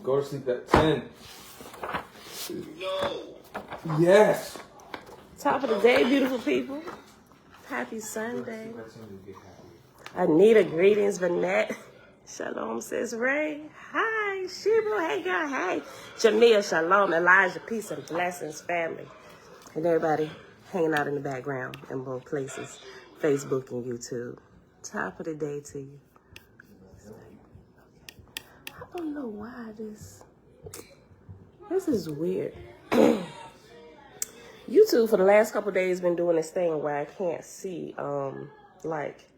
Go to sleep at 10. No. Yes. Top of the day, beautiful people. Happy Sunday. Anita, greetings. Vanette. Shalom, says Ray. Hi, Shibu. Hey, girl. Hey. Jamia, shalom. Elijah, peace and blessings, family. And everybody hanging out in the background in both places, Facebook and YouTube. Top of the day to you. I don't know why this is weird. YouTube for the last couple of days been doing this thing where I can't see, like,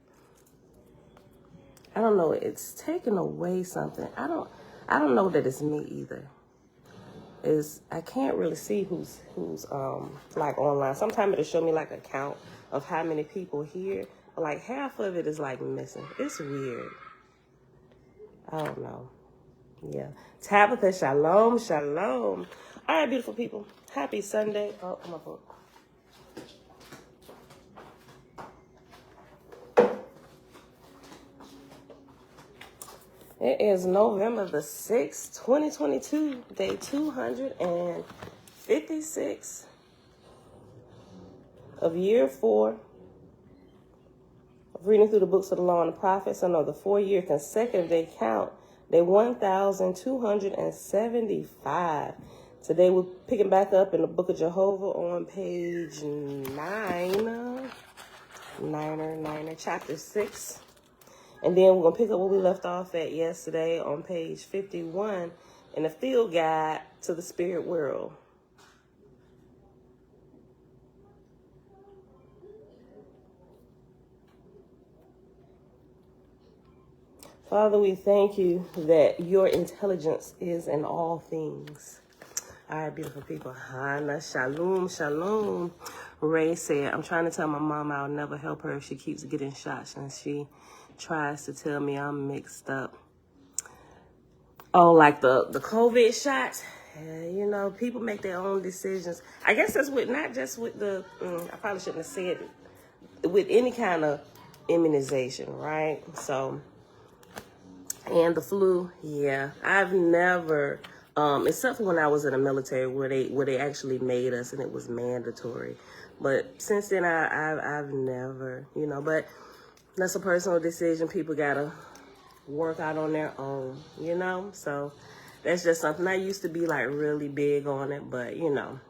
I don't know, it's taking away something. I don't know that it's me either. I can't really see who's like online. Sometimes it'll show me like a count of how many people here, but like half of it is like missing. It's weird. I don't know. Yeah. Tabitha, shalom, shalom. All right, beautiful people. Happy Sunday. Oh, my book. It is November the 6th, 2022, day 256 of year 4 of reading through the books of the law and the prophets. I know the 4-year consecutive day count, day 1,275. Today we're picking back up in the book of Jehovah on page 9, chapter 6. And then we're going to pick up where we left off at yesterday on page 51 in the field guide to the spirit world. Father, we thank you that your intelligence is in all things. All right, beautiful people. Hana, shalom, shalom. Ray said, I'm trying to tell my mom I'll never help her if she keeps getting shots and she tries to tell me I'm mixed up. Oh, like the COVID shots? You know, people make their own decisions. I guess that's with, not just with the, I probably shouldn't have said it, with any kind of immunization, right? So, and the flu, yeah. I've never, except for when I was in the military where they actually made us and it was mandatory. But since then, I've never, you know, but that's a personal decision. People gotta work out on their own, you know? So that's just something. I used to be like really big on it, but you know,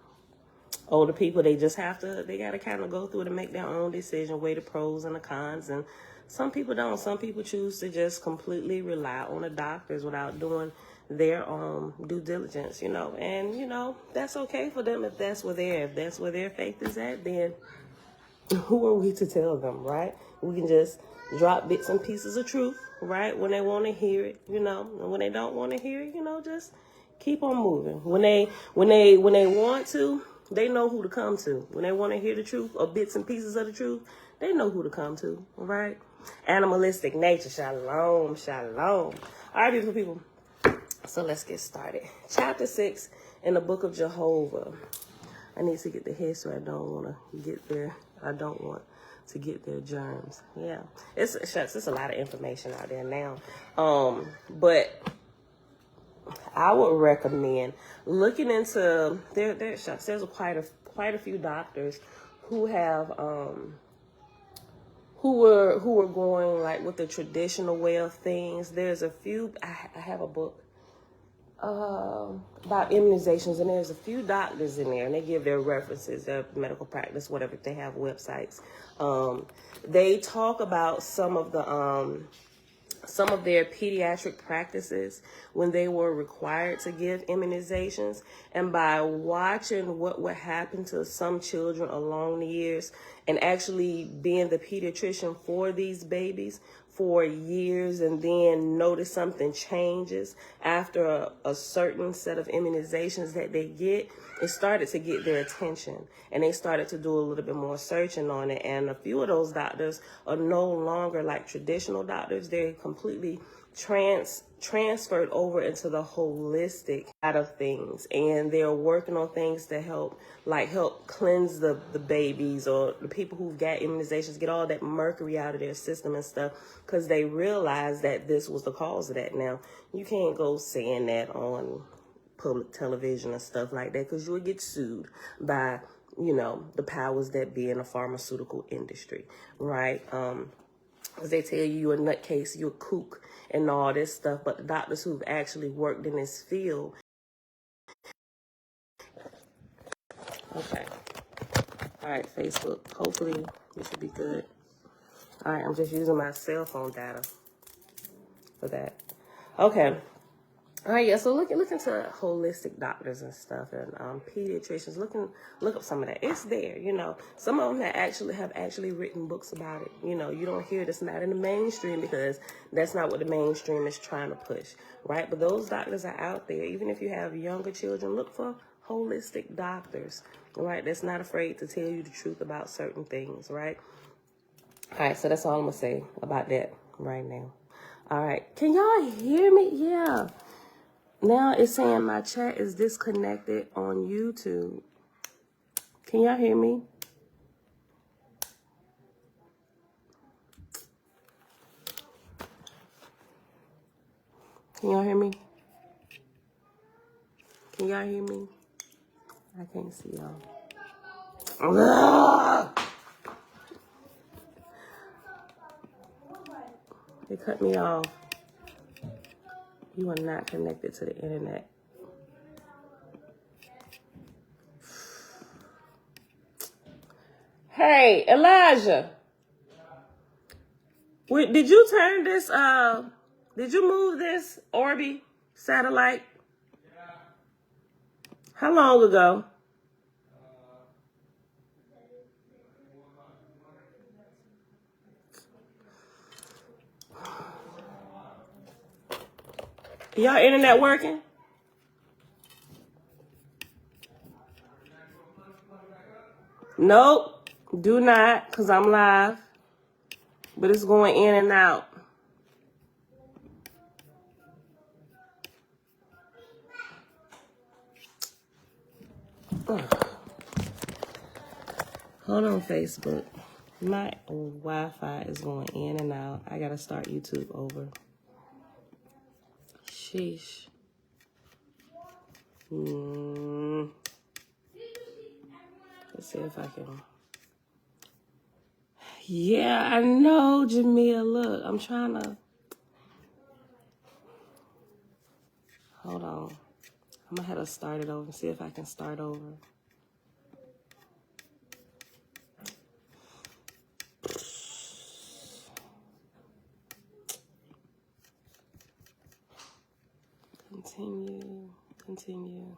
older people, they gotta kind of go through it and make their own decision, weigh the pros and the cons. And some people don't. Some people choose to just completely rely on the doctors without doing their due diligence, you know. And, you know, that's okay for them if that's where their faith is at, then who are we to tell them, right? We can just drop bits and pieces of truth, right? When they want to hear it, you know, and when they don't want to hear it, you know, just keep on moving. When they want to, they know who to come to. When they want to hear the truth or bits and pieces of the truth, they know who to come to, right? Animalistic nature, shalom, shalom. All right, beautiful people. So let's get started. Chapter 6 in the book of Jehovah. I need to get the history. I don't want to get their germs. Yeah. It's a lot of information out there now. But I would recommend looking into there's quite a few doctors who have who were going like with the traditional way of things. There's a few, I have a book about immunizations, and there's a few doctors in there, and they give their references, their medical practice, whatever, if they have websites. They talk about some of their pediatric practices when they were required to give immunizations, and by watching what would happen to some children along the years and actually being the pediatrician for these babies for years, and then notice something changes after a certain set of immunizations that they get, it started to get their attention, and they started to do a little bit more searching on it. And a few of those doctors are no longer like traditional doctors. They're completely transferred over into the holistic side of things, and they're working on things to help cleanse the babies or the people who've got immunizations, get all that mercury out of their system and stuff, because they realize that this was the cause of that. Now, you can't go saying that on public television and stuff like that, because you'll get sued by, the powers that be in the pharmaceutical industry, right? Because they tell you you're a nutcase, you're a kook, and all this stuff. But the doctors who've actually worked in this field. Okay. All right, Facebook. Hopefully, this should be good. All right, I'm just using my cell phone data for that. Okay. All right, yeah, so look into holistic doctors and stuff, and pediatricians. Look up some of that. It's there, Some of them have actually written books about it. You don't hear this not in the mainstream, because that's not what the mainstream is trying to push, right? But those doctors are out there. Even if you have younger children, look for holistic doctors, right? That's not afraid to tell you the truth about certain things, right? All right, so that's all I'm going to say about that right now. All right, can y'all hear me? Yeah. Now it's saying my chat is disconnected on YouTube. Can y'all hear me? Can y'all hear me? Can y'all hear me? I can't see y'all. They cut me off. You are not connected to the internet. Hey, Elijah. Wait, did you turn this, did you move this Oahspe satellite? How long ago? Y'all internet working? Nope, do not, because I'm live. But it's going in and out. Ugh. Hold on, Facebook. My Wi-Fi is going in and out. I gotta start YouTube over. Sheesh. Let's see if I can. Yeah, I know, Jamia. Look, I'm trying to. Hold on. I'm gonna have to start it over and see if I can start over. Continue.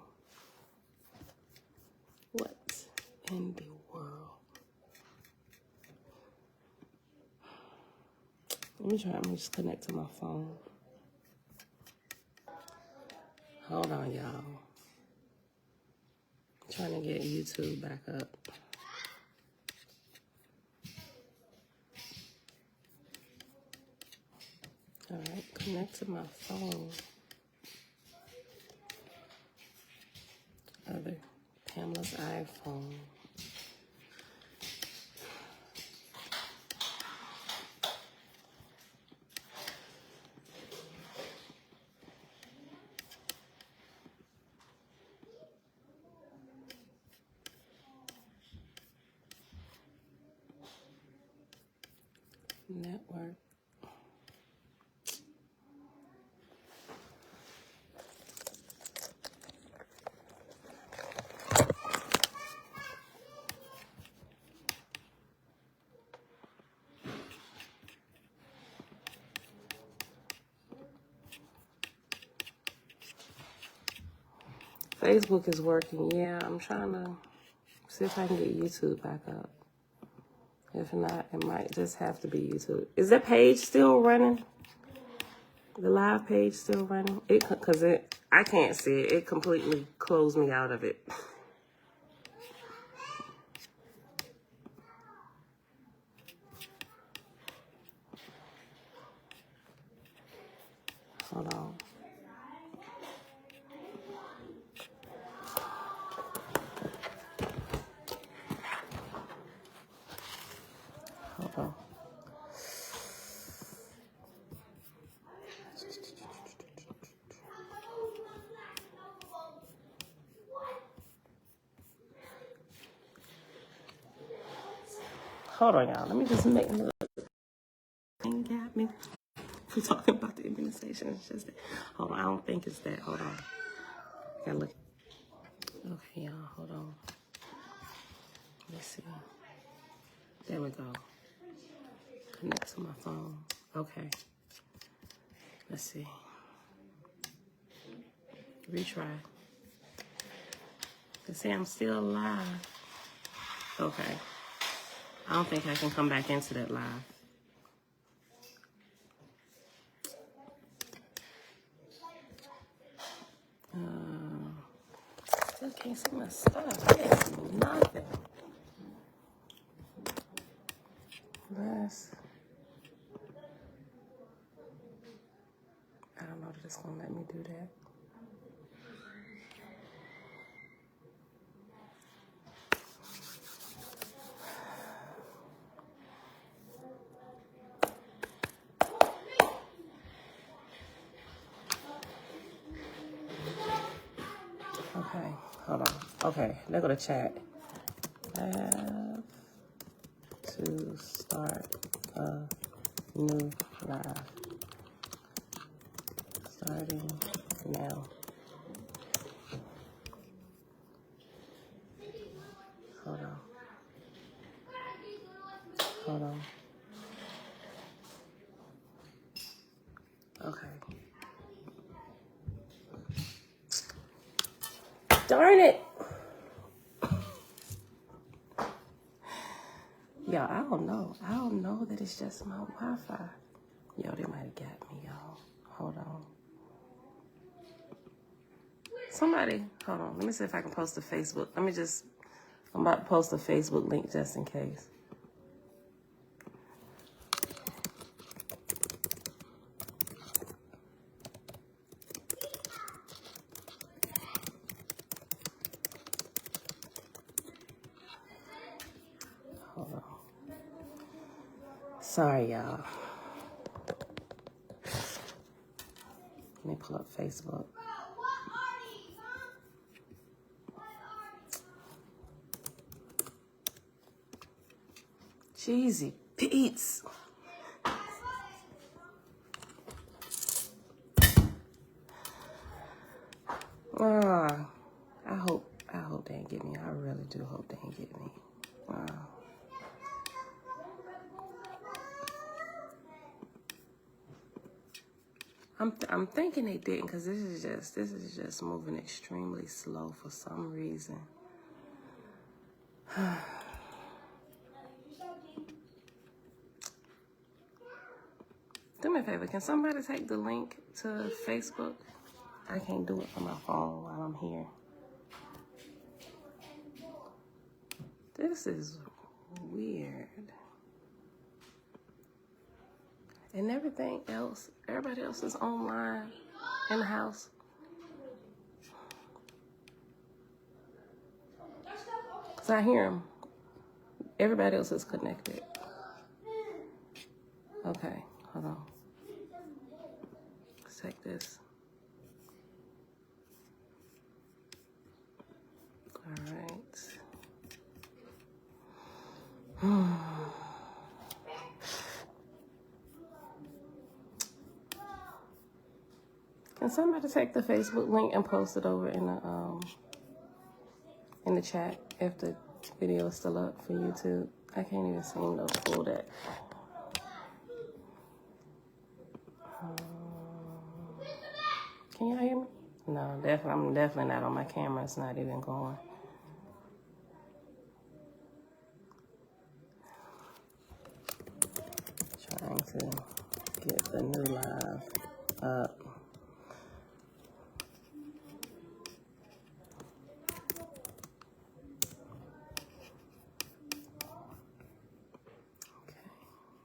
What in the world? Let me just connect to my phone. Hold on, y'all. I'm trying to get YouTube back up. All right, connect to my phone. Other Pamela's iPhone. Network. Facebook is working. Yeah, I'm trying to see if I can get YouTube back up. If not, it might just have to be YouTube. Is that page still running? The live page still running? I can't see it. It completely closed me out of it. Hold on. Hold on. Hold on, y'all. Let me just make a little thing got me. We're talking about the immunization. It's just that. Hold on. I don't think it's that. Hold on. Gotta look. Okay, y'all. Hold on. Let's see. There we go. Connect to my phone. Okay. Let's see. Retry. Let's see, I'm still alive. Okay. I don't think I can come back into that live. Still can't see my stuff. There's nothing. I don't know that it's gonna let me do that. Okay, hold on. Okay, let's go to chat. Have to start a new live. Starting now. Hold on. Hold on. Okay. Darn it. Yo, I don't know. I don't know that it's just my Wi-Fi. Yo, they might have got me, y'all. Hold on. Somebody, hold on. Let me see if I can post to Facebook. I'm about to post a Facebook link just in case. Hold on. Sorry, y'all. Let me pull up Facebook. Cheesy Pete's. I hope they ain't get me. I really do hope they ain't get me. I'm thinking they didn't because this is just moving extremely slow for some reason. Do me a favor, can somebody take the link to Facebook? I can't do it from my phone while I'm here. This is weird. And everything else, everybody else is online in the house. Because I hear them. Everybody else is connected. Okay, hold on. Let's take this. All right. Can somebody take the Facebook link and post it over in the chat if the video is still up for YouTube? I can't even seem to pull that. Can y'all hear me? No, I'm definitely not on my camera. It's not even going. Trying to get the new live up. Okay,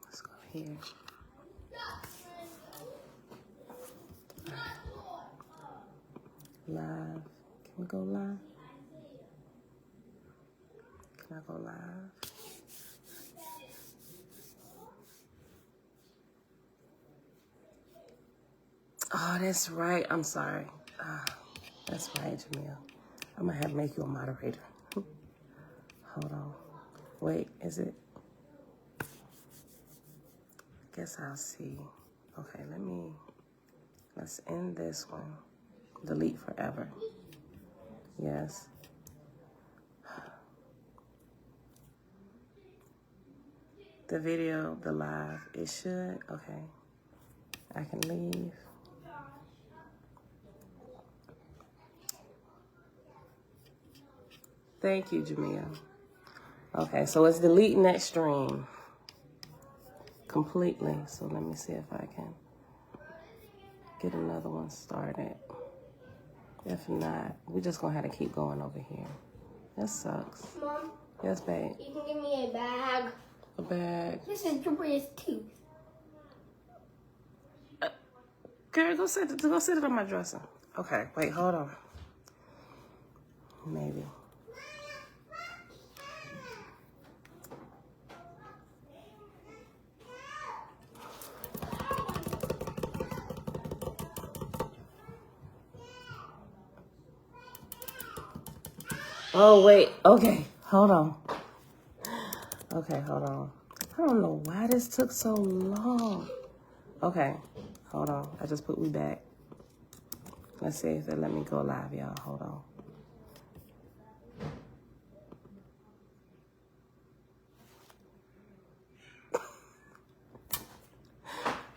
let's go here. Live. Can we go live? Can I go live? Oh, that's right. I'm sorry. That's right, Jamil. I'm going to have to make you a moderator. Hold on. Wait, is it? Guess I'll see. Okay, let's end this one. Delete forever. Yes. The video, the live, it should. Okay. I can leave. Thank you, Jamil. Okay, so it's deleting that stream completely. So let me see if I can get another one started. If not, we're just gonna have to keep going over here. That sucks. Mom? Yes, babe. You can give me a bag. A bag. This is Julia's tooth. Girl, go sit it on my dresser. Okay, wait, hold on. Maybe. Oh, wait. Okay, hold on. Okay, hold on. I don't know why this took so long. Okay, hold on. I just put we back. Let's see if they let me go live, y'all. Hold on.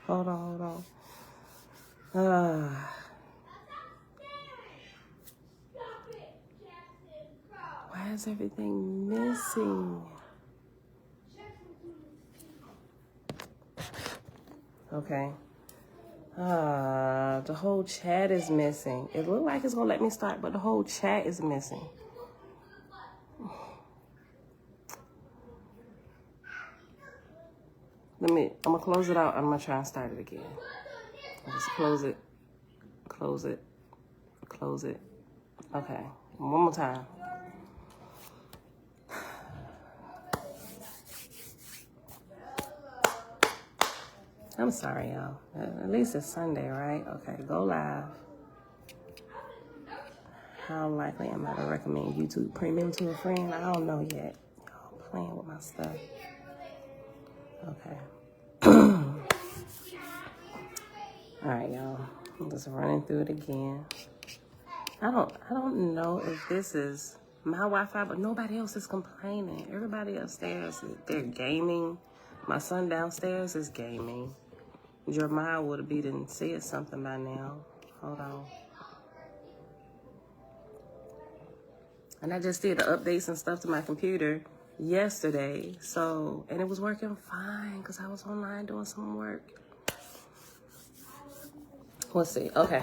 Hold on. Why is everything missing? Okay. The whole chat is missing. It looked like it's gonna let me start, but the whole chat is missing. I'm gonna close it out. I'm gonna try and start it again. Just close it. Okay, one more time. I'm sorry, y'all. At least it's Sunday, right? Okay, go live. How likely am I to recommend YouTube Premium to a friend? I don't know yet. Y'all playing with my stuff. Okay. All right, y'all. I'm just running through it again. I don't know if this is my Wi-Fi, but nobody else is complaining. Everybody upstairs, they're gaming. My son downstairs is gaming. Jeremiah would have been said something by now. Hold on. And I just did the updates and stuff to my computer yesterday. And it was working fine because I was online doing some work. Let's see. Okay.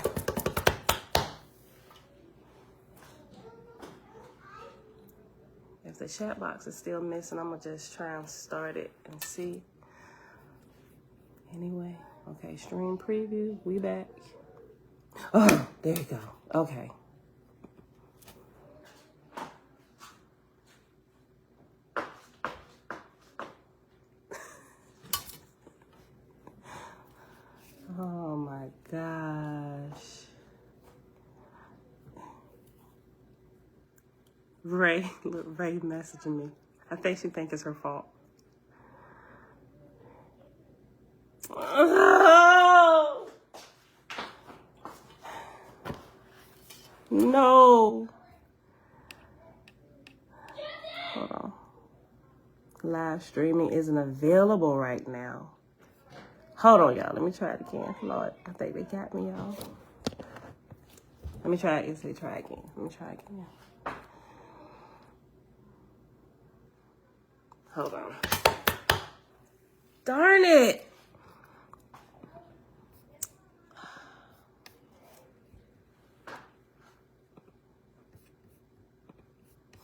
If the chat box is still missing, I'm going to just try and start it and see. Anyway. Okay, stream preview. We back. Oh, there you go. Okay. Oh my gosh. Ray messaging me. I think she thinks it's her fault. Oh, no. Hold on. Live streaming isn't available right now. Hold on, y'all. Let me try it again. Lord, I think they got me, y'all. Let me try it. Say try again. Let me try again. Hold on. Darn it.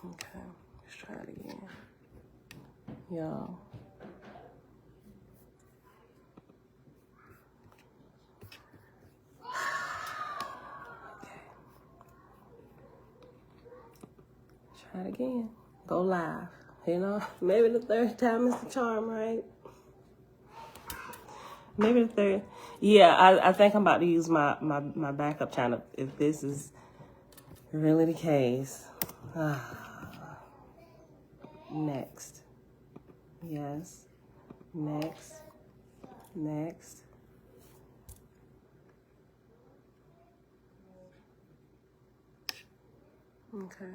Okay, let's try it again. Y'all. Try it again. Go live. You know, maybe the third time is the charm, right? Maybe the third. Yeah, I think I'm about to use my backup channel if this is really the case. Next. Yes. Next. Next. Okay.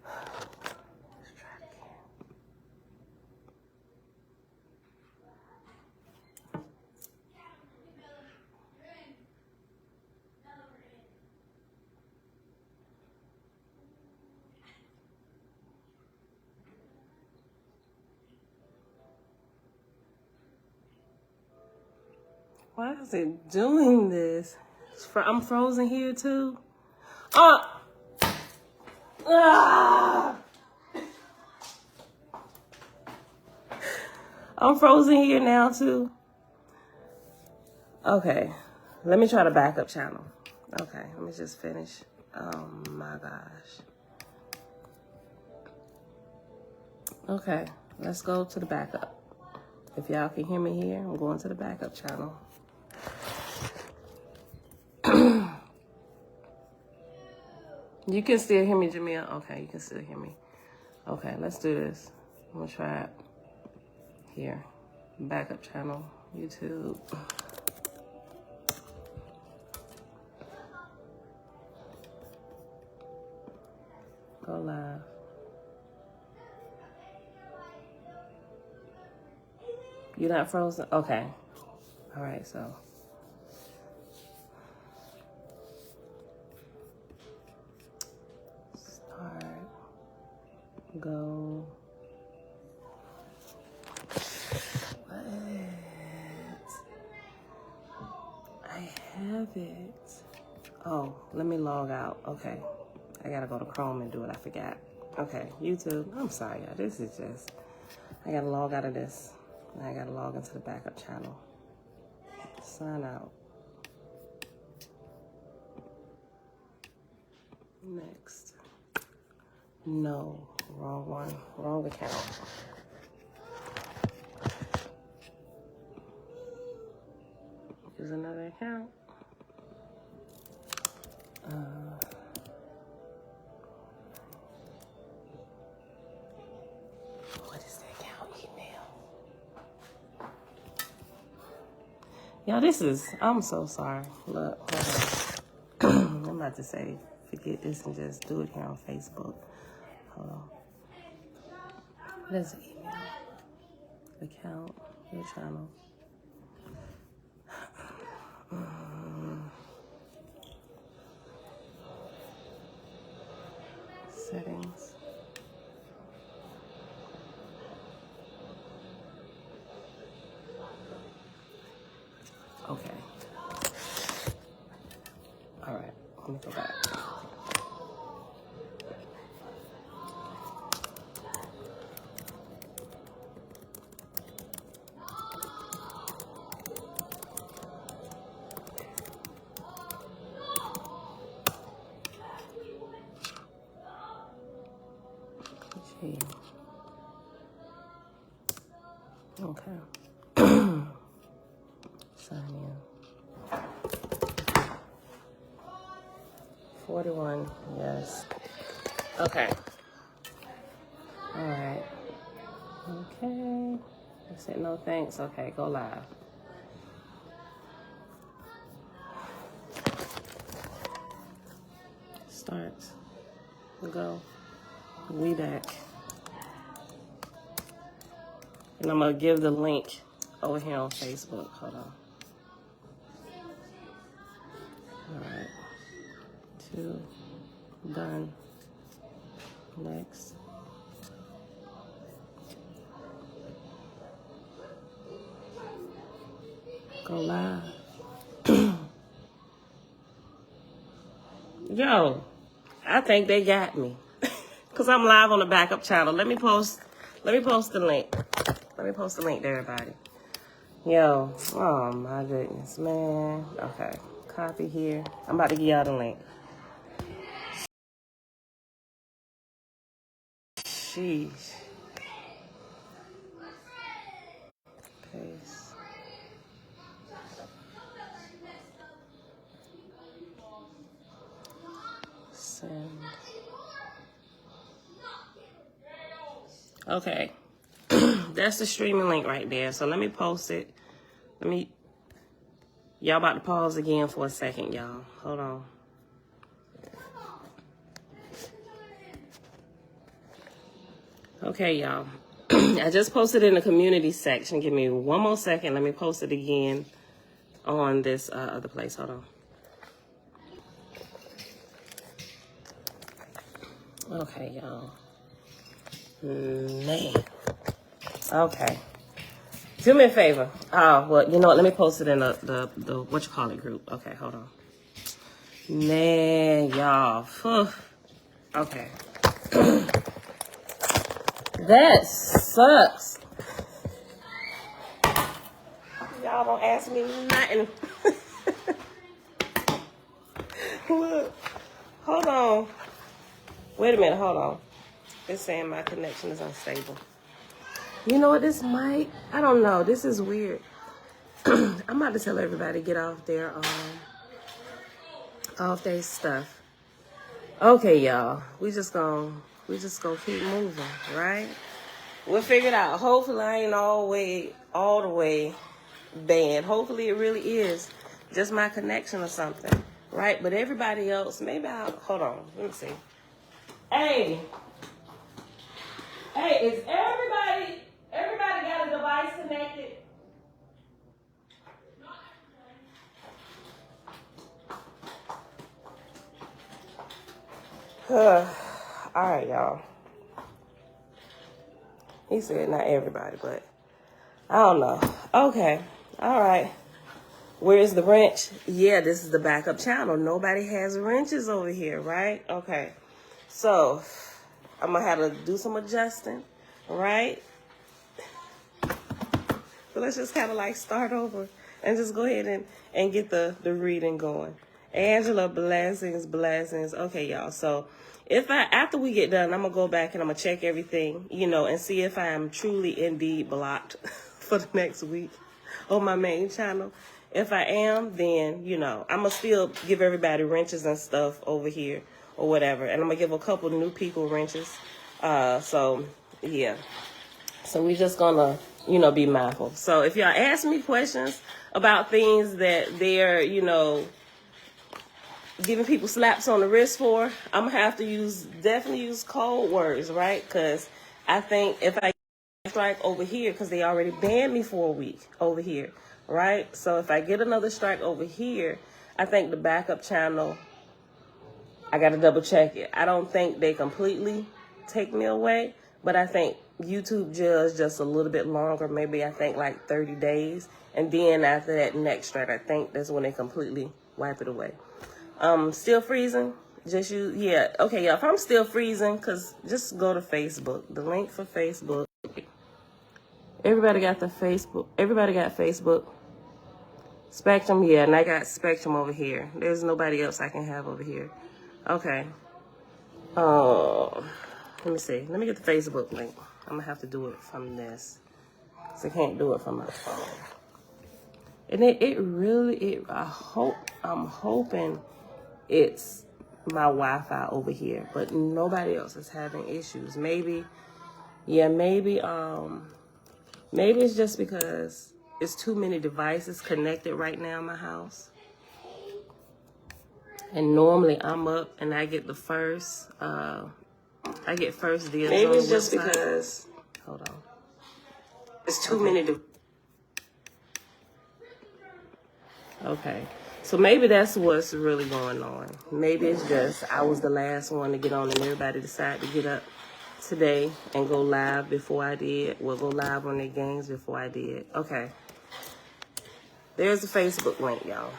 Let's try it again. Why is it doing this? I'm frozen here too. I'm frozen here now too. Okay, let me try the backup channel. Okay, let me just finish. Oh my gosh. Okay, let's go to the backup. If y'all can hear me here, I'm going to the backup channel. You can still hear me, Jamil? Okay, you can still hear me. Okay, let's do this. I'm gonna try it here. Backup channel, YouTube. Go live. You're not frozen? Okay. All right, so. Start. Go. What? I have it. Oh, let me log out. Okay. I gotta go to Chrome and do it. I forgot. Okay, YouTube. I'm sorry, y'all. This is just, I gotta log out of this. I gotta log into the backup channel. Sign out. Next. No, wrong one. Wrong account. Here's another account. What is the account email? Y'all, this is, I'm so sorry. Look, hold on. I'm about to say, forget this and just do it here on Facebook. Hold on. What is the email? Account, your channel. Settings. Okay. All right, let me go back. Gee. Okay. Sign in. 41, yes. Okay. All right. Okay. I said no thanks. Okay, go live. Start. Go. We back. And I'm gonna give the link over here on Facebook. Hold on. All right. 2. Done. Next. Go live. Yo, I think they got me. Cause I'm live on the backup channel. Let me post the link. Let me post the link to everybody. Yo, oh my goodness, man. Okay, copy here. I'm about to give y'all the link. Sheesh. Paste. Send. Okay. That's the streaming link right there. So let me post it. Y'all about to pause again for a second, y'all. Hold on. Okay, y'all. I just posted in the community section. Give me one more second. Let me post it again on this other place. Hold on. Okay, y'all. Man. Okay. Do me a favor. Well, you know what? Let me post it in the what you call it group. Okay, hold on. Man, y'all. Phew. Okay. That sucks. Y'all don't ask me nothing. Look. Hold on. Wait a minute. Hold on. It's saying my connection is unstable. You know what? This might. I don't know. This is weird. I'm about to tell everybody to get off their stuff. Okay, y'all. We just gonna keep moving, right? We'll figure it out. Hopefully I ain't all the way bad. Hopefully it really is just my connection or something, right? But everybody else, maybe hold on. Let me see. Hey, is everybody got a device connected? All right, y'all. He said not everybody, but I don't know. Okay. All right. Where's the wrench? Yeah, this is the backup channel. Nobody has wrenches over here, right? Okay. So I'm going to have to do some adjusting, right? So let's just kind of like start over and just go ahead and get the reading going. Angela, blessings. Okay, y'all. So after we get done, I'm going to go back and I'm going to check everything, and see if I am truly indeed blocked for the next week on my main channel. If I am, then, I'm going to still give everybody wrenches and stuff over here or whatever. And I'm going to give a couple new people wrenches. So, yeah. So we just going to, be mindful. So if y'all ask me questions about things that they're, giving people slaps on the wrist for, I'm going to have to definitely use code words, right? Because I think if I strike over here, because they already banned me for a week over here, right? So if I get another strike over here, I think the backup channel, I got to double check it. I don't think they completely take me away, but I think YouTube just a little bit longer, maybe I think like 30 days. And then after that next strike, I think that's when they completely wipe it away. Still freezing? Yeah. Okay, y'all, if I'm still freezing, just go to Facebook. The link for Facebook. Everybody got Facebook. Everybody got Facebook. Spectrum, yeah, and I got Spectrum over here. There's nobody else I can have over here. Okay. Let me see. Let me get the Facebook link. I'm going to have to do it from this. Because I can't do it from my phone. And I'm hoping it's my Wi-Fi over here. But nobody else is having issues. Maybe it's just because it's too many devices connected right now in my house. And normally I'm up and I get the first, I get first deals. Maybe it's just because, hold on. It's too many. Okay. So maybe that's what's really going on. Maybe it's just I was the last one to get on and everybody decided to get up today and go live before I did. Well, go live on their games before I did. Okay. There's the Facebook link, y'all.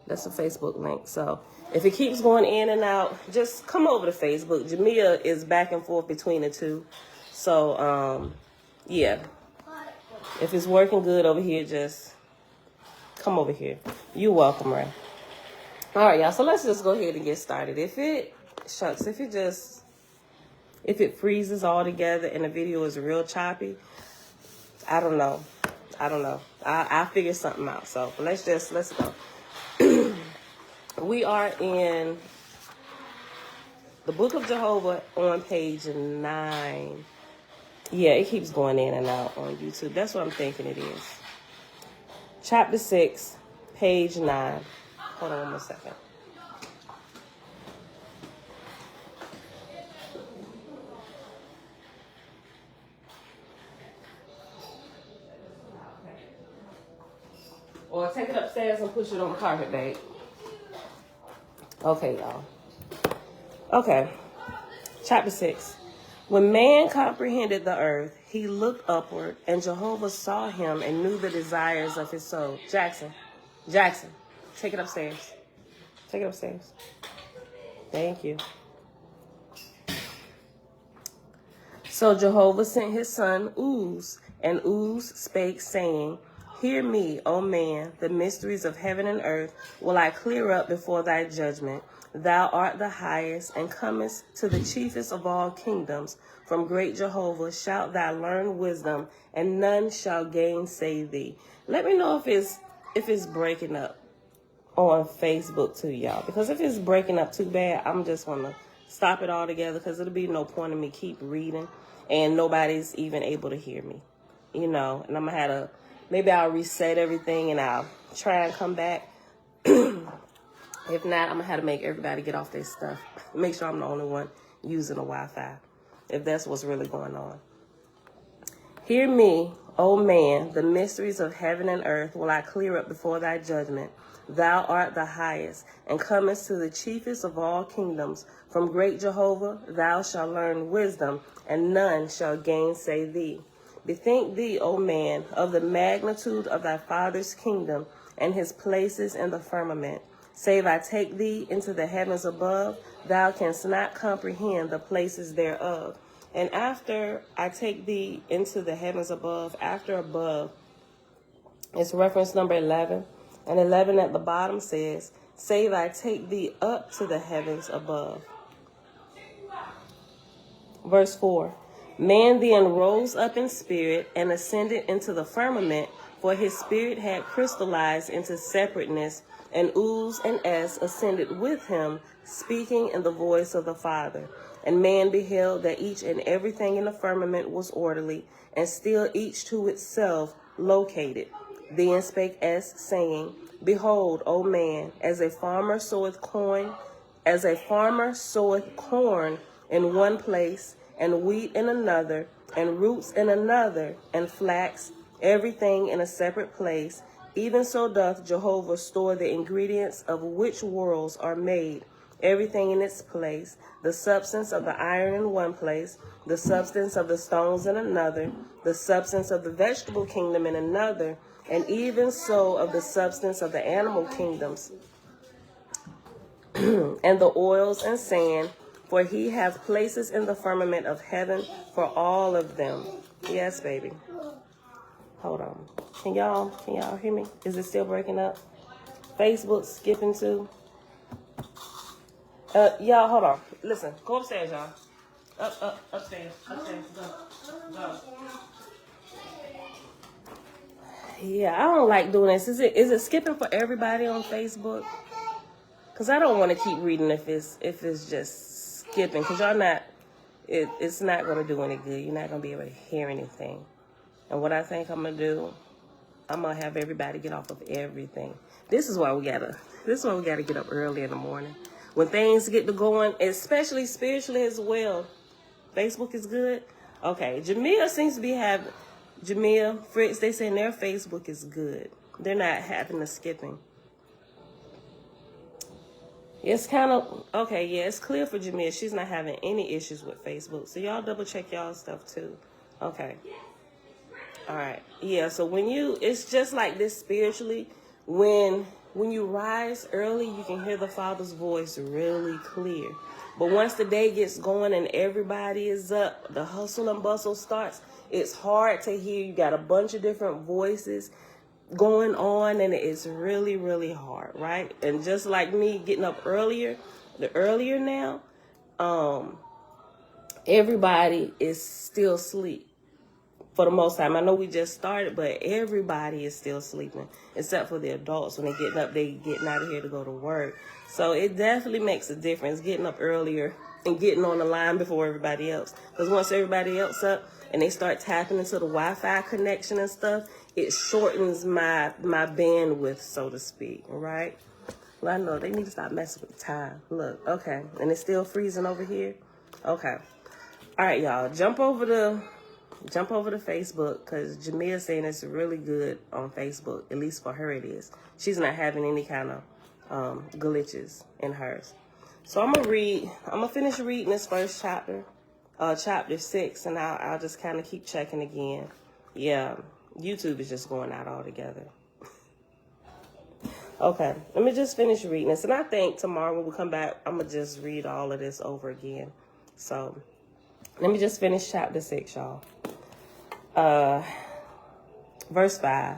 That's a Facebook link. So if it keeps going in and out, just come over to Facebook. Jamia is back and forth between the two. So, yeah. If it's working good over here, just come over here. You're welcome, Ray. All right, y'all. So let's just go ahead and get started. If it just if it freezes all together and the video is real choppy, I don't know. I'll figure something out. So let's go. We are in the Book of Jehovah on page 9. Yeah, it keeps going in and out on YouTube. That's what I'm thinking it is. Chapter 6, page 9. Hold on 1 second. Or take it upstairs and push it on the carpet, babe. Okay, y'all. Okay. Chapter 6. When man comprehended the earth, he looked upward, and Jehovah saw him and knew the desires of his soul. Jackson, take it upstairs. Take it upstairs. Thank you. So Jehovah sent his son Uz, and Uz spake, saying, Hear me, O man, the mysteries of heaven and earth will I clear up before thy judgment. Thou art the highest, and comest to the chiefest of all kingdoms. From great Jehovah shalt thou learn wisdom, and none shall gainsay thee. Let me know if it's breaking up on Facebook too, y'all. Because if it's breaking up too bad, I'm just going to stop it all together, because it'll be no point in me keep reading, and nobody's even able to hear me. You know, and I'm going to have to, maybe I'll reset everything, and I'll try and come back. If not, I'm going to have to make everybody get off their stuff. Make sure I'm the only one using the Wi-Fi, if that's what's really going on. Hear me, O man, the mysteries of heaven and earth will I clear up before thy judgment. Thou art the highest, and comest to the chiefest of all kingdoms. From great Jehovah thou shalt learn wisdom, and none shall gainsay thee. Bethink thee, O man, of the magnitude of thy father's kingdom, and his places in the firmament. Save I take thee into the heavens above, thou canst not comprehend the places thereof. And after I take thee into the heavens above, after above, it's reference number 11. And 11 at the bottom says, Save I take thee up to the heavens above. Verse 4. Man then rose up in spirit and ascended into the firmament, for his spirit had crystallized into separateness, and Uz and Es ascended with him, speaking in the voice of the Father. And man beheld that each and everything in the firmament was orderly, and still each to itself located. Then spake Es, saying, Behold, O man, as a farmer soweth corn in one place, and wheat in another, and roots in another, and flax, everything in a separate place, even so doth Jehovah store the ingredients of which worlds are made, everything in its place, the substance of the iron in one place, the substance of the stones in another, the substance of the vegetable kingdom in another, and even so of the substance of the animal kingdoms, and the oils and sand, for he hath places in the firmament of heaven for all of them. Yes, baby. Hold on. Can y'all hear me? Is it still breaking up? Facebook skipping too. Y'all, hold on. Listen, go upstairs, y'all. Upstairs. Go. Yeah, I don't like doing this. Is it skipping for everybody on Facebook? Cause I don't want to keep reading if it's just skipping. Cause y'all not. It's not gonna do any good. You're not gonna be able to hear anything. And what I think I'm gonna do, I'm gonna have everybody get off of everything. This is why we gotta get up early in the morning. When things get to going, especially spiritually as well. Facebook is good. Okay, Jamia seems to be having, Jamia, Fritz, they saying their Facebook is good. They're not having the skipping. It's kind of, okay, yeah, it's clear for Jamia. She's not having any issues with Facebook. So y'all double check y'all stuff too. Okay. All right. Yeah, so it's just like this spiritually. When you rise early, you can hear the Father's voice really clear. But once the day gets going and everybody is up, the hustle and bustle starts, it's hard to hear. You got a bunch of different voices going on, and it's really, really hard, right? And just like me getting up earlier now, everybody is still asleep for the most time. I know we just started, but everybody is still sleeping except for the adults. When they getting up, they getting out of here to go to work. So it definitely makes a difference getting up earlier and getting on the line before everybody else. Because once everybody else up and they start tapping into the Wi-Fi connection and stuff, it shortens my bandwidth, so to speak, right? Well, I know they need to stop messing with the time. Look, okay, and it's still freezing over here. Okay, all right, y'all, jump over to Facebook, because Jamia's saying it's really good on Facebook. At least for her, it is. She's not having any kind of glitches in hers. So I'm gonna finish reading this first chapter, chapter 6, and I'll just kind of keep checking again. Yeah, YouTube is just going out altogether. Okay, let me just finish reading this, and I think tomorrow when we come back, I'm gonna just read all of this over again. So let me just finish chapter 6, y'all. Verse 5.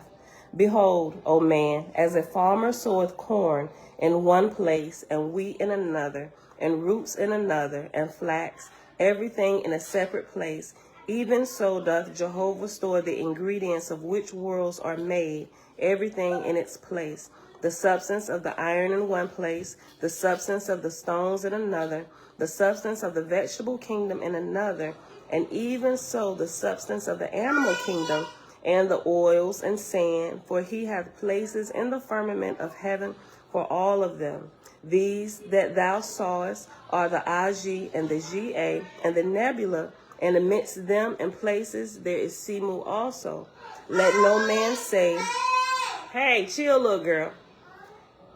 Behold, O man, as a farmer soweth corn in one place, and wheat in another, and roots in another, and flax, everything in a separate place, even so doth Jehovah store the ingredients of which worlds are made, everything in its place. The substance of the iron in one place, the substance of the stones in another, the substance of the vegetable kingdom in another, and even so the substance of the animal kingdom, and the oils and sand, for he hath places in the firmament of heaven for all of them. These that thou sawest are the Aj and the Ga and the nebula, and amidst them in places there is Simu also. Let no man say, hey, chill, little girl.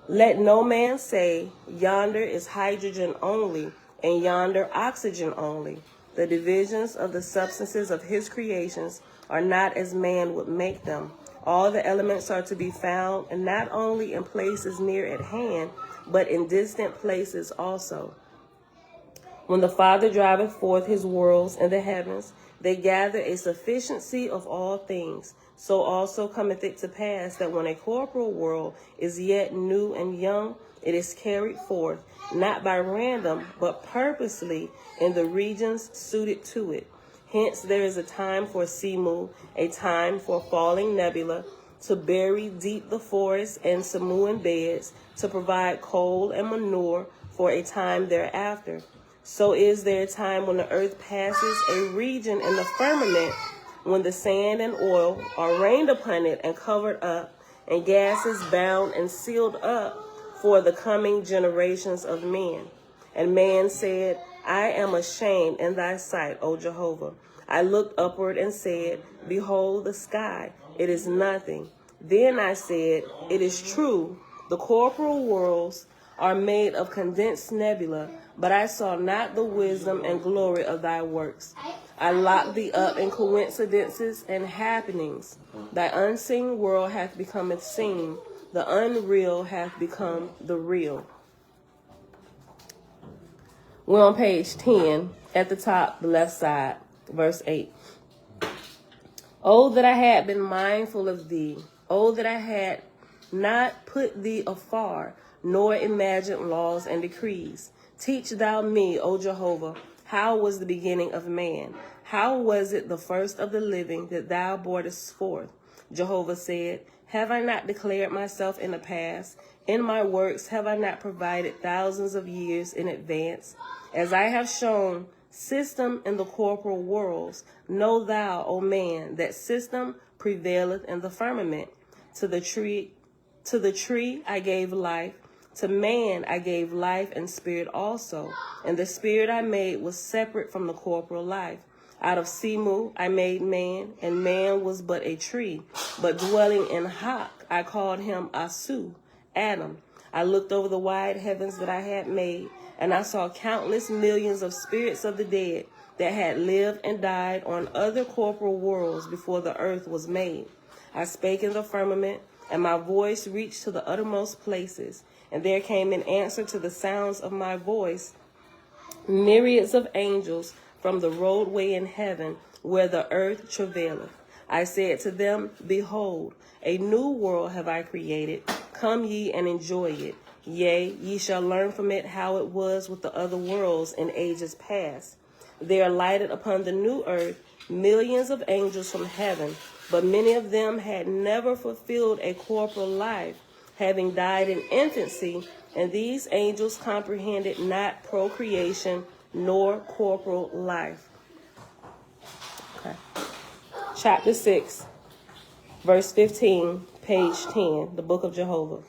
Let no man say, yonder is hydrogen only, and yonder oxygen only. The divisions of the substances of his creations are not as man would make them. All the elements are to be found, and not only in places near at hand, but in distant places also. When the Father driveth forth his worlds in the heavens, they gather a sufficiency of all things. So also cometh it to pass that when a corporal world is yet new and young, it is carried forth, not by random, but purposely in the regions suited to it. Hence there is a time for Simu, a time for falling nebula, to bury deep the forests and Samuan beds, to provide coal and manure for a time thereafter. So is there a time when the earth passes a region in the firmament, when the sand and oil are rained upon it and covered up, and gases bound and sealed up for the coming generations of men. And man said, I am ashamed in thy sight, O Jehovah. I looked upward and said, behold the sky, it is nothing. Then I said, it is true, the corporal worlds are made of condensed nebula, but I saw not the wisdom and glory of thy works. I locked thee up in coincidences and happenings. Thy unseen world hath become a seen, the unreal hath become the real. We're on page 10, at the top, the left side, verse 8. Oh, that I had been mindful of thee. Oh, that I had not put thee afar, nor imagined laws and decrees. Teach thou me, O Jehovah, how was the beginning of man? How was it the first of the living that thou broughtest forth? Jehovah said, have I not declared myself in the past? In my works have I not provided thousands of years in advance? As I have shown system in the corporal worlds, know thou, O man, that system prevaileth in the firmament. To the tree I gave life, to man I gave life and spirit also, and the spirit I made was separate from the corporal life. Out of Simu I made man, and man was but a tree, but dwelling in Hak I called him Asu, Adam. I looked over the wide heavens that I had made, and I saw countless millions of spirits of the dead that had lived and died on other corporal worlds before the earth was made. I spake in the firmament, and my voice reached to the uttermost places, and there came in answer to the sounds of my voice myriads of angels from the roadway in heaven where the earth travaileth. I said to them, behold, a new world have I created. Come ye and enjoy it. Yea, ye shall learn from it how it was with the other worlds in ages past. there lighted upon the new earth millions of angels from heaven, but many of them had never fulfilled a corporal life, having died in infancy, and these angels comprehended not procreation nor corporal life. Okay. Chapter 6, verse 15, page 10, the book of Jehovah.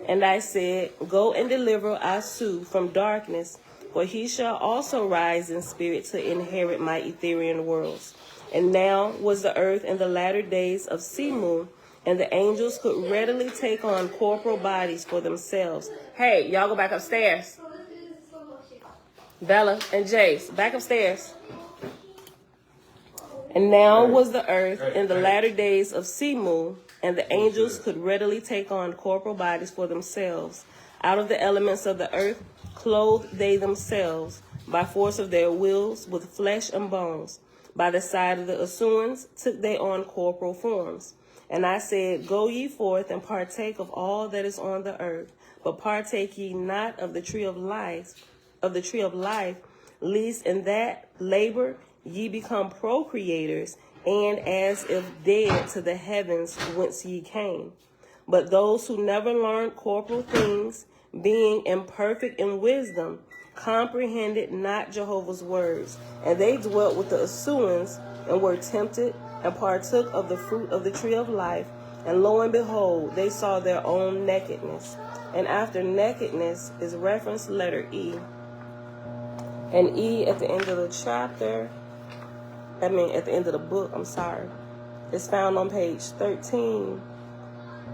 And I said, go and deliver Oahspe from darkness, for he shall also rise in spirit to inherit my Ethereal worlds. And now was the earth in the latter days of Simu, and the angels could readily take on corporal bodies for themselves. Hey, y'all go back upstairs. Bella and Jace, back upstairs. And now was the earth in the latter days of Simu, and the angels could readily take on corporal bodies for themselves. Out of the elements of the earth clothed they themselves, by force of their wills, with flesh and bones. By the side of the Oahspe took they on corporal forms. And I said, go ye forth and partake of all that is on the earth, but partake ye not of the tree of life, lest in that labor ye become procreators, and as if dead to the heavens whence ye came. But those who never learned corporal things, being imperfect in wisdom, comprehended not Jehovah's words, and they dwelt with the Oahspe, and were tempted, and partook of the fruit of the tree of life, and lo and behold, they saw their own nakedness. And after nakedness is reference letter E, and E at the end of the chapter, at the end of the book, it's found on page 13,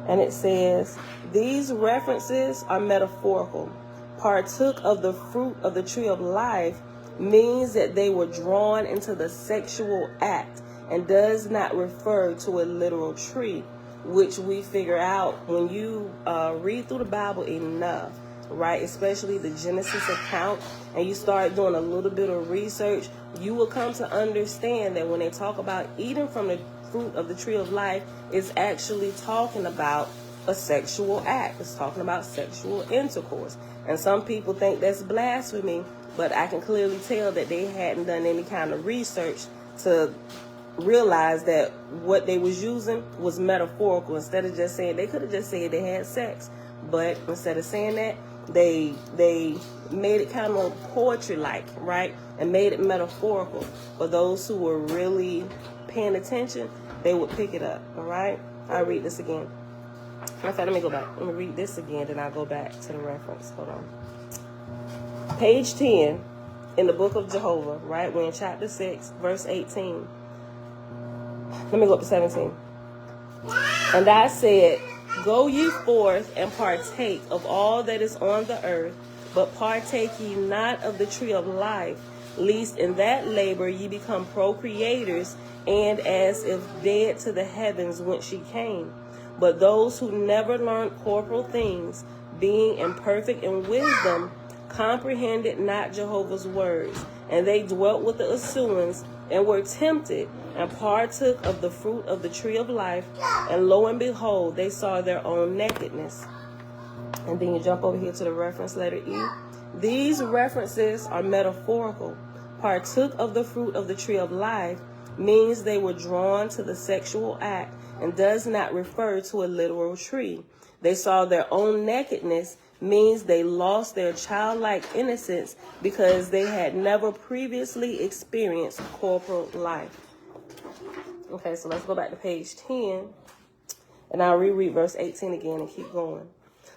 and it says, these references are metaphorical. Partook of the fruit of the tree of life means that they were drawn into the sexual act, and does not refer to a literal tree, which we figure out when you read through the Bible enough, right? Especially the Genesis account, and you start doing a little bit of research, you will come to understand that when they talk about eating from the fruit of the tree of life, it's actually talking about a sexual act. It's talking about sexual intercourse. And some people think that's blasphemy, but I can clearly tell that they hadn't done any kind of research to realize that what they was using was metaphorical. Instead of just saying, they could have just said they had sex, but instead of saying that, they made it kind of poetry-like, right? And made it metaphorical. For those who were really paying attention, they would pick it up, all right? I'll read this again. In fact, let me go back. Let me read this again, then I'll go back to the reference. Hold on. Page 10 in the book of Jehovah, right? We're in chapter 6, verse 18. Let me go up to 17. And I said, go ye forth and partake of all that is on the earth, but partake ye not of the tree of life, lest in that labor ye become procreators, and as if dead to the heavens whence ye came. But those who never learned corporal things, being imperfect in wisdom, comprehended not Jehovah's words, and they dwelt with the Oahspe, and were tempted, and partook of the fruit of the tree of life, and lo and behold, they saw their own nakedness. And then you jump over here to the reference letter E. These references are metaphorical. Partook of the fruit of the tree of life means they were drawn to the sexual act, and does not refer to a literal tree. They saw their own nakedness means they lost their childlike innocence because they had never previously experienced corporal life. Okay, so let's go back to page 10, and I'll reread verse 18 again and keep going.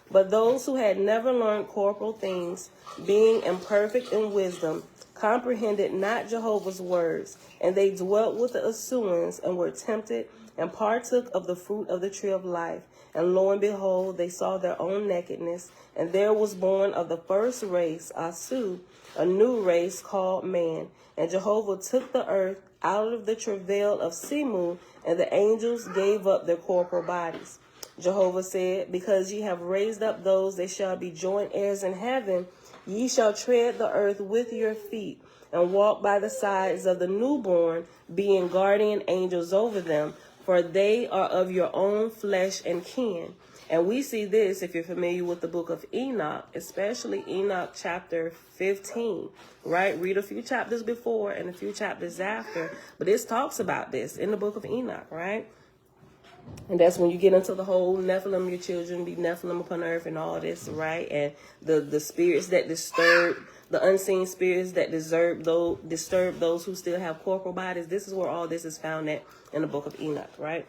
But those who had never learned corporal things, being imperfect in wisdom, comprehended not Jehovah's words, and they dwelt with the Oahspe, and were tempted, and partook of the fruit of the tree of life. And lo and behold, they saw their own nakedness, and there was born of the first race, Oahspe, a new race called man. And Jehovah took the earth out of the travail of Simu, and the angels gave up their corporal bodies. Jehovah said, because ye have raised up those that shall be joint heirs in heaven, ye shall tread the earth with your feet, and walk by the sides of the newborn, being guardian angels over them. for they are of your own flesh and kin. And we see this, if you're familiar with the book of Enoch, especially Enoch chapter 15, right? Read a few chapters before and a few chapters after. But this talks about this in the book of Enoch, right? And that's when you get into the whole Nephilim, your children be Nephilim upon earth and all this, right? And the spirits that disturb, the unseen spirits that disturb those who still have corporal bodies. This is where all this is found at in the book of Enoch, right?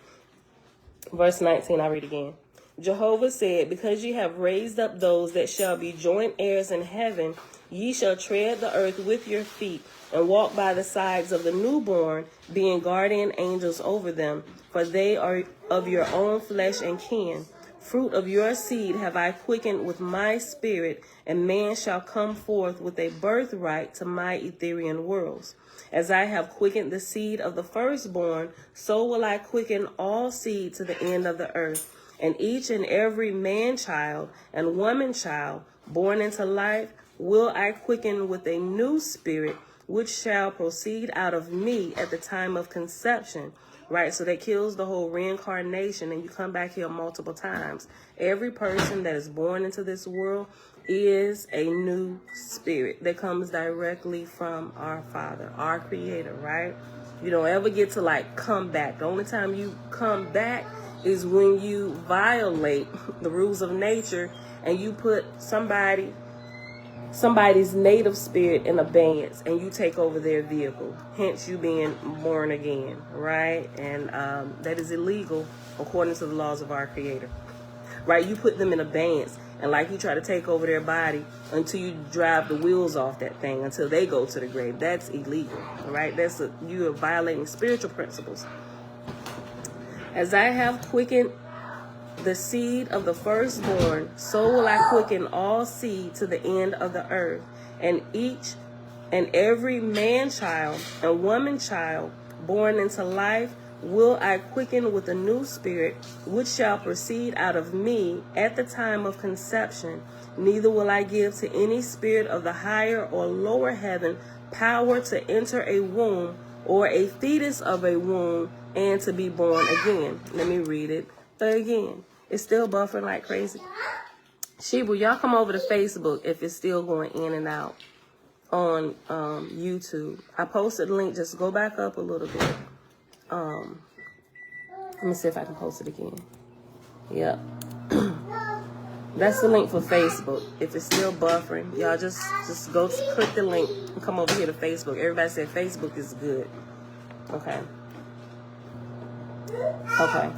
Verse 19, I read again. Jehovah said, because ye have raised up those that shall be joint heirs in heaven, ye shall tread the earth with your feet and walk by the sides of the newborn, being guardian angels over them, for they are of your own flesh and kin. Fruit of your seed have I quickened with my spirit, and man shall come forth with a birthright to my Ethereal worlds. As I have quickened the seed of the firstborn, so will I quicken all seed to the end of the earth. And each and every man-child and woman-child born into life will I quicken with a new spirit, which shall proceed out of me at the time of conception. Right, so that kills the whole reincarnation, and you come back here multiple times. Every person that is born into this world is a new spirit that comes directly from our Father, our Creator, right? You don't ever get to like come back. The only time you come back is when you violate the rules of nature and you put somebody's native spirit in abeyance and you take over their vehicle, hence you being born again, right? And that is illegal according to the laws of our Creator, right? You put them in abeyance and like you try to take over their body until you drive the wheels off that thing until they go to the grave. That's illegal, right? You are violating spiritual principles. As I have quickened the seed of the firstborn, so will I quicken all seed to the end of the earth. And each and every man-child and woman-child born into life will I quicken with a new spirit, which shall proceed out of me at the time of conception. Neither will I give to any spirit of the higher or lower heaven power to enter a womb or a fetus of a womb and to be born again. Let me read it again. It's still buffering like crazy. Sheba, y'all come over to Facebook if it's still going in and out on YouTube. I posted a link. Just go back up a little bit. Let me see if I can post it again. Yep. That's the link for Facebook. If it's still buffering, y'all just go click the link and come over here to Facebook. Everybody said Facebook is good. Okay. Okay.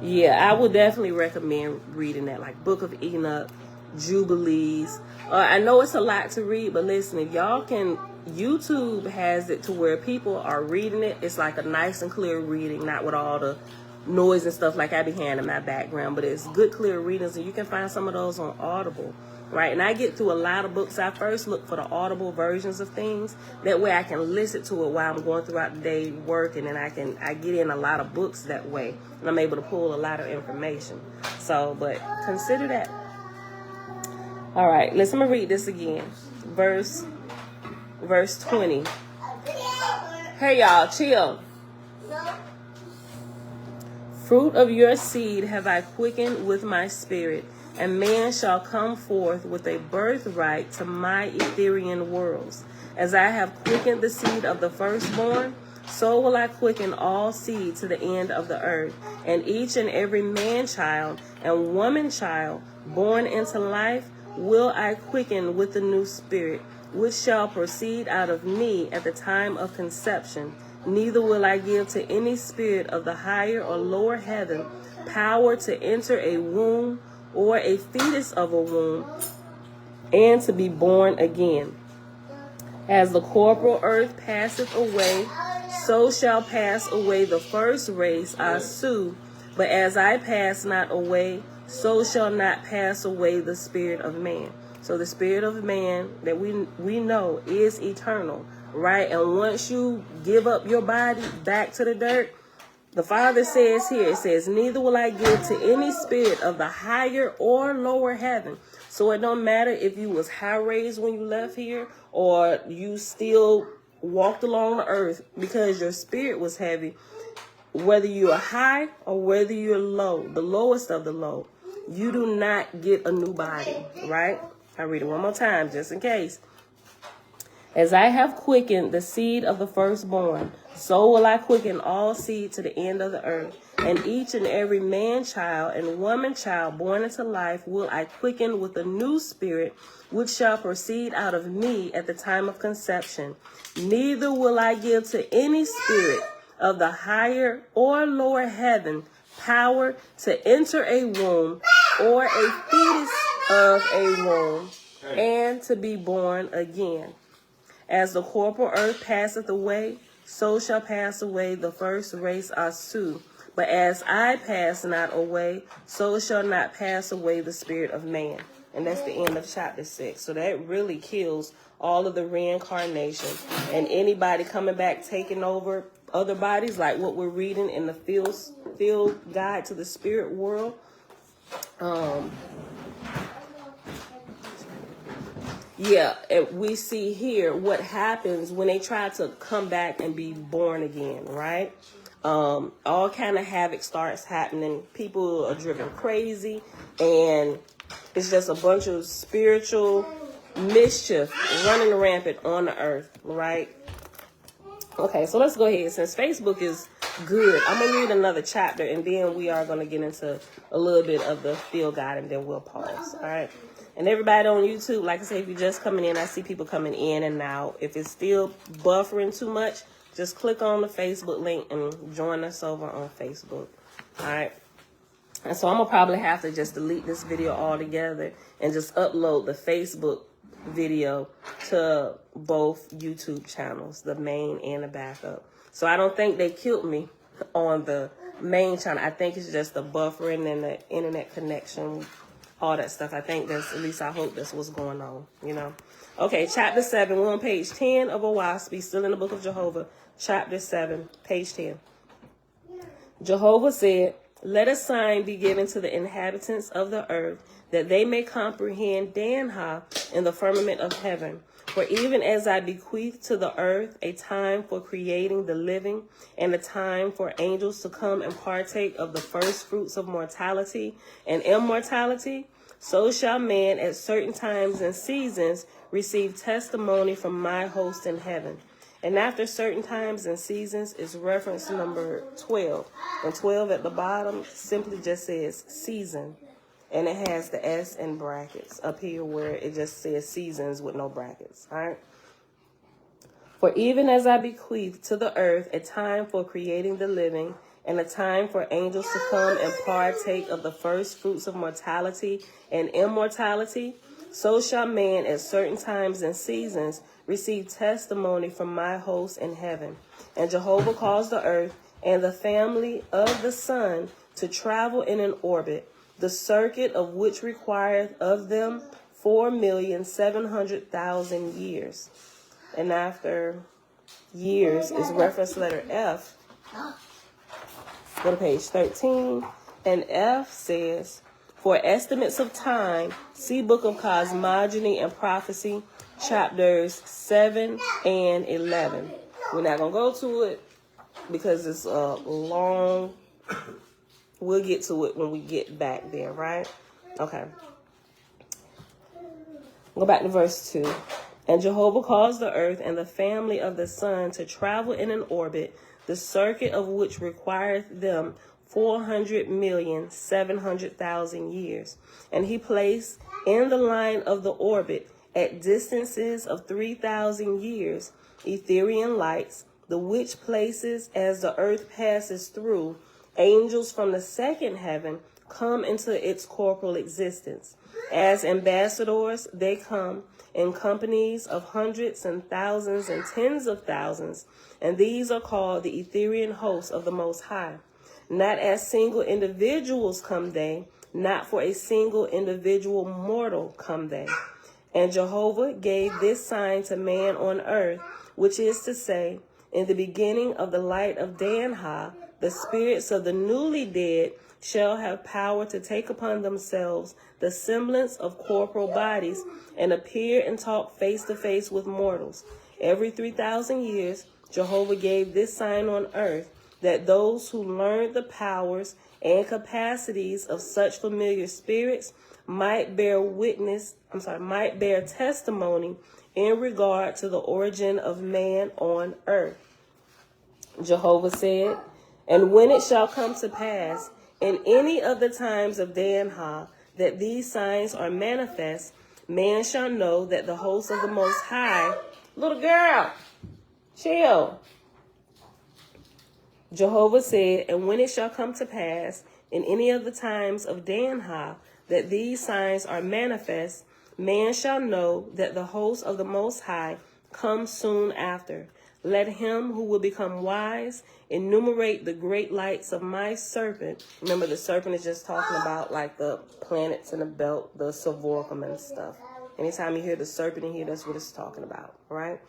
Yeah, I would definitely recommend reading that, like Book of Enoch, Jubilees. I know it's a lot to read, but listen, if y'all can, YouTube has it to where people are reading it. It's like a nice and clear reading, not with all the noise and stuff like I be hearing in my background, but it's good, clear readings, and you can find some of those on Audible, right? And I get through a lot of books. I first look for the Audible versions of things. That way I can listen to it while I'm going throughout the day working, and I get in a lot of books that way, and I'm able to pull a lot of information. So, but consider that. All right, let me read this again. Verse 20. Hey, y'all, chill. Fruit of your seed have I quickened with my spirit, and man shall come forth with a birthright to my Ethereal worlds. As I have quickened the seed of the firstborn, so will I quicken all seed to the end of the earth. And each and every man-child and woman-child born into life will I quicken with the new spirit, which shall proceed out of me at the time of conception. Neither will I give to any spirit of the higher or lower heaven power to enter a womb or a fetus of a womb and to be born again. As the corporal earth passeth away, so shall pass away the first race, Oahspe. But as I pass not away, so shall not pass away the spirit of man. So the spirit of man that we know is eternal, right? And once you give up your body back to the dirt, the Father says here, it says, neither will I give to any spirit of the higher or lower heaven. So it don't matter if you was high raised when you left here or you still walked along the earth because your spirit was heavy. whether you are high or whether you're low, the lowest of the low, you do not get a new body, right? I read it one more time just in case. As I have quickened the seed of the firstborn, so will I quicken all seed to the end of the earth. And each and every man-child and woman-child born into life will I quicken with a new spirit, which shall proceed out of me at the time of conception. Neither will I give to any spirit of the higher or lower heaven power to enter a womb or a fetus of a womb and to be born again. As the corporal earth passeth away, so shall pass away the first race Oahspe. But as I pass not away, so shall not pass away the spirit of man. And that's the end of chapter 6. So that really kills all of the reincarnation. And anybody coming back taking over other bodies, like what we're reading in the field guide to the spirit world. Yeah, we see here what happens when they try to come back and be born again, right? All kind of havoc starts happening. People are driven crazy, and it's just a bunch of spiritual mischief running rampant on the earth, right? Okay, so let's go ahead. Since Facebook is good, I'm going to read another chapter, and then we are going to get into a little bit of the field guide, and then we'll pause, all right? And everybody on YouTube, like I say, if you're just coming in, I see people coming in and out. If it's still buffering too much, just click on the Facebook link and join us over on Facebook. All right. And so I'm going to probably have to just delete this video altogether and just upload the Facebook video to both YouTube channels, the main and the backup. So I don't think they killed me on the main channel. I think it's just the buffering and the internet connection, all that stuff. I think that's, at least I hope that's what's going on, you know. Okay, chapter 7, we're on page 10 of Oahspe, still in the book of Jehovah, chapter 7, page 10. Jehovah said, let a sign be given to the inhabitants of the earth, that they may comprehend Danha in the firmament of heaven. For even as I bequeath to the earth a time for creating the living, and a time for angels to come and partake of the first fruits of mortality and immortality, so shall man at certain times and seasons receive testimony from my host in heaven. And after certain times and seasons is reference number 12. And 12 at the bottom simply just says season. And it has the S in brackets up here where it just says seasons with no brackets. All right. For even as I bequeath to the earth a time for creating the living, and a time for angels to come and partake of the first fruits of mortality and immortality, so shall man at certain times and seasons receive testimony from my host in heaven. And Jehovah caused the earth and the family of the sun to travel in an orbit, the circuit of which requireth of them 4,700,000 years. And after years is reference letter F. Go to page 13. And F says, for estimates of time, see Book of Cosmogony and Prophecy, chapters 7 and 11. We're not going to go to it because it's a long. We'll get to it when we get back there, right? Okay. Go back to verse 2. And Jehovah caused the earth and the family of the sun to travel in an orbit, the circuit of which requireth them 400,700,000 years. And he placed in the line of the orbit, at distances of 3,000 years, Etherian lights, the which places as the earth passes through, angels from the second heaven come into its corporal existence. As ambassadors, they come in companies of hundreds and thousands and tens of thousands, and these are called the Etherian hosts of the Most High. Not as single individuals come they, not for a single individual mortal come they. And Jehovah gave this sign to man on earth, which is to say, in the beginning of the light of Danha, the spirits of the newly dead shall have power to take upon themselves the semblance of corporal bodies and appear and talk face to face with mortals. Every 3,000 years, Jehovah gave this sign on earth, that those who learned the powers and capacities of such familiar spirits might bear testimony in regard to the origin of man on earth. Jehovah said, and when it shall come to pass in any of the times of Dan-ha that these signs are manifest, man shall know that the host of the Most High, little girl, chill. Jehovah said, and when it shall come to pass in any of the times of Dan-ha that these signs are manifest, man shall know that the host of the Most High comes soon after. Let him who will become wise enumerate the great lights of my serpent. Remember, the serpent is just talking about like the planets in the belt, the Savorcum and stuff. Anytime you hear the serpent in here, that's what it's talking about, right?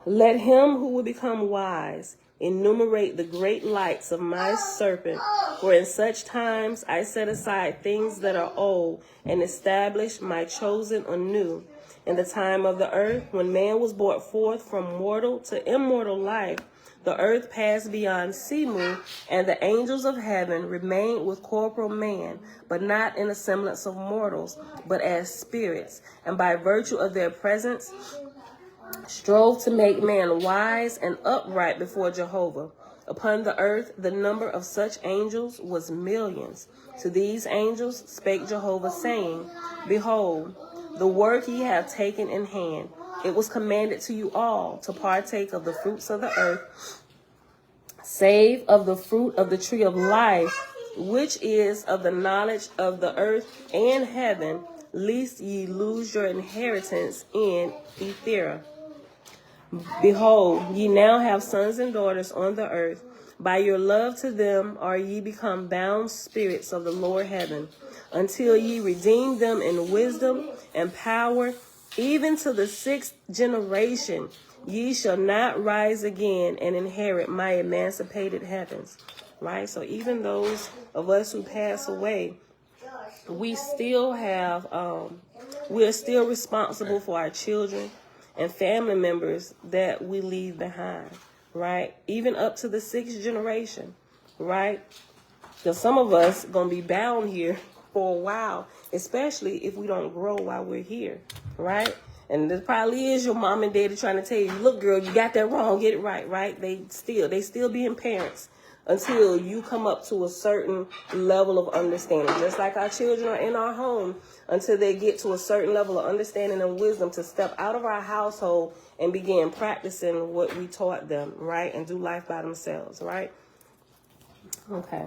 Let him who will become wise enumerate the great lights of my serpent. For in such times I set aside things that are old and establish my chosen anew. In the time of the earth, when man was brought forth from mortal to immortal life, the earth passed beyond Simu, and the angels of heaven remained with corporal man, but not in the semblance of mortals, but as spirits, and by virtue of their presence strove to make man wise and upright before Jehovah. Upon the earth, the number of such angels was millions. To these angels spake Jehovah, saying, behold, the work ye have taken in hand. It was commanded to you all to partake of the fruits of the earth, save of the fruit of the tree of life, which is of the knowledge of the earth and heaven, lest ye lose your inheritance in Ethera. Behold, ye now have sons and daughters on the earth. By your love to them are ye become bound spirits of the Lord heaven, until ye redeem them in wisdom and power, even to the 6th generation. Ye shall not rise again and inherit my emancipated heavens. Right? So even those of us who pass away, we still have, we're still responsible for our children and family members that we leave behind, right? Even up to the 6th generation, right? Because some of us going to be bound here for a while, especially if we don't grow while we're here, right? And there probably is your mom and daddy trying to tell you, look, girl, you got that wrong, get it right, right? They still being parents until you come up to a certain level of understanding. Just like our children are in our home until they get to a certain level of understanding and wisdom to step out of our household and begin practicing what we taught them, right? And do life by themselves, right? Okay.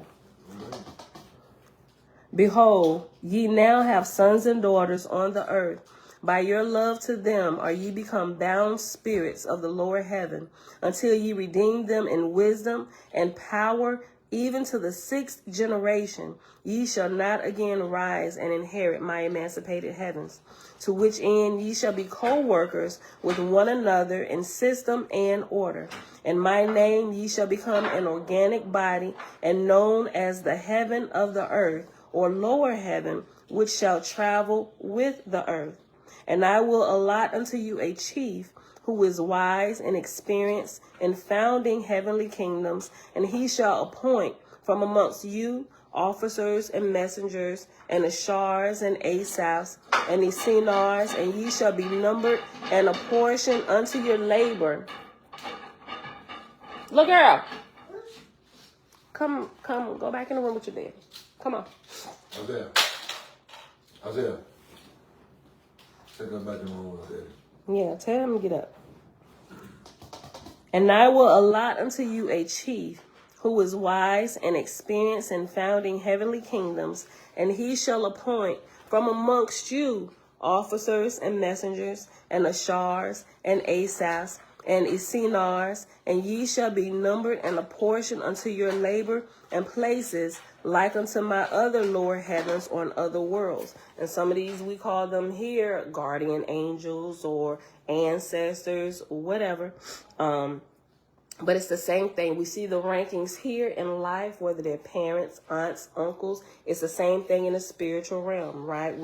Behold, ye now have sons and daughters on the earth. By your love to them are ye become bound spirits of the lower heaven, until ye redeem them in wisdom and power, even to the 6th generation. Ye shall not again rise and inherit my emancipated heavens, to which end ye shall be co-workers with one another in system and order. In my name ye shall become an organic body, and known as the heaven of the earth, or lower heaven, which shall travel with the earth. And I will allot unto you a chief who is wise and experienced in founding heavenly kingdoms, and he shall appoint from amongst you officers and messengers, and Ashars and Asaphs, and Esenars, and ye shall be numbered and apportioned unto your labor. Look, girl. Come, go back in the room with your dad. Come on. Isaiah. Take them back in the room with daddy. Yeah, tell him to get up. And I will allot unto you a chief who is wise and experienced in founding heavenly kingdoms, and he shall appoint from amongst you officers and messengers, and Ashars and Asaphs and Esenars, and ye shall be numbered and apportioned unto your labor and places, like unto my other lower heavens on other worlds. And some of these we call them here guardian angels or ancestors or whatever. But it's the same thing. We see the rankings here in life, whether they're parents, aunts, uncles. It's the same thing in the spiritual realm, right?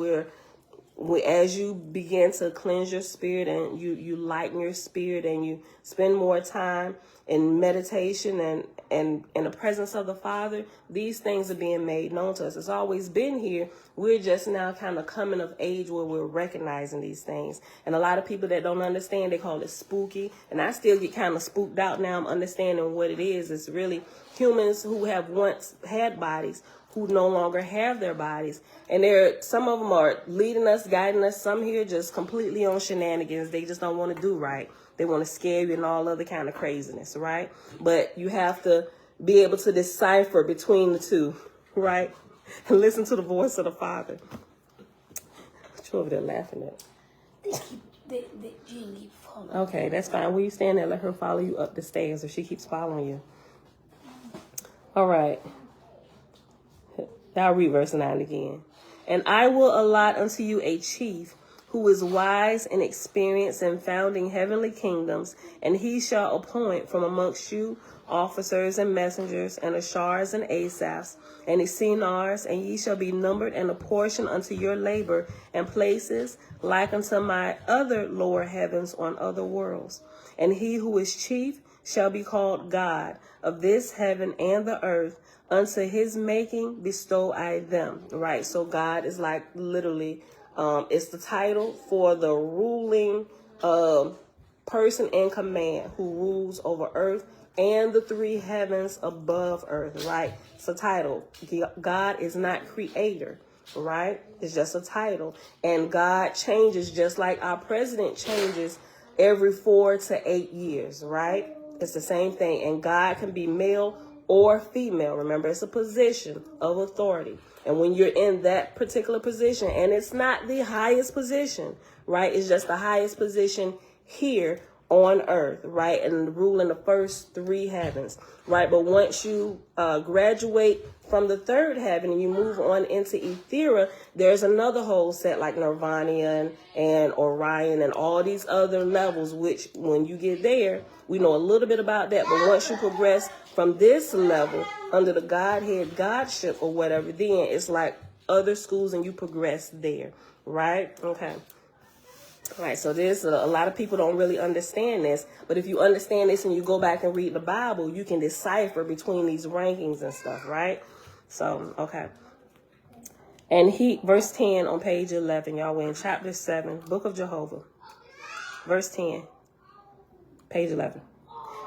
as you begin to cleanse your spirit and you lighten your spirit and you spend more time in meditation and in the presence of the Father, these things are being made known to us. It's always been here. We're just now kind of coming of age where we're recognizing these things. And a lot of people that don't understand, they call it spooky. And I still get kind of spooked out now. I'm understanding what it is. It's really humans who have once had bodies who no longer have their bodies. And some of them are leading us, guiding us. Some here just completely on shenanigans. They just don't want to do right. They want to scare you and all other kind of craziness, right? But you have to be able to decipher between the two, right? And listen to the voice of the Father. What you over there laughing at? The Jean keep following. Okay, that's fine. Will you stand there and let her follow you up the stairs if she keeps following you? All right. I'll read verse 9 again. And I will allot unto you a chief who is wise and experienced in founding heavenly kingdoms, and he shall appoint from amongst you officers and messengers, and Ashars and Asaphs, and Esenars, and ye shall be numbered and apportioned unto your labor and places, like unto my other lower heavens on other worlds. And he who is chief shall be called God of this heaven and the earth. Unto his making bestow I them. Right, so God is like literally, it's the title for the ruling person in command who rules over earth and the three heavens above earth, right? It's a title. God is not creator, right? It's just a title. And God changes just like our president changes every 4 to 8 years, right? It's the same thing. And God can be male or female. Remember, it's a position of authority. And when you're in that particular position, and it's not the highest position, right? It's just the highest position here on earth, right? And ruling the first 3 heavens, right? But once you graduate from the 3rd heaven and you move on into Ethera, there's another whole set like Nirvana and Orion and all these other levels, which when you get there, we know a little bit about that. But once you progress from this level under the Godhead, Godship or whatever, then it's like other schools and you progress there, right? Okay. All right, so this a lot of people don't really understand this, but if you understand this and you go back and read the Bible, you can decipher between these rankings and stuff, right? So, okay. And verse 10 on page 11, y'all, we're in chapter 7, Book of Jehovah, verse 10, page 11.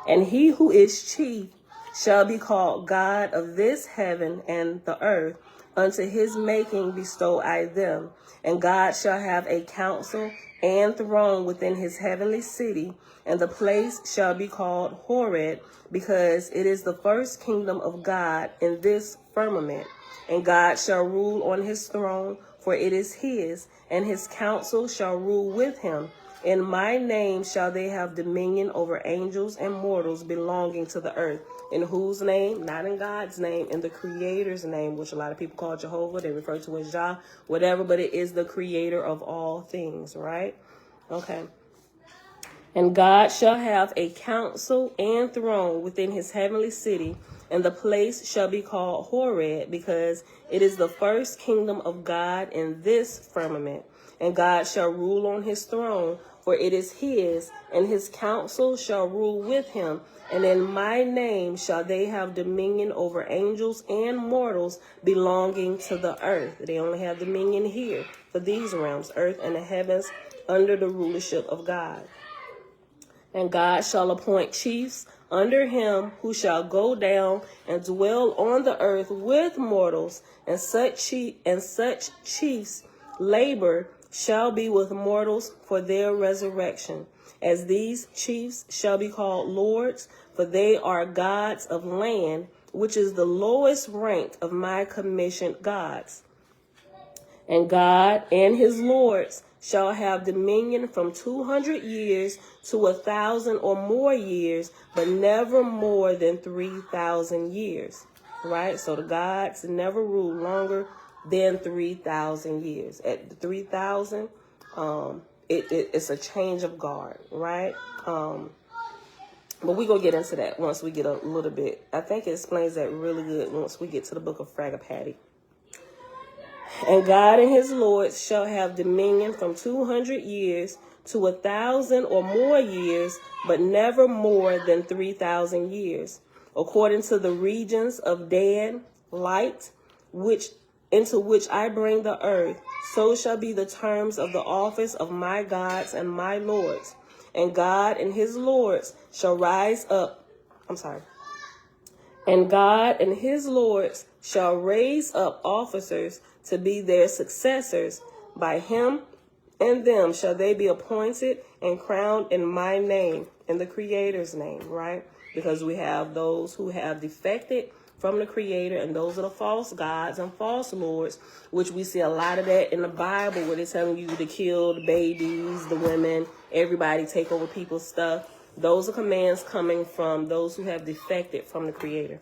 And he who is chief shall be called God of this heaven and the earth. Unto his making bestow I them. And God shall have a council and throne within his heavenly city. And the place shall be called Horeb, because it is the first kingdom of God in this firmament. And God shall rule on his throne, for it is his, and his council shall rule with him. In my name shall they have dominion over angels and mortals belonging to the earth. In whose name? Not in God's name, in the Creator's name, which a lot of people call Jehovah. They refer to as Jah, whatever, but it is the Creator of all things, right? Okay. And God shall have a council and throne within his heavenly city, and the place shall be called Horeb, because it is the first kingdom of God in this firmament. And God shall rule on his throne, for it is his, and his council shall rule with him. And in my name shall they have dominion over angels and mortals belonging to the earth. They only have dominion here for these realms, earth and the heavens, under the rulership of God. And God shall appoint chiefs under him, who shall go down and dwell on the earth with mortals, and such chiefs labor shall be with mortals for their resurrection. As these chiefs shall be called lords, for they are gods of land, which is the lowest rank of my commissioned gods. And God and his lords shall have dominion from 200 years to 1,000 or more years, but never more than 3,000 years. Right? So the gods never rule longer than 3,000 years. At the 3,000, it's a change of guard, right? But we're going to get into that once we get a little bit. I think it explains that really good once we get to the book of Fragapati. And God and his lords shall have dominion from 200 years to 1,000 or more years, but never more than 3,000 years, according to the regions of Dan, light, into which I bring the earth. So shall be the terms of the office of my gods and my lords. And God and his lords shall rise up. And God and his lords shall raise up officers to be their successors. By him and them shall they be appointed and crowned in my name, in the Creator's name, right? Because we have those who have defected from the Creator, and those are the false gods and false lords, which we see a lot of that in the Bible, where they're telling you to kill the babies, the women, everybody, take over people's stuff. Those are commands coming from those who have defected from the Creator.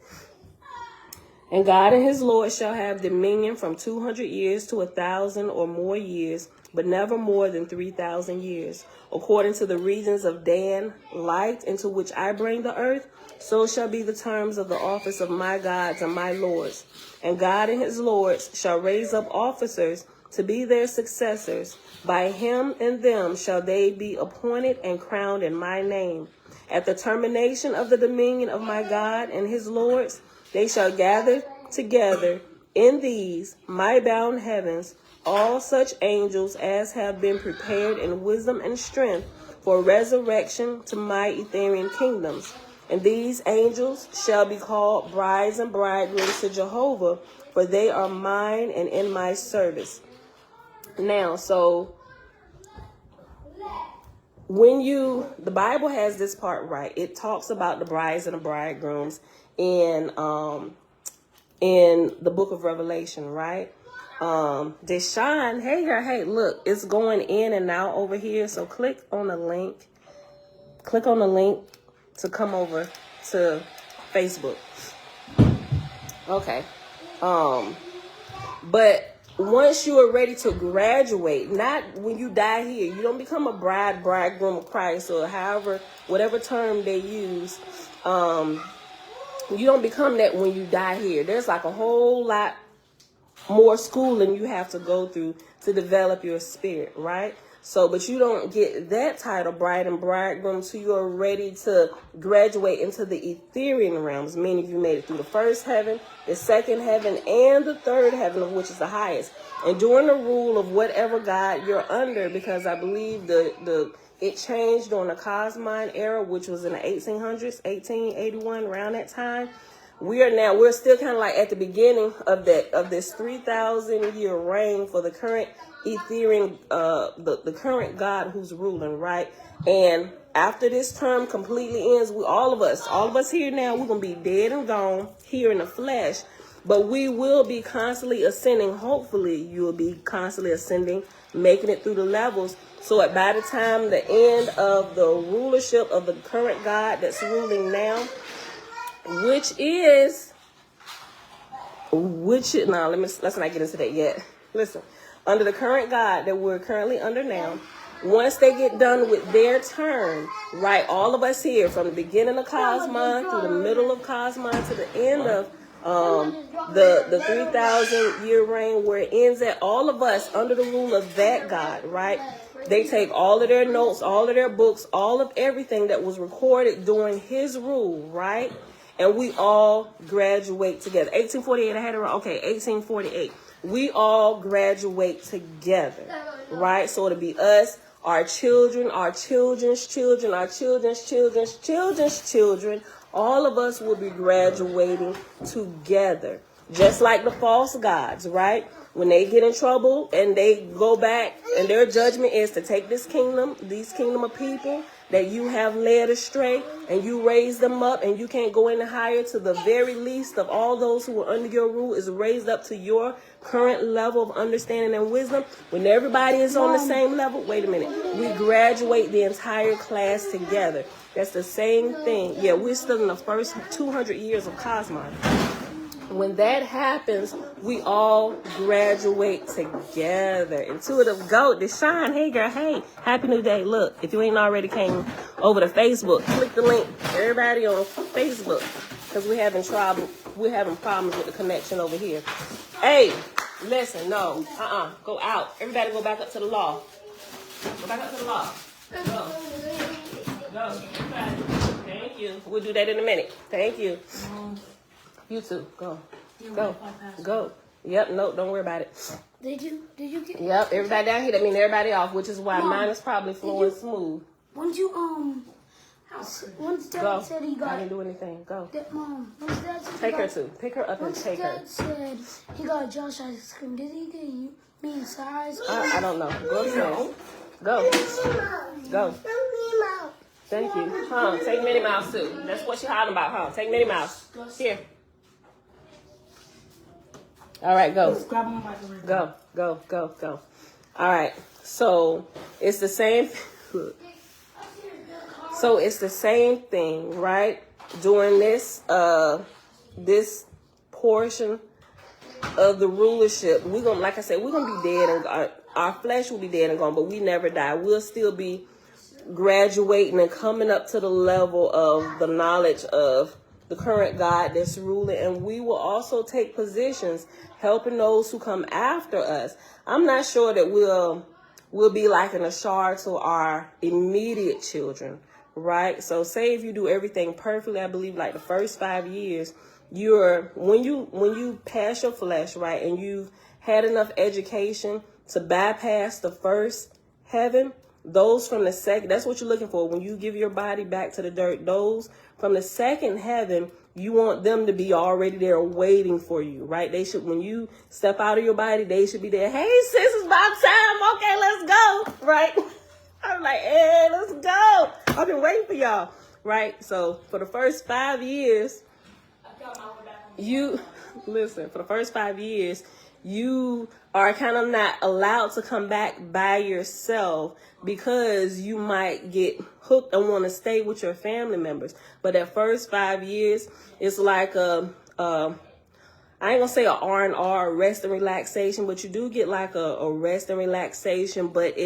And God and his Lord shall have dominion from 200 years to 1,000 or more years, but never more than 3,000 years. According to the regions of Dan, light, into which I bring the earth, so shall be the terms of the office of my gods and my lords. And God and his lords shall raise up officers to be their successors. By him and them shall they be appointed and crowned in my name. At the termination of the dominion of my God and his lords, they shall gather together in these my bound heavens all such angels as have been prepared in wisdom and strength for resurrection to my Ethereal kingdoms. And these angels shall be called brides and bridegrooms to Jehovah, for they are mine and in my service. Now, so when the Bible has this part right, it talks about the brides and the bridegrooms in the book of Revelation, right? Deshaun, hey, look, it's going in and out over here. So click on the link to come over to Facebook. Okay. But once you are ready to graduate, not when you die here, you don't become a bridegroom of Christ, or whatever term they use. You don't become that when you die here. There's like a whole lot more schooling you have to go through to develop your spirit, right? So, but you don't get that title, bride and bridegroom, until you're ready to graduate into the ethereal realms, meaning you made it through the first heaven, the second heaven, and the third heaven, of which is the highest. And during the rule of whatever God you're under, because I believe it changed during the Cosmine era, which was in the 1800s, 1881, around that time. We're still kind of like at the beginning of this 3,000 year reign for the current ethereal, the current God who's ruling, right? And after this term completely ends, all of us here now, we're going to be dead and gone here in the flesh, but we will be constantly ascending. Hopefully you will be constantly ascending, making it through the levels. So by the time the end of the rulership of the current God that's ruling now, let's not get into that yet. Listen, under the current God that we're currently under now, once they get done with their turn, right, all of us here, from the beginning of Cosmon through the middle of Cosmon to the end of the 3,000 year reign where it ends at, all of us under the rule of that God, right? They take all of their notes, all of their books, all of everything that was recorded during his rule, right? And we all graduate together. 1848, I had it wrong. Okay, 1848. We all graduate together, right? So it'll be us, our children, our children's children, our children's children's children's children. All of us will be graduating together, just like the false gods, right? When they get in trouble and they go back, and their judgment is to take these kingdom of people that you have led astray, and you raise them up, and you can't go any higher, to the very least of all those who are under your rule is raised up to your current level of understanding and wisdom. When everybody is on the same level, wait a minute, we graduate the entire class together. That's the same thing. Yeah, we're still in the first 200 years of Cosmon. When that happens, we all graduate together. Intuitive Goat, Deshaun, hey girl, hey, happy new day. Look, if you ain't already came over to Facebook, click the link. Everybody on Facebook, because we're having problems with the connection over here. Hey, Listen, no. Go out. Everybody go back up to the law. Go back up to the law. Go. Everybody. Thank you. We'll do that in a minute. Thank you. You too. Go. Go. Yep, no, don't worry about it. Did you get? Yep, everybody down here. That means everybody off, which is why mine is probably flowing smooth. Once Dad said he got. I didn't do anything. Go. Once Dad said Take her too. Pick her up and Once take her. Dad said he got Josh ice cream, did he get you, me and Sarah ice cream? I don't know. Go upstairs. Go. Go. Thank you. Take Minnie Mouse too. That's what she hollering about, Take Minnie Mouse. Here. All right, go. Go. All right. So it's the same. So it's the same thing, right? During this this portion of the rulership, we're gonna, like I said, we're gonna be dead, and our flesh will be dead and gone, but we never die. We'll still be graduating and coming up to the level of the knowledge of the current God that's ruling, and we will also take positions helping those who come after us. I'm not sure that we'll be like an ashar to our immediate children, right? So say if you do everything perfectly, I believe like the first 5 years, when you pass your flesh, right, and you've had enough education to bypass the first heaven, those from the second, that's what you're looking for. When you give your body back to the dirt, those from the second heaven, you want them to be already there waiting for you, right? They should, when you step out of your body, they should be there. Hey, sis, it's about time. Okay, let's go, right? I'm like, hey, let's go. I've been waiting for y'all, right? So for the first 5 years, for the first 5 years, you are kind of not allowed to come back by yourself because you might get hooked and want to stay with your family members. But that first 5 years, it's like I ain't gonna say a R&R, rest and relaxation, but you do get like a rest and relaxation, but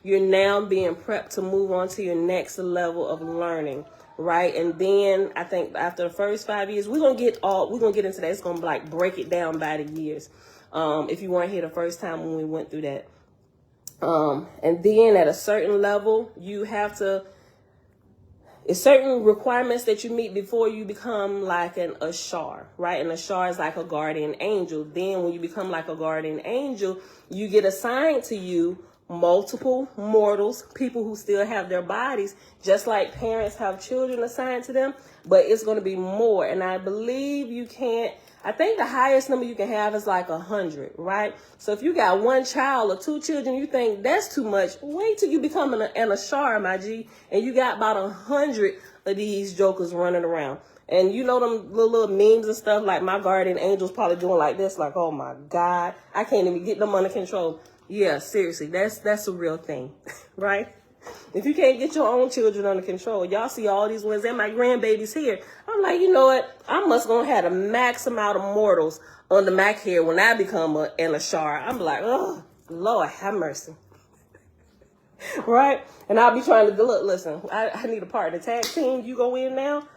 you're now being prepped to move on to your next level of learning, right? And then I think after the first 5 years, we're gonna get into that. It's gonna like break it down by the years. If you weren't here the first time when we went through that. And then at a certain level, it's certain requirements that you meet before you become like an ashar, right? An ashar is like a guardian angel. Then when you become like a guardian angel, you get assigned to you multiple mortals, people who still have their bodies, just like parents have children assigned to them, but it's going to be more. And I believe I think the highest number you can have is like 100, right? So if you got one child or two children, you think that's too much. Wait till you become an ashar, my G, and you got about 100 of these jokers running around. And you know them little memes and stuff, like my guardian angel's probably doing like this, like, oh my God, I can't even get them under control. Yeah, seriously, that's a real thing, right? If you can't get your own children under control, y'all see all these ones and my grandbabies here. I'm like, you know what? I must gonna have the max amount of mortals under my care when I become an ashar. I'm like, oh, Lord, have mercy. Right? And I'll be trying to listen, I need a partner. Tag team, you go in now?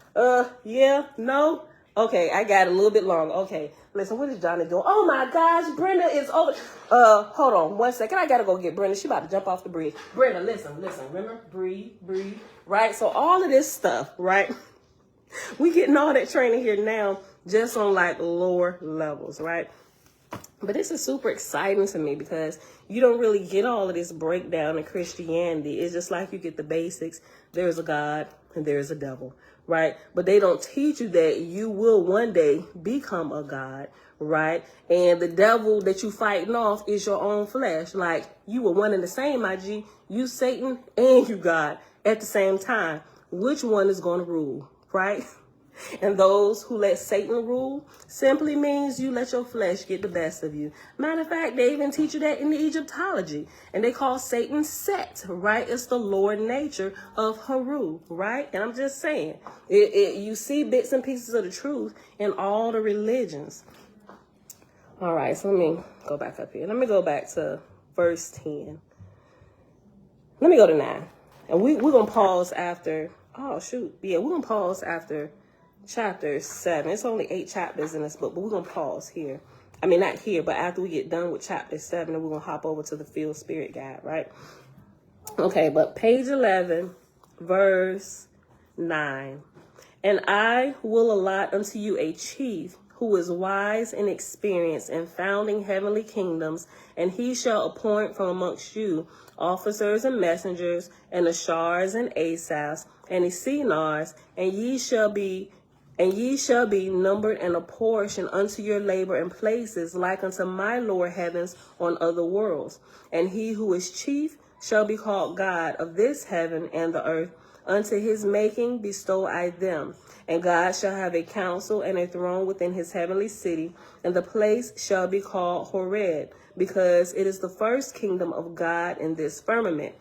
Yeah, no? Okay, I got a little bit longer. Okay, listen, what is Johnny doing? Oh my gosh, Brenda is over. Hold on 1 second. I gotta go get Brenda. She about to jump off the bridge. Brenda, listen. Remember, breathe, right? So all of this stuff, right? We getting all that training here now, just on like lower levels, right? But this is super exciting to me because you don't really get all of this breakdown in Christianity. It's just like you get the basics. There's a God and there's a devil, right? But they don't teach you that you will one day become a God, right? And the devil that you fighting off is your own flesh. Like, you were one and the same, my G. You Satan and you God at the same time. Which one is going to rule, right? And those who let Satan rule simply means you let your flesh get the best of you. Matter of fact, they even teach you that in the Egyptology. And they call Satan Set, right? It's the Lord nature of Haru, right? And I'm just saying, you see bits and pieces of the truth in all the religions. All right, so let me go back up here. Let me go back to verse 10. Let me go to 9. And we're going to pause after, we're going to pause after chapter 7. It's only 8 chapters in this book, but we're going to pause here I mean, not here, but after we get done with chapter 7, and we're going to hop over to the field spirit guide, right? Okay, but page 11, verse 9. And I will allot unto you a chief who is wise and experienced in founding heavenly kingdoms, and he shall appoint from amongst you officers and messengers, and Ashars and Asaphs, and Esenars, and ye shall be numbered and apportioned unto your labor in places like unto my lower heavens on other worlds. And he who is chief shall be called God of this heaven and the earth. Unto his making bestow I them. And God shall have a council and a throne within his heavenly city, and the place shall be called Horeb, because it is the first kingdom of God in this firmament.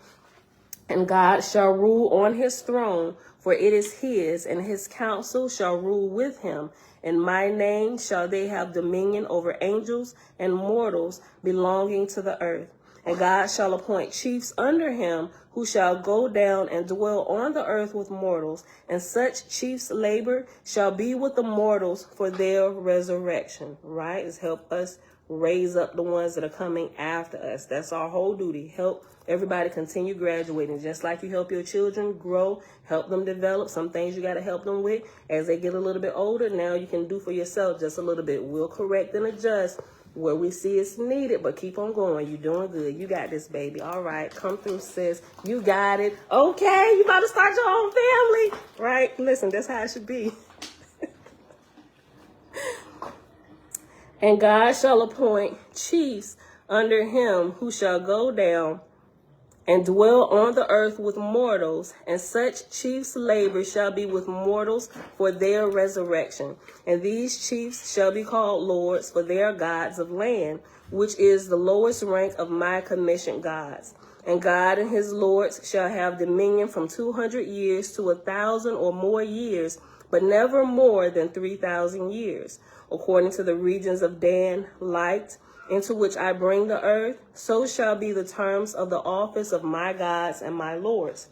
And God shall rule on his throne, for it is his, and his council shall rule with him. In my name shall they have dominion over angels and mortals belonging to the earth. And God shall appoint chiefs under him, who shall go down and dwell on the earth with mortals. And such chiefs' labor shall be with the mortals for their resurrection. Right? Is help us raise up the ones that are coming after us. That's our whole duty. Help everybody continue graduating. Just like you help your children grow, help them develop. Some things you got to help them with. As they get a little bit older, now you can do for yourself just a little bit. We'll correct and adjust where we see it's needed, but keep on going. You're doing good. You got this, baby. All right. Come through, sis. You got it. Okay. You about to start your own family. Right? Listen, that's how it should be. And God shall appoint chiefs under him, who shall go down and dwell on the earth with mortals, and such chiefs' labor shall be with mortals for their resurrection. And these chiefs shall be called lords, for they are gods of land, which is the lowest rank of my commissioned gods. And God and his lords shall have dominion from 200 years to 1,000 or more years, but never more than 3,000 years. According to the regions of Dan, light, into which I bring the earth, so shall be the terms of the office of my gods and my lords.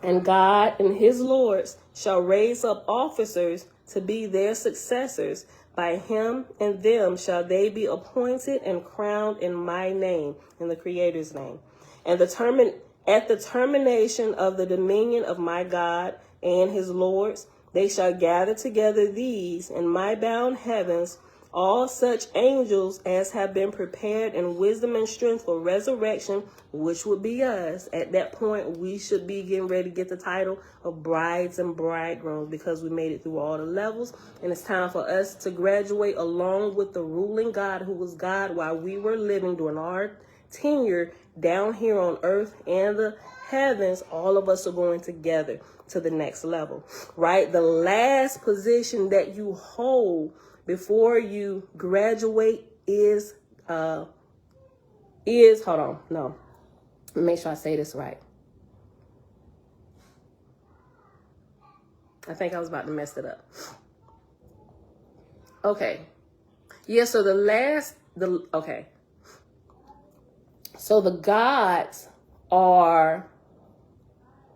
And God and his lords shall raise up officers to be their successors. By him and them shall they be appointed and crowned in my name, in the Creator's name. And at the termination of the dominion of my God and his lords, they shall gather together these in my bound heavens, all such angels as have been prepared in wisdom and strength for resurrection, which would be us. At that point, we should be getting ready to get the title of brides and bridegrooms, because we made it through all the levels. And it's time for us to graduate along with the ruling God, who was God while we were living during our tenure down here on earth and the heavens. All of us are going together to the next level, right? The last position that you hold before you graduate is hold on, no. Make sure I say this right. I think I was about to mess it up. Okay. Yeah, so okay. So the gods are,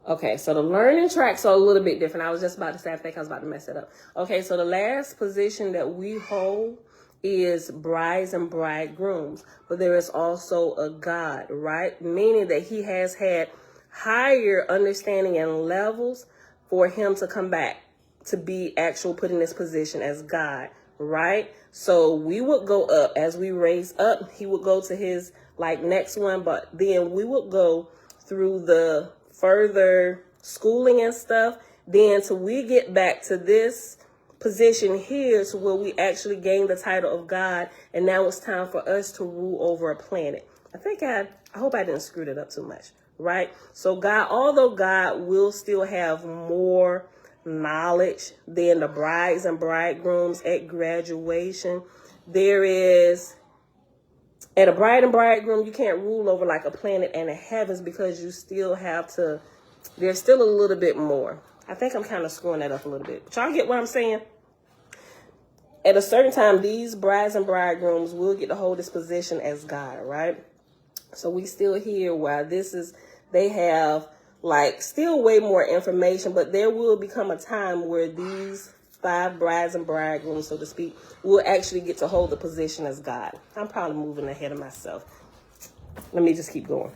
okay, so the learning tracks are a little bit different. I was just about to say, I think I was about to mess it up. Okay, so the last position that we hold is brides and bridegrooms. But there is also a God, right? Meaning that he has had higher understanding and levels for him to come back to be actual put in this position as God, right? So we would go up. As we raise up, he would go to his next one, but then we would go through the further schooling and stuff, then till we get back to this position here, to where we actually gain the title of God, and now it's time for us to rule over a planet. I hope I didn't screw it up too much, right? So God, although God will still have more knowledge than the brides and bridegrooms at graduation, there is, at a bride and bridegroom, you can't rule over like a planet and the heavens, because you still have to, there's still a little bit more. I think I'm kind of screwing that up a little bit. But y'all get what I'm saying? At a certain time, these brides and bridegrooms will get to hold this position as God, right? So we still here while they have still way more information, but there will become a time where these 5 brides and bridegrooms, so to speak, will actually get to hold the position as God. I'm probably moving ahead of myself. Let me just keep going.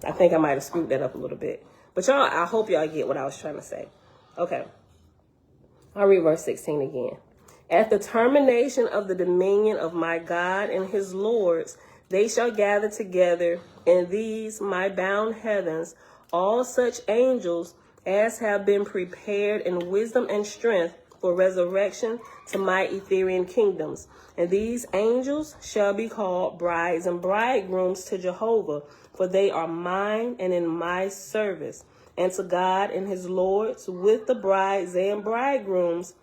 I think I might have screwed that up a little bit. But y'all, I hope y'all get what I was trying to say. Okay. I'll read verse 16 again. At the termination of the dominion of my God and his lords, they shall gather together in these my bound heavens all such angels as have been prepared in wisdom and strength for resurrection to my Ethereal kingdoms. And these angels shall be called brides and bridegrooms to Jehovah, for they are mine and in my service. And to God and his lords with the brides and bridegrooms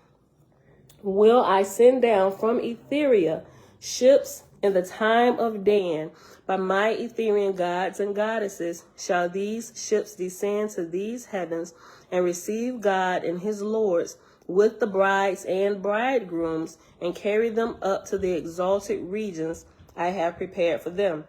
will I send down from Etheria ships in the time of Dan. By my Ethereal gods and goddesses shall these ships descend to these heavens and receive God and his lords with the brides and bridegrooms and carry them up to the exalted regions I have prepared for them.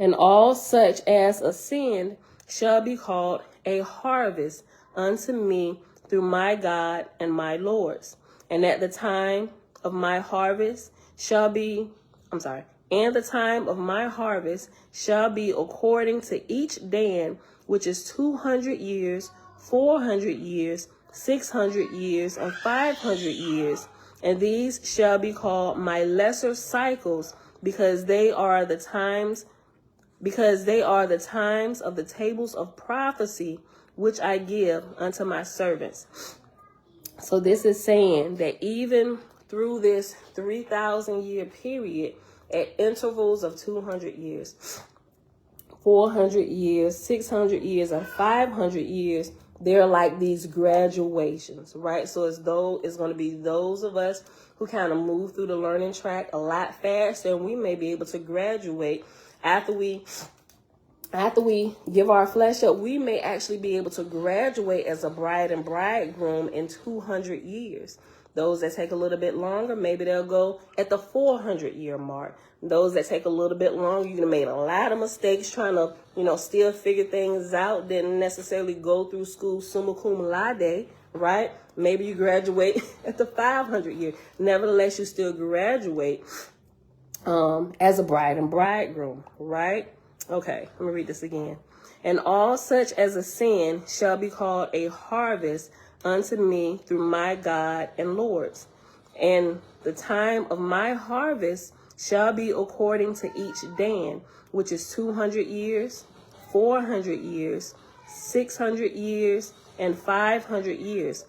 And all such as ascend shall be called a harvest unto me through my God and my lords. And at the time of my harvest shall be, and the time of my harvest shall be according to each Dan, which is 200 years, 400 years, 600 years, and 500 years. And these shall be called my lesser cycles, because they are the times of the tables of prophecy, which I give unto my servants. So this is saying that even through this 3,000 year period, at intervals of 200 years, 400 years, 600 years, and 500 years, they're like these graduations, right? So as though it's going to be those of us who kind of move through the learning track a lot faster, and we may be able to graduate after we give our flesh up. We may actually be able to graduate as a bride and bridegroom in 200 years. Those that take a little bit longer, maybe they'll go at the 400 year mark. Those that take a little bit longer, you made a lot of mistakes trying to, still figure things out. Didn't necessarily go through school summa cum laude, right? Maybe you graduate at the 500 year. Nevertheless, you still graduate as a bride and bridegroom, right? Okay, let me read this again. And all such as ascend shall be called a harvest unto me through my God and lords. And the time of my harvest shall be according to each Dan, which is 200 years, 400 years, 600 years, and 500 years.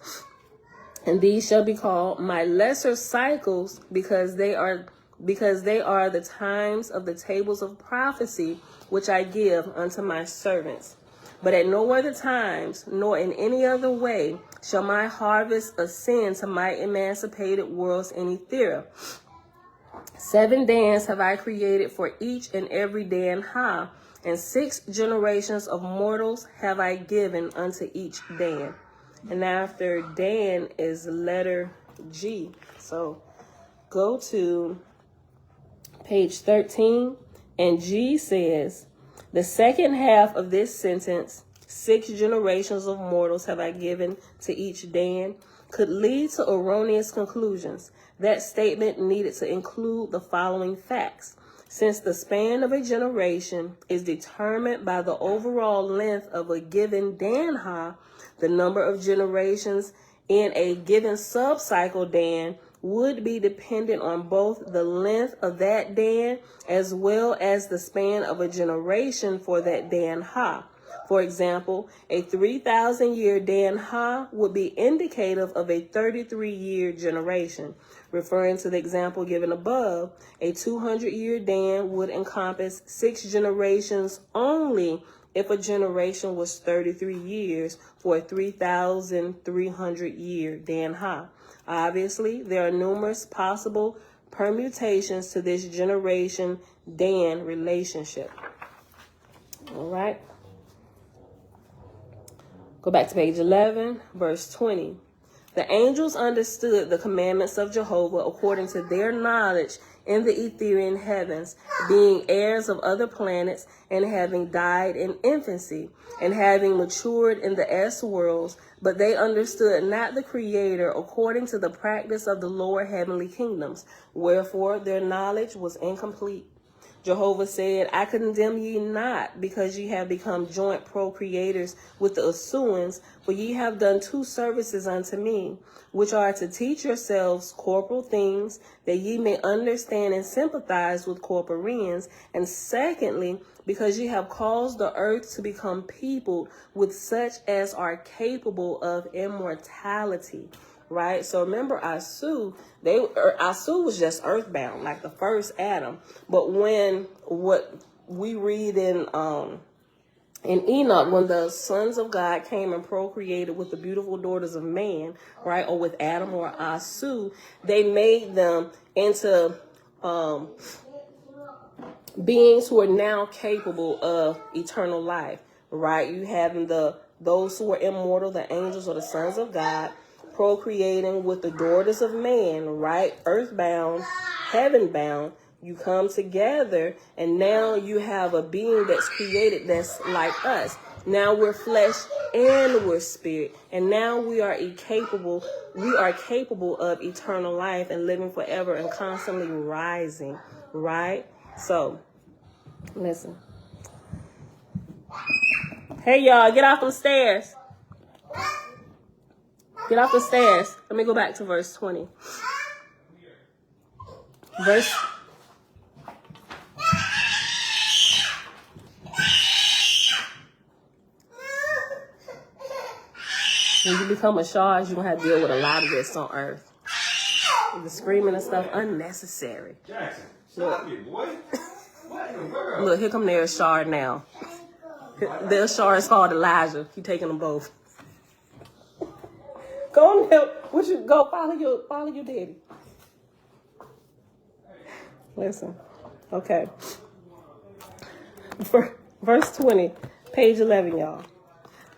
And these shall be called my lesser cycles, because they are the times of the tables of prophecy, which I give unto my servants. But at no other times, nor in any other way, shall my harvest ascend to my emancipated worlds in Etheria. 7 Dans have I created for each and every Dan Ha, and 6 generations of mortals have I given unto each Dan. And after Dan is letter G. So go to page 13, and G says, the second half of this sentence, 6 generations of mortals have I given to each Dan, could lead to erroneous conclusions. That statement needed to include the following facts. Since the span of a generation is determined by the overall length of a given Dan-ha, the number of generations in a given sub-cycle Dan would be dependent on both the length of that Dan as well as the span of a generation for that Dan-ha. For example, a 3,000-year Dan-ha would be indicative of a 33-year generation. Referring to the example given above, a 200-year Dan would encompass 6 generations only if a generation was 33 years for a 3,300-year Dan-ha. Obviously, there are numerous possible permutations to this generation Dan relationship. All right. Go back to page 11, verse 20. The angels understood the commandments of Jehovah according to their knowledge in the Ethereal heavens, being heirs of other planets, and having died in infancy, and having matured in the S worlds, but they understood not the Creator according to the practice of the lower heavenly kingdoms, wherefore their knowledge was incomplete. Jehovah said, I condemn ye not, because ye have become joint procreators with the Asuans, for ye have done two services unto me, which are to teach yourselves corporal things, that ye may understand and sympathize with corporeans, and secondly, because ye have caused the earth to become peopled with such as are capable of immortality. Right? So remember, Oahspe, Oahspe was just earthbound, like the first Adam. But when what we read in Enoch, when the sons of God came and procreated with the beautiful daughters of man, right, or with Adam or Oahspe, they made them into beings who are now capable of eternal life. Right? You having those who are immortal, the angels or the sons of God, procreating with the daughters of man, right? Earthbound, heavenbound. You come together, and now you have a being that's created that's like us. Now we're flesh and we're spirit, and now we are capable of eternal life and living forever and constantly rising, right? So, listen. Hey, y'all, get off them stairs. Get off the stairs. Let me go back to verse 20. When you become a charge, you're going to have to deal with a lot of this on earth. The screaming and stuff, unnecessary. Jackson, stop it, boy. What in the world? Look, here come their shard now. Their shard is called Elijah. He taking them both. Go on there. Go follow your daddy. Listen. Okay. Verse 20, page 11, y'all.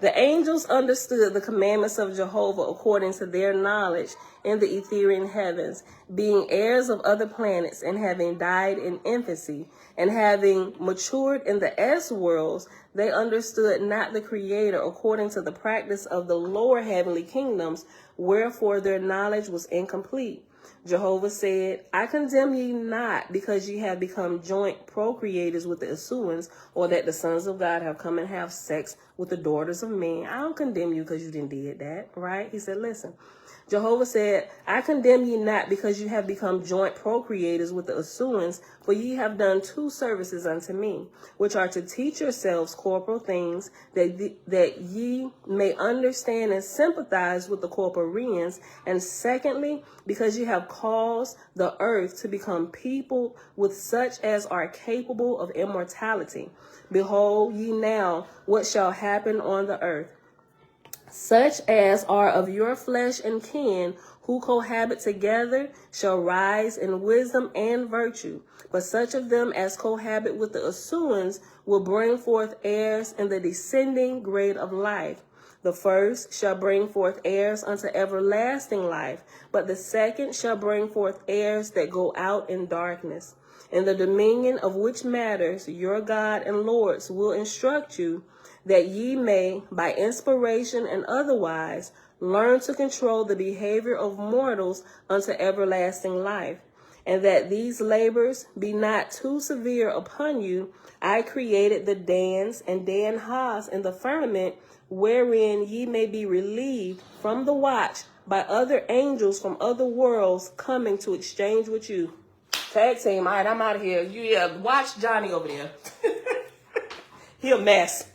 The angels understood the commandments of Jehovah according to their knowledge in the Ethereal heavens, being heirs of other planets, and having died in infancy, and having matured in the S worlds, they understood not the Creator according to the practice of the lower heavenly kingdoms, wherefore their knowledge was incomplete. Jehovah said, I condemn ye not, because ye have become joint procreators with the Asuans, or that the sons of God have come and have sex with the daughters of men. I don't condemn you because you didn't did that, right? He said, listen. Jehovah said, I condemn ye not, because you have become joint procreators with the Asuans, for ye have done two services unto me, which are to teach yourselves corporal things, that ye may understand and sympathize with the corporeans, and secondly, because you have caused the earth to become peopled with such as are capable of immortality. Behold ye now what shall happen on the earth. Such as are of your flesh and kin, who cohabit together, shall rise in wisdom and virtue. But such of them as cohabit with the Asuans will bring forth heirs in the descending grade of life. The first shall bring forth heirs unto everlasting life, but the second shall bring forth heirs that go out in darkness. In the dominion of which matters your God and Lords will instruct you, that ye may, by inspiration and otherwise, learn to control the behavior of mortals unto everlasting life. And that these labors be not too severe upon you, I created the Dans and Dan-Haz in the firmament, wherein ye may be relieved from the watch by other angels from other worlds coming to exchange with you. Tag team, all right, I'm out of here. Watch Johnny over there. He a mess.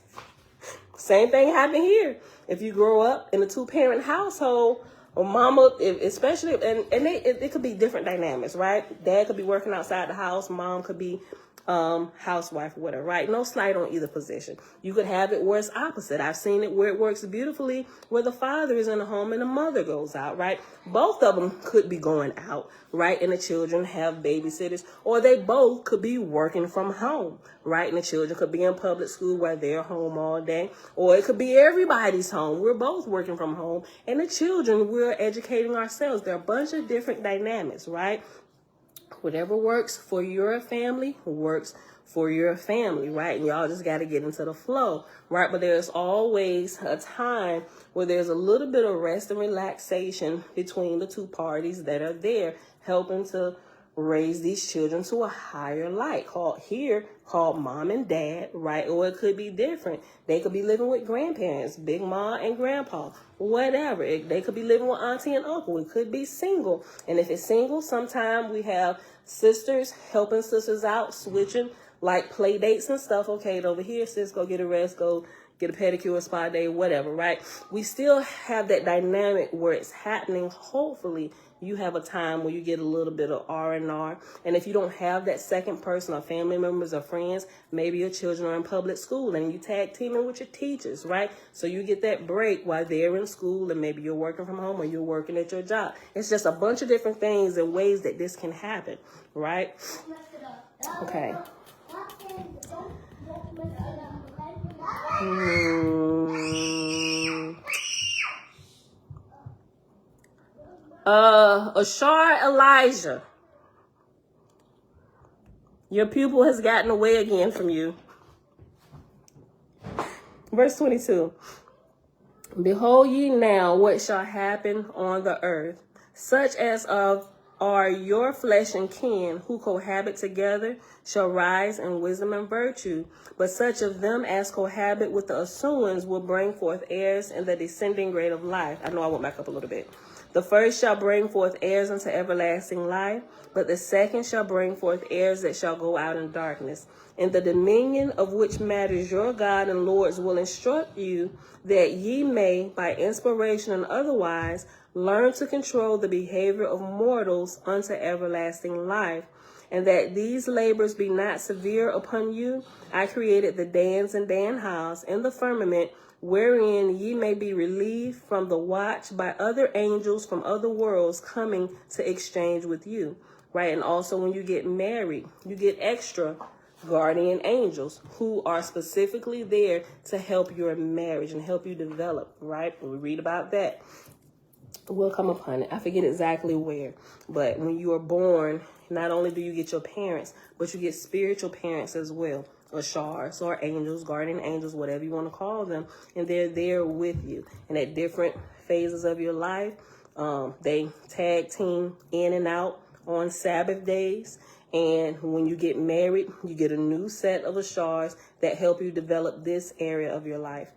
Same thing happened here. If you grow up in a two-parent household, or mama, especially, it could be different dynamics, right? Dad could be working outside the house. Mom could be housewife or whatever, right? No slight on either position. You could have it where it's opposite. I've seen it where it works beautifully, where the father is in the home and the mother goes out, right? Both of them could be going out, right? And the children have babysitters, or they both could be working from home, right? And the children could be in public school where they're home all day, or it could be everybody's home. We're both working from home, and the children, we're educating ourselves. There are a bunch of different dynamics, right? Whatever works for your family works for your family, right? And y'all just got to get into the flow, right? But there's always a time where there's a little bit of rest and relaxation between the two parties that are there helping to raise these children to a higher light, called mom and dad, right? Or it could be different. They could be living with grandparents, big mom and grandpa, whatever. They could be living with auntie and uncle. It could be single. And if it's single, sometimes we have sisters helping sisters out, switching like play dates and stuff. Okay, over here, sis, go get a rest, go get a pedicure, spa day, whatever, right? We still have that dynamic where it's happening. Hopefully, you have a time where you get a little bit of R&R. And if you don't have that second person or family members or friends, maybe your children are in public school and you tag teaming with your teachers, right? So you get that break while they're in school and maybe you're working from home or you're working at your job. It's just a bunch of different things and ways that this can happen, right? Okay. Ashar Elijah, your pupil has gotten away again from you. Verse 22. Behold ye now what shall happen on the earth, such as are your flesh and kin who cohabit together shall rise in wisdom and virtue, but such of them as cohabit with the Assyrians will bring forth heirs in the descending grade of life. I know I went back up a little bit. The first shall bring forth heirs unto everlasting life, but the second shall bring forth heirs that shall go out in darkness. In the dominion of which matters your God and Lords will instruct you, that ye may, by inspiration and otherwise, learn to control the behavior of mortals unto everlasting life. And that these labors be not severe upon you, I created the Dans and Danhas in the firmament, wherein ye may be relieved from the watch by other angels from other worlds coming to exchange with you, right? And also when you get married, you get extra guardian angels who are specifically there to help your marriage and help you develop, right? We read about that. We'll come upon it. I forget exactly where, but when you are born, not only do you get your parents, but you get spiritual parents as well. Or shars or angels, guardian angels, whatever you want to call them, and they're there with you. And at different phases of your life, they tag team in and out on Sabbath days. And when you get married, you get a new set of ashars that help you develop this area of your life.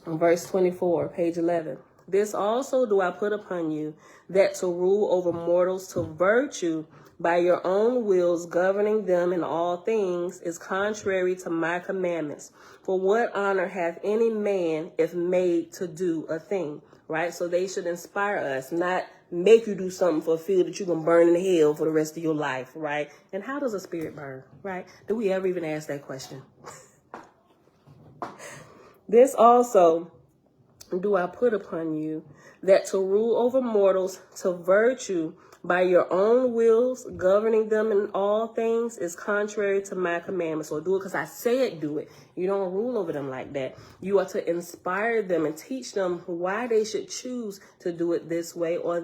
Verse 24, page 11. This also do I put upon you, that to rule over mortals to virtue, by your own wills governing them in all things, is contrary to my commandments. For what honor hath any man if made to do a thing? Right? So they should inspire us, not make you do something for a field that you can burn in hell for the rest of your life, right? And how does a spirit burn, right? Do we ever even ask that question? This also do I put upon you, that to rule over mortals to virtue, by your own wills, governing them in all things, is contrary to my commandments. Or do it because I said do it. You don't rule over them like that. You are to inspire them and teach them why they should choose to do it this way, or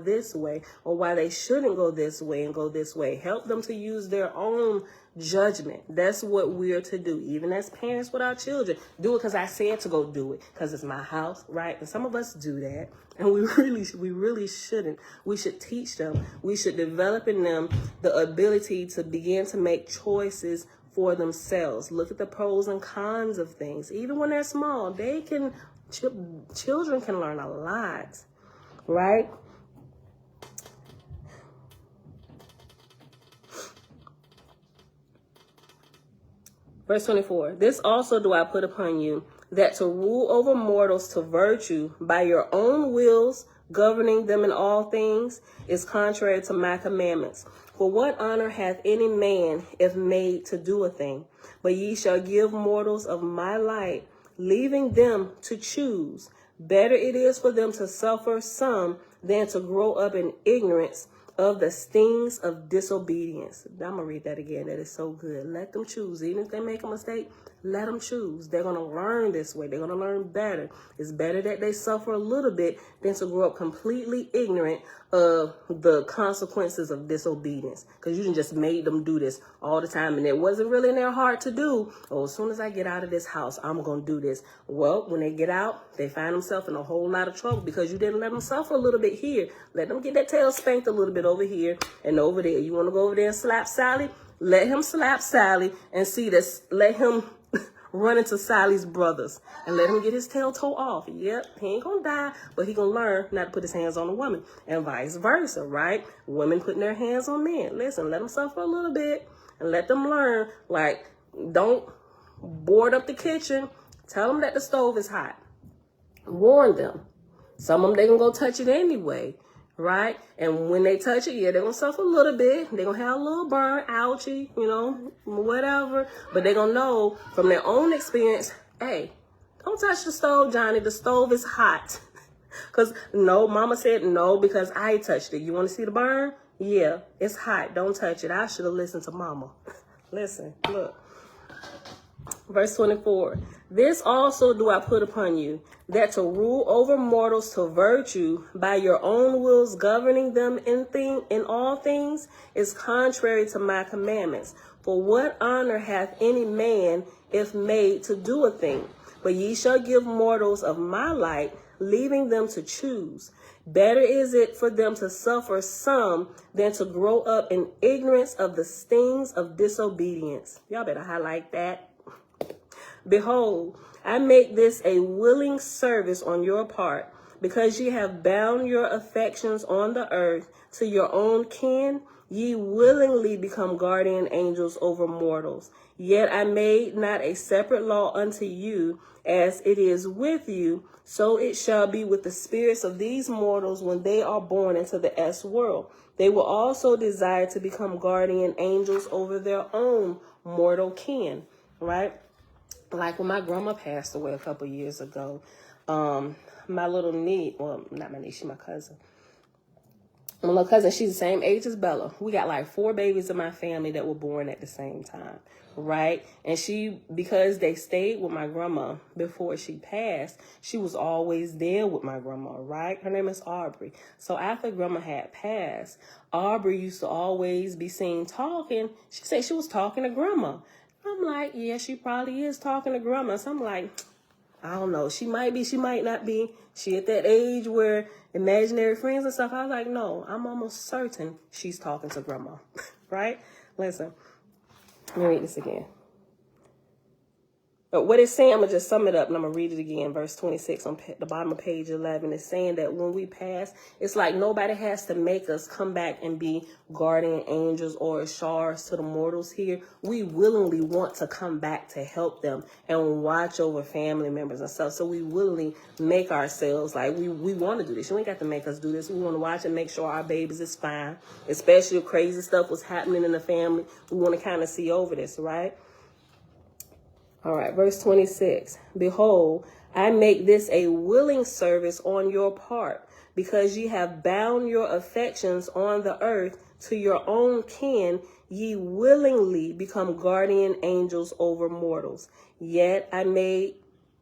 why they shouldn't go this way and go this way. Help them to use their own judgment. That's what we're to do, even as parents with our children. Do it because I said to go do it, because it's my house, right? And some of us do that, and we really shouldn't. We should teach them. We should develop in them the ability to begin to make choices for themselves. Look at the pros and cons of things. Even when they're small, children can learn a lot, right? Verse 24, this also do I put upon you, that to rule over mortals to virtue, by your own wills, governing them in all things, is contrary to my commandments. For what honor hath any man if made to do a thing? But ye shall give mortals of my light, leaving them to choose. Better it is for them to suffer some than to grow up in ignorance of the stings of disobedience. I'm going to read that again. That is so good. Let them choose. Even if they make a mistake, let them choose. They're going to learn this way. They're going to learn better. It's better that they suffer a little bit than to grow up completely ignorant of the consequences of disobedience, because you just made them do this all the time, and it wasn't really in their heart to do. Oh, as soon as I get out of this house, I'm going to do this. Well, when they get out, they find themselves in a whole lot of trouble because you didn't let them suffer a little bit here. Let them get that tail spanked a little bit over here and over there. You want to go over there and slap Sally? Let him slap Sally and see this. Let him run into Sally's brothers and let him get his tail toe off. Yep, he ain't gonna die, but he gonna learn not to put his hands on a woman, and vice versa, right? Women putting their hands on men. Listen, let them suffer a little bit and let them learn. Like, don't board up the kitchen. Tell them that the stove is hot. Warn them. Some of them, they gonna go touch it anyway, right? And when they touch it, yeah, they're gonna suffer a little bit. They're gonna have a little burn, ouchie, you know, whatever. But they're gonna know from their own experience, hey, don't touch the stove, Johnny. The stove is hot. Because, no, mama said no because I touched it. You want to see the burn? Yeah, it's hot. Don't touch it. I should have listened to mama. Listen, look. Verse 24, this also do I put upon you, that to rule over mortals to virtue by your own wills, governing them in all things, is contrary to my commandments. For what honor hath any man if made to do a thing? But ye shall give mortals of my light, leaving them to choose. Better is it for them to suffer some than to grow up in ignorance of the stings of disobedience. Y'all better highlight that. Behold, I make this a willing service on your part, because ye have bound your affections on the earth to your own kin. Ye willingly become guardian angels over mortals. Yet I made not a separate law unto you, as it is with you, so it shall be with the spirits of these mortals when they are born into the S world. They will also desire to become guardian angels over their own mortal kin, right? Like when my grandma passed away a couple years ago, my little niece, well, not my niece, she's my cousin. My little cousin, she's the same age as Bella. We got like 4 babies in my family that were born at the same time, right? And she, because they stayed with my grandma before she passed, she was always there with my grandma, right? Her name is Aubrey. So after grandma had passed, Aubrey used to always be seen talking. She said she was talking to grandma. I'm like, yeah, she probably is talking to grandma. So I'm like, I don't know. She might be, she might not be. She at that age where imaginary friends and stuff. I was like, no, I'm almost certain she's talking to grandma, right? Listen, let me read this again. But what it's saying, I'm going to just sum it up and I'm going to read it again. Verse 26 on the bottom of page 11 is saying that when we pass, it's like nobody has to make us come back and be guardian angels or ashars to the mortals here. We willingly want to come back to help them and watch over family members and stuff. So we willingly make ourselves like we want to do this. You ain't got to make us do this. We want to watch and make sure our babies is fine, especially if crazy stuff was happening in the family. We want to kind of see over this, right? All right, verse 26. Behold, I make this a willing service on your part, because ye have bound your affections on the earth to your own kin. Ye willingly become guardian angels over mortals. Yet I made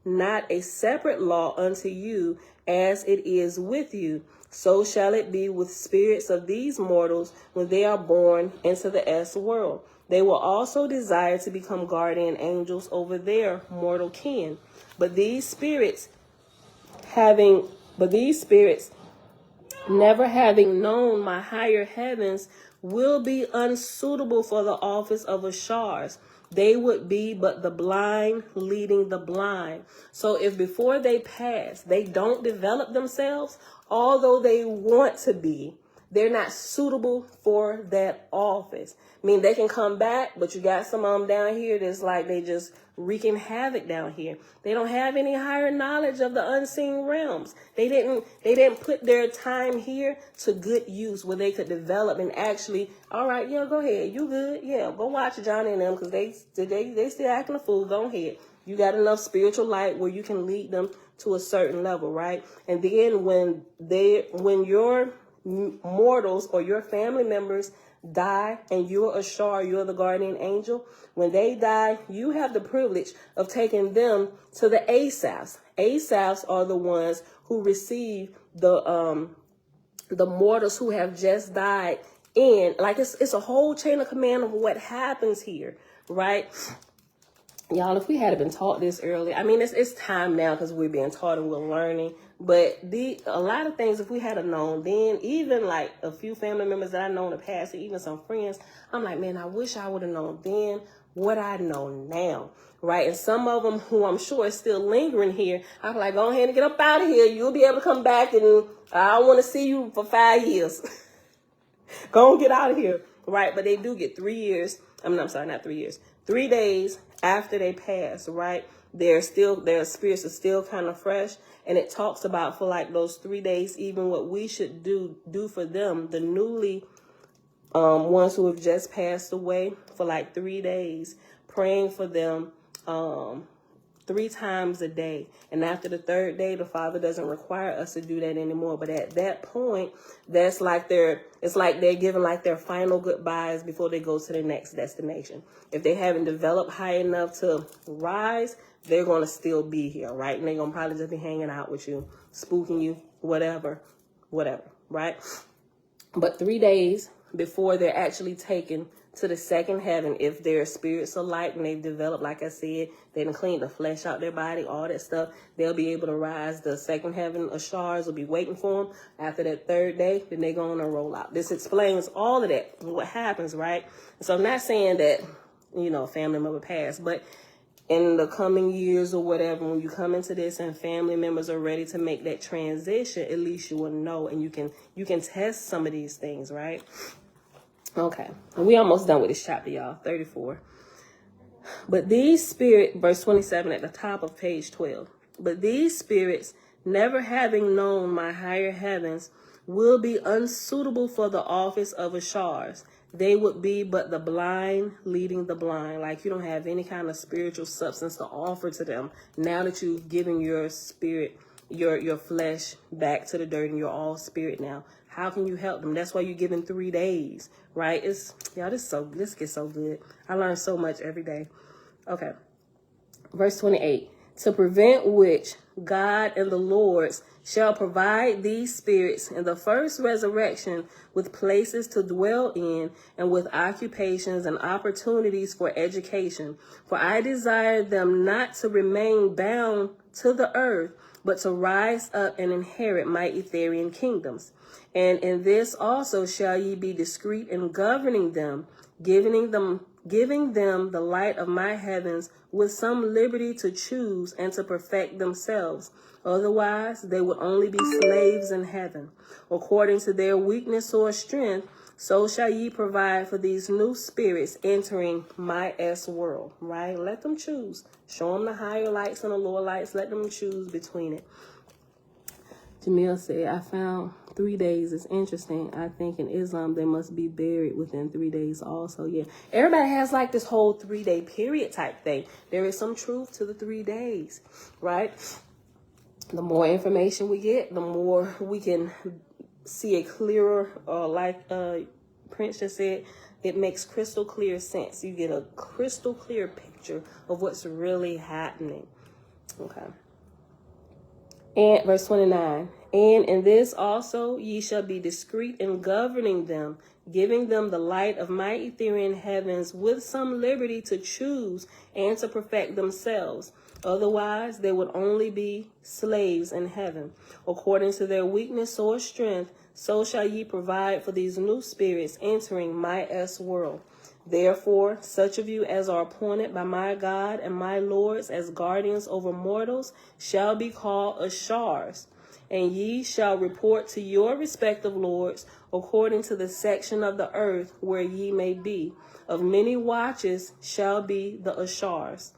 not a separate law unto you, as it is with you. So shall it be with spirits of these mortals when they are born into the S world. They will also desire to become guardian angels over their mortal kin. But these spirits, never having known my higher heavens, will be unsuitable for the office of ashars. They would be but the blind leading the blind. So if before they pass, they don't develop themselves, although they want to be, they're not suitable for that office. I mean, they can come back, but you got some of them down here that's like they just wreaking havoc down here. They don't have any higher knowledge of the unseen realms. They didn't put their time here to good use where they could develop and actually, all right, yeah, go ahead. You good? Yeah, go watch Johnny and them because they still acting a fool. Go ahead. You got enough spiritual light where you can lead them to a certain level, right? And then when your mortals or your family members die and you're ashar, you're the guardian angel, when they die, you have the privilege of taking them to the Asaphs. Asaphs are the ones who receive the the mortals who have just died in. Like it's a whole chain of command of what happens here, right? Y'all, if we had been taught this early, I mean, it's time now because we're being taught and we're learning. But a lot of things, if we had known then, even like a few family members that I know in the past, and even some friends, I'm like, man, I wish I would have known then what I know now, right? And some of them who I'm sure is still lingering here, I'm like, go ahead and get up out of here. You'll be able to come back, and I don't want to see you for 5 years. Go and get out of here, right? But they do get 3 years. I'm sorry, not 3 years. 3 days after they pass, right? Their spirits are still kind of fresh. And it talks about for like those 3 days, even what we should do for them, the newly ones who have just passed away, for like 3 days, praying for them 3 times a day. And after the 3rd day, the Father doesn't require us to do that anymore. But at that point, it's like they're giving like their final goodbyes before they go to the next destination. If they haven't developed high enough to rise, they're going to still be here, right? And they're going to probably just be hanging out with you, spooking you, whatever, right? But 3 days before they're actually taken to the second heaven, if their spirits are light and they've developed, like I said, they done cleaned the flesh out their body, all that stuff, they'll be able to rise. The second heaven of stars will be waiting for them. After that 3rd day, then they're going to roll out. This explains all of that, what happens, right? So I'm not saying that, a family member passed, but in the coming years or whatever, when you come into this and family members are ready to make that transition, at least you will know, and you can test some of these things, right? Okay, and we almost done with this chapter, y'all. 34. But these spirits, verse 27 at the top of page 12. But these spirits, never having known my higher heavens, will be unsuitable for the office of Ashars. They would be but the blind leading the blind. Like you don't have any kind of spiritual substance to offer to them now that you've given your spirit, your flesh back to the dirt, and you're all spirit now. How can you help them? That's why you're given 3 days, right? This gets so good. I learn so much every day. Okay. Verse 28. To prevent which God and the Lord's shall provide these spirits in the first resurrection with places to dwell in and with occupations and opportunities for education. For I desire them not to remain bound to the earth, but to rise up and inherit my Etherian kingdoms. And in this also shall ye be discreet in governing them, giving them the light of my heavens with some liberty to choose and to perfect themselves. Otherwise, they would only be slaves in heaven. According to their weakness or strength, so shall ye provide for these new spirits entering my world, right? Let them choose. Show them the higher lights and the lower lights. Let them choose between it. Jamil said, I found 3 days is interesting. I think in Islam, they must be buried within 3 days also. Yeah. Everybody has like this whole 3-day period type thing. There is some truth to the 3 days, right? The more information we get, the more we can see a clearer, like Prince just said, it makes crystal clear sense. You get a crystal clear picture of what's really happening. Okay. And verse 29, and in this also ye shall be discreet in governing them, giving them the light of my Etherian heavens with some liberty to choose and to perfect themselves. Otherwise, they would only be slaves in heaven. According to their weakness or strength, so shall ye provide for these new spirits entering my world. Therefore, such of you as are appointed by my God and my lords as guardians over mortals shall be called Ashars, and ye shall report to your respective lords according to the section of the earth where ye may be. Of many watches shall be the Ashars.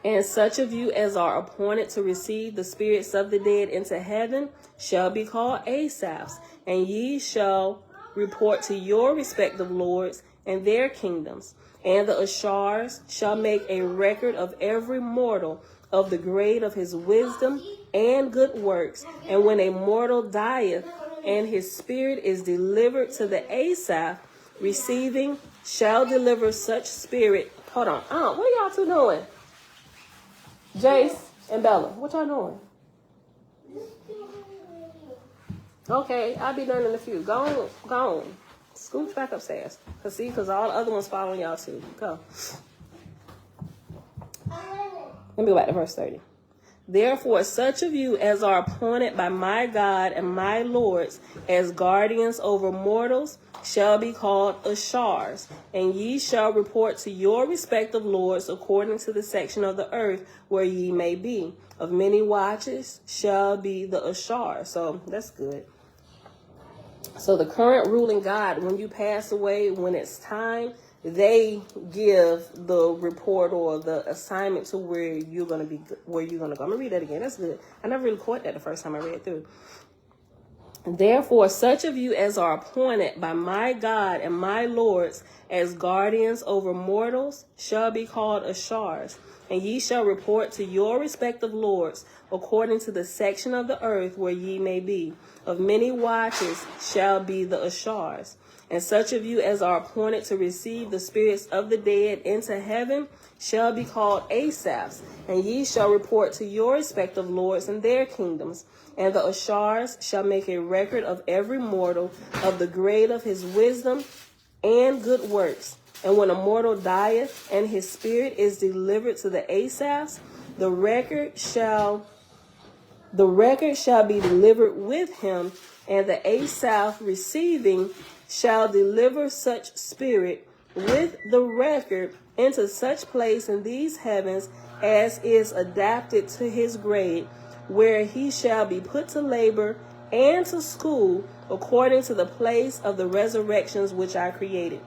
And such of you as are appointed to receive the spirits of the dead into heaven shall be called Asaphs, and ye shall report to your respective lords and their kingdoms. And the Ashars shall make a record of every mortal of the grade of his wisdom and good works. And when a mortal dieth and his spirit is delivered to the Asaph, receiving shall deliver such spirit. Hold on. What are y'all two doing? Jace and Bella, what y'all doing? Okay, I'll be done in a few. Go on. Scooch back upstairs. Because all the other ones following y'all too. Go. Let me go back to verse 30. Therefore, such of you as are appointed by my God and my lords as guardians over mortals shall be called Ashars, and ye shall report to your respective lords according to the section of the earth where ye may be. Of many watches shall be the Ashar. So that's good. So the current ruling God, when you pass away, when it's time, they give the report or the assignment to where you're going to be, where you're going to go. I'm going to read that again. That's good. I never really caught that the first time I read through. Therefore, such of you as are appointed by my God and my lords as guardians over mortals shall be called Ashars, and ye shall report to your respective lords according to the section of the earth where ye may be. Of many watches shall be the Ashars. And such of you as are appointed to receive the spirits of the dead into heaven shall be called Asaphs, and ye shall report to your respective lords and their kingdoms. And the Ashars shall make a record of every mortal of the grade of his wisdom and good works. And when a mortal dieth and his spirit is delivered to the Asaphs, the record shall be delivered with him, and the Asaph receiving shall deliver such spirit with the record into such place in these heavens as is adapted to his grade, where he shall be put to labor and to school according to the place of the resurrections which I created.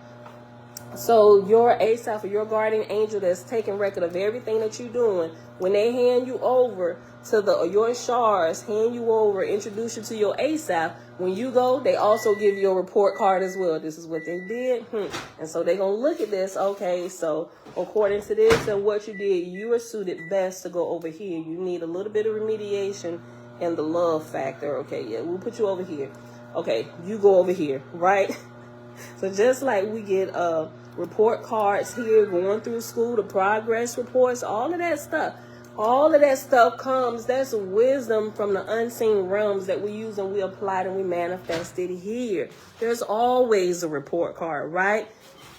So your Asaph or your guardian angel that's taking record of everything that you're doing, when they hand you over to your Ashars, hand you over, introduce you to your Asaph, when you go, they also give you a report card as well. This is what they did. And so they're going to look at this. Okay, so according to this and what you did, you are suited best to go over here. You need a little bit of remediation and the love factor. Okay, yeah, we'll put you over here. Okay, you go over here, right? So just like we get report cards here going through school, the progress reports, all of that stuff comes, that's wisdom from the unseen realms that we use and we applied and we manifested here. There's always a report card, right?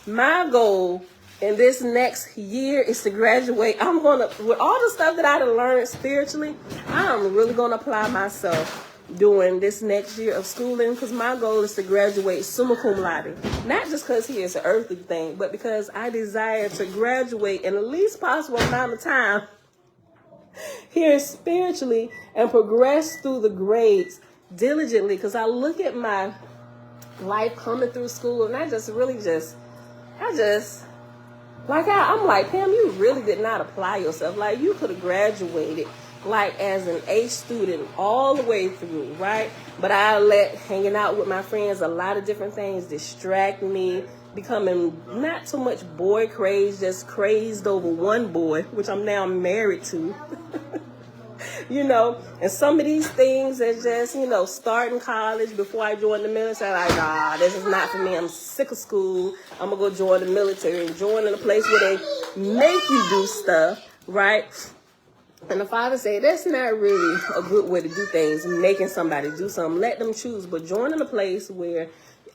My goal in this next year is to graduate. I'm going to, with all the stuff that I done learned spiritually, I'm really going to apply myself during this next year of schooling, because my goal is to graduate summa cum laude. Not just because here is an earthly thing, but because I desire to graduate in the least possible amount of time here spiritually and progress through the grades diligently, because I look at my life coming through school and I'm like, Pam, you really did not apply yourself. Like, you could have graduated like as an A student all the way through, right? But I let hanging out with my friends, a lot of different things distract me, becoming not so much boy crazed, just crazed over one boy, which I'm now married to. And some of these things that just, starting college before I joined the military, like, this is not for me. I'm sick of school. I'm going to go join the military and join in a place where they make you do stuff, right? And the father said, that's not really a good way to do things, making somebody do something. Let them choose. But joining a place where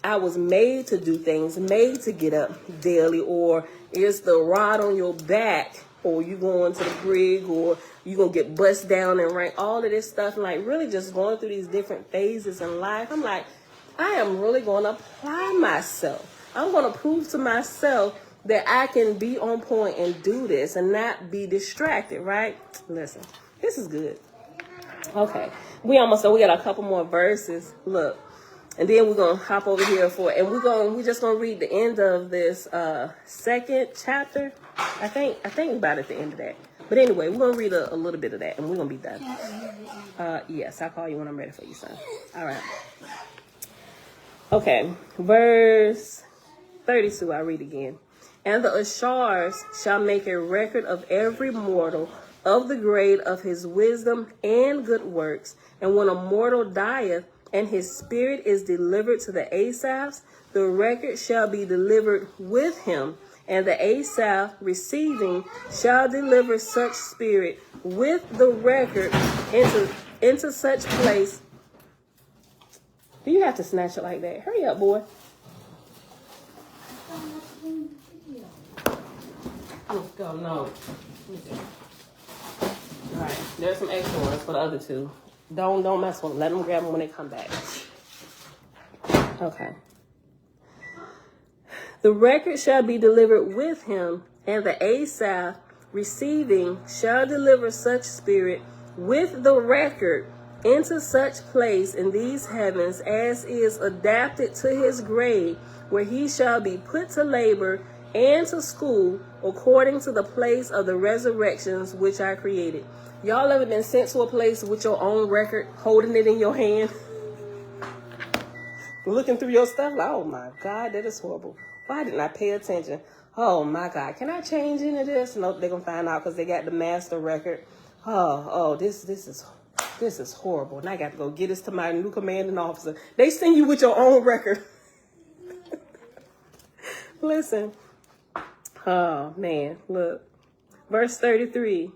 I was made to do things, made to get up daily, or it's the rod on your back, or you going to the brig, or you going to get bust down and rank, all of this stuff, and like really just going through these different phases in life. I'm like, I am really going to apply myself. I'm going to prove to myself that I can be on point and do this and not be distracted, right? Listen, this is good. Okay, we almost done. We got a couple more verses. Look, and then we're gonna hop over here we're just gonna read the end of this second chapter. I think we're about at the end of that. But anyway, we're gonna read a little bit of that and we're gonna be done. Yes, I'll call you when I'm ready for you, son. All right. Okay, verse 32. I'll read again. And the Ashars shall make a record of every mortal of the grade of his wisdom and good works. And when a mortal dieth and his spirit is delivered to the Asaphs, the record shall be delivered with him. And the Asaph receiving shall deliver such spirit with the record into such place Do you have to snatch it like that? Hurry up, boy. Let's go. No. All right. There's some extra ones for the other two. Don't mess with them. Let them grab them when they come back. Okay. The record shall be delivered with him, and the Asaph receiving shall deliver such spirit with the record into such place in these heavens as is adapted to his grade, where he shall be put to labor and to school according to the place of the resurrections which I created. Y'all ever been sent to a place with your own record, holding it in your hand? Looking through your stuff like, oh my God, that is horrible. Why didn't I pay attention? Oh my God, can I change into this? Nope, they're gonna find out because they got the master record. This is horrible. And I got to go get this to my new commanding officer. They send you with your own record. Listen. Oh man, look. Verse 33.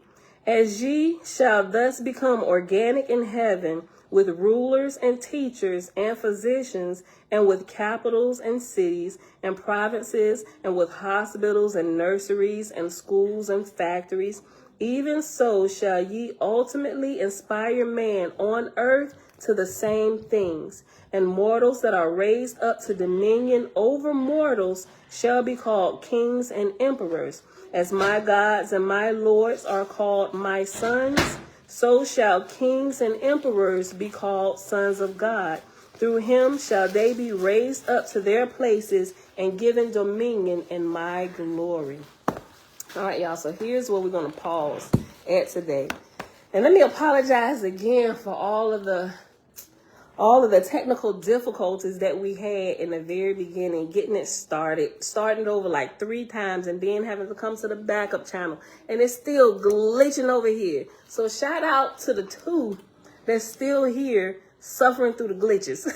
As ye shall thus become organic in heaven, with rulers and teachers and physicians, and with capitals and cities and provinces, and with hospitals and nurseries and schools and factories, even so shall ye ultimately inspire man on earth to the same things. And mortals that are raised up to dominion over mortals shall be called kings and emperors. As my gods and my lords are called my sons, so shall kings and emperors be called sons of God. Through him shall they be raised up to their places and given dominion in my glory. All right, y'all. So here's where we're going to pause at today. And let me apologize again for all of the technical difficulties that we had in the very beginning, getting it starting over like 3 times and then having to come to the backup channel. And it's still glitching over here. So shout out to the 2 that's still here suffering through the glitches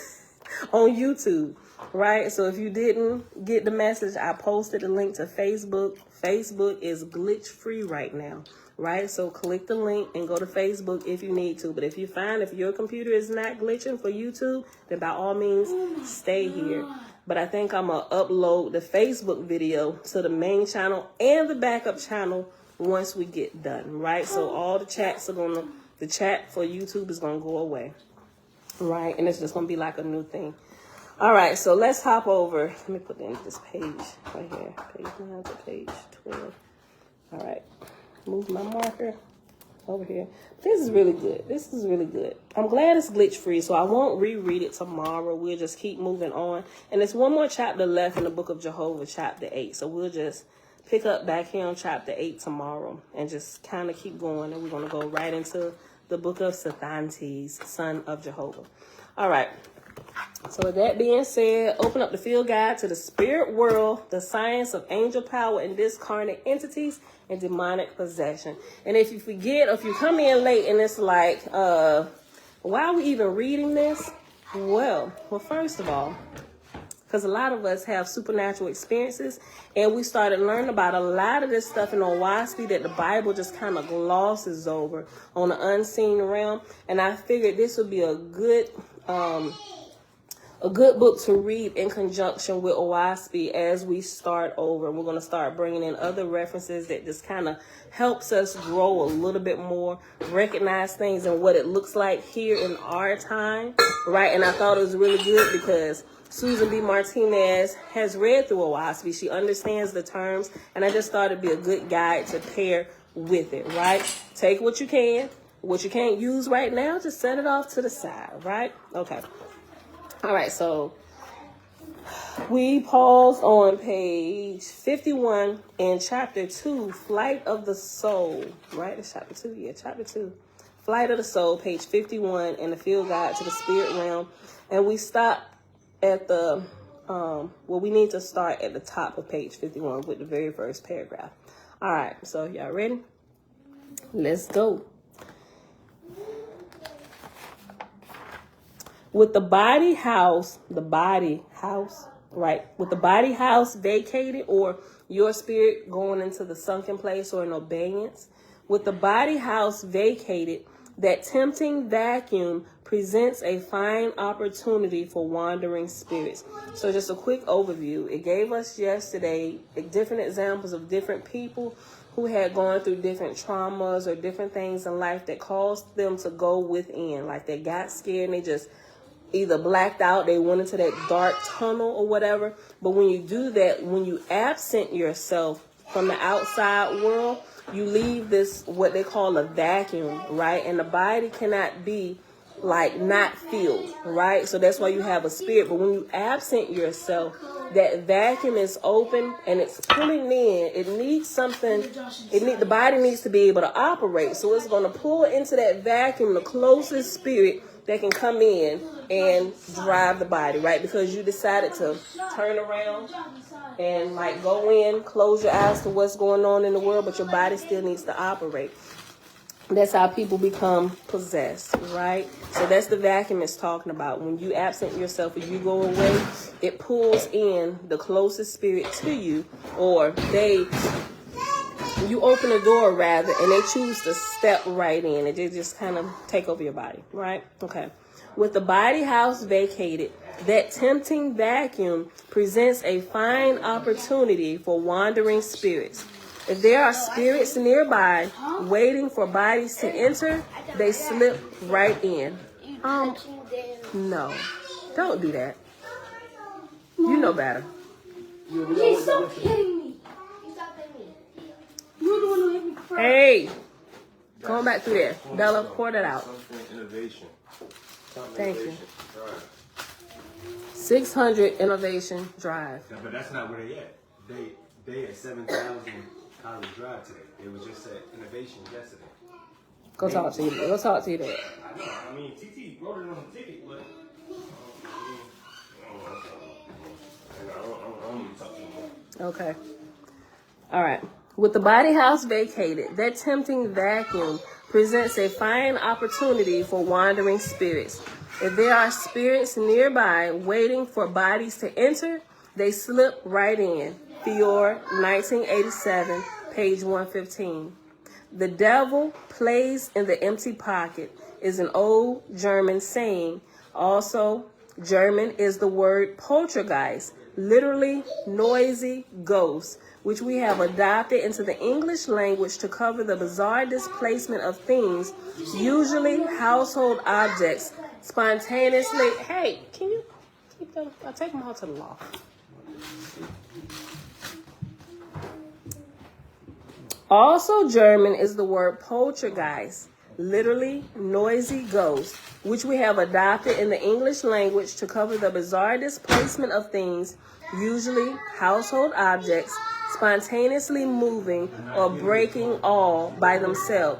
on YouTube, right? So if you didn't get the message, I posted a link to Facebook. Facebook is glitch free right now. Right, so click the link and go to Facebook if you need to. But if you find if your computer is not glitching for YouTube, then by all means, stay here. But I think I'm going to upload the Facebook video to the main channel and the backup channel once we get done, right? So all the chats are the chat for YouTube is going to go away, right? And it's just going to be like a new thing. All right, so let's hop over. Let me put in this page right here, page 9 to page 12. All right. Move my marker over here. This is really good. This is really good. I'm glad it's glitch free, so I won't reread it tomorrow. We'll just keep moving on. And there's one more chapter left in the book of Jehovah, chapter 8. So we'll just pick up back here on chapter 8 tomorrow and just kind of keep going. And we're going to go right into the book of Sathantes, son of Jehovah. All right. So with that being said, open up the field guide to the spirit world, the science of angel power and discarnate entities, and demonic possession. And if you forget, or if you come in late and it's like, why are we even reading this? Well, first of all, because a lot of us have supernatural experiences, and we started learning about a lot of this stuff in Oahspe that the Bible just kind of glosses over on the unseen realm. And I figured this would be a good book to read in conjunction with Oahspe as we start over. We're going to start bringing in other references that just kind of helps us grow a little bit more, recognize things and what it looks like here in our time, right? And I thought it was really good because Susan B. Martinez has read through Oahspe. She understands the terms, and I just thought it'd be a good guide to pair with it, right? Take what you can. What you can't use right now, just set it off to the side, right? Okay. All right, so we paused on page 51 in chapter 2, Flight of the Soul, right? It's chapter 2, yeah, chapter 2. Flight of the Soul, page 51, in the field guide to the spirit realm. And we stopped at the, we need to start at the top of page 51 with the very first paragraph. All right, so y'all ready? Let's go. With the body house, right? With the body house vacated, or your spirit going into the sunken place or in abeyance, with the body house vacated, That tempting vacuum presents a fine opportunity for wandering spirits. So just a quick overview. It gave us yesterday different examples of different people who had gone through different traumas or different things in life that caused them to go within. Like they got scared and they just either blacked out, they went into that dark tunnel or whatever. But when you do that, when you absent yourself from the outside world, you leave this, what they call a vacuum, right? And the body cannot be like not filled, right? So that's why you have a spirit. But when you absent yourself, that vacuum is open and it's pulling in. It needs something. The body needs to be able to operate. So it's going to pull into that vacuum the closest spirit that can come in and drive the body, right? Because you decided to turn around and like go in, close your eyes to what's going on in the world, but your body still needs to operate. That's how people become possessed, right? So that's the vacuum it's talking about. When you absent yourself or you go away, it pulls in the closest spirit to you, or you open the door rather, and they choose to step right in and they just kind of take over your body, right? Okay. With the body house vacated, that tempting vacuum presents a fine opportunity for wandering spirits. If there are spirits nearby waiting for bodies to enter, they slip right in. No, don't do that. You know better. Please stop hitting me. You're the one who hit me first. Hey, going back through there. Bella, pour that out. Innovation. Thank you. 600 Innovation Drive. Yeah, but that's not where they at. They at 7,000 College Drive today. It was just at Innovation yesterday. Go talk to you. Go talk to you there. I know. I mean, TT wrote it on the ticket, but I don't need to talk to him. Okay. All right. With the body house vacated, that tempting vacuum presents a fine opportunity for wandering spirits. If there are spirits nearby waiting for bodies to enter, they slip right in. Fior, 1987, page 115. The devil plays in the empty pocket is an old German saying. Also, German is the word poltergeist, literally noisy ghost, which we have adopted into the English language to cover the bizarre displacement of things, usually household objects, spontaneously. Hey, can you keep them? I'll take them all to the loft. Also, German is the word poltergeist, literally noisy ghost, which we have adopted in the English language to cover the bizarre displacement of things, usually household objects, spontaneously moving or breaking all by themselves,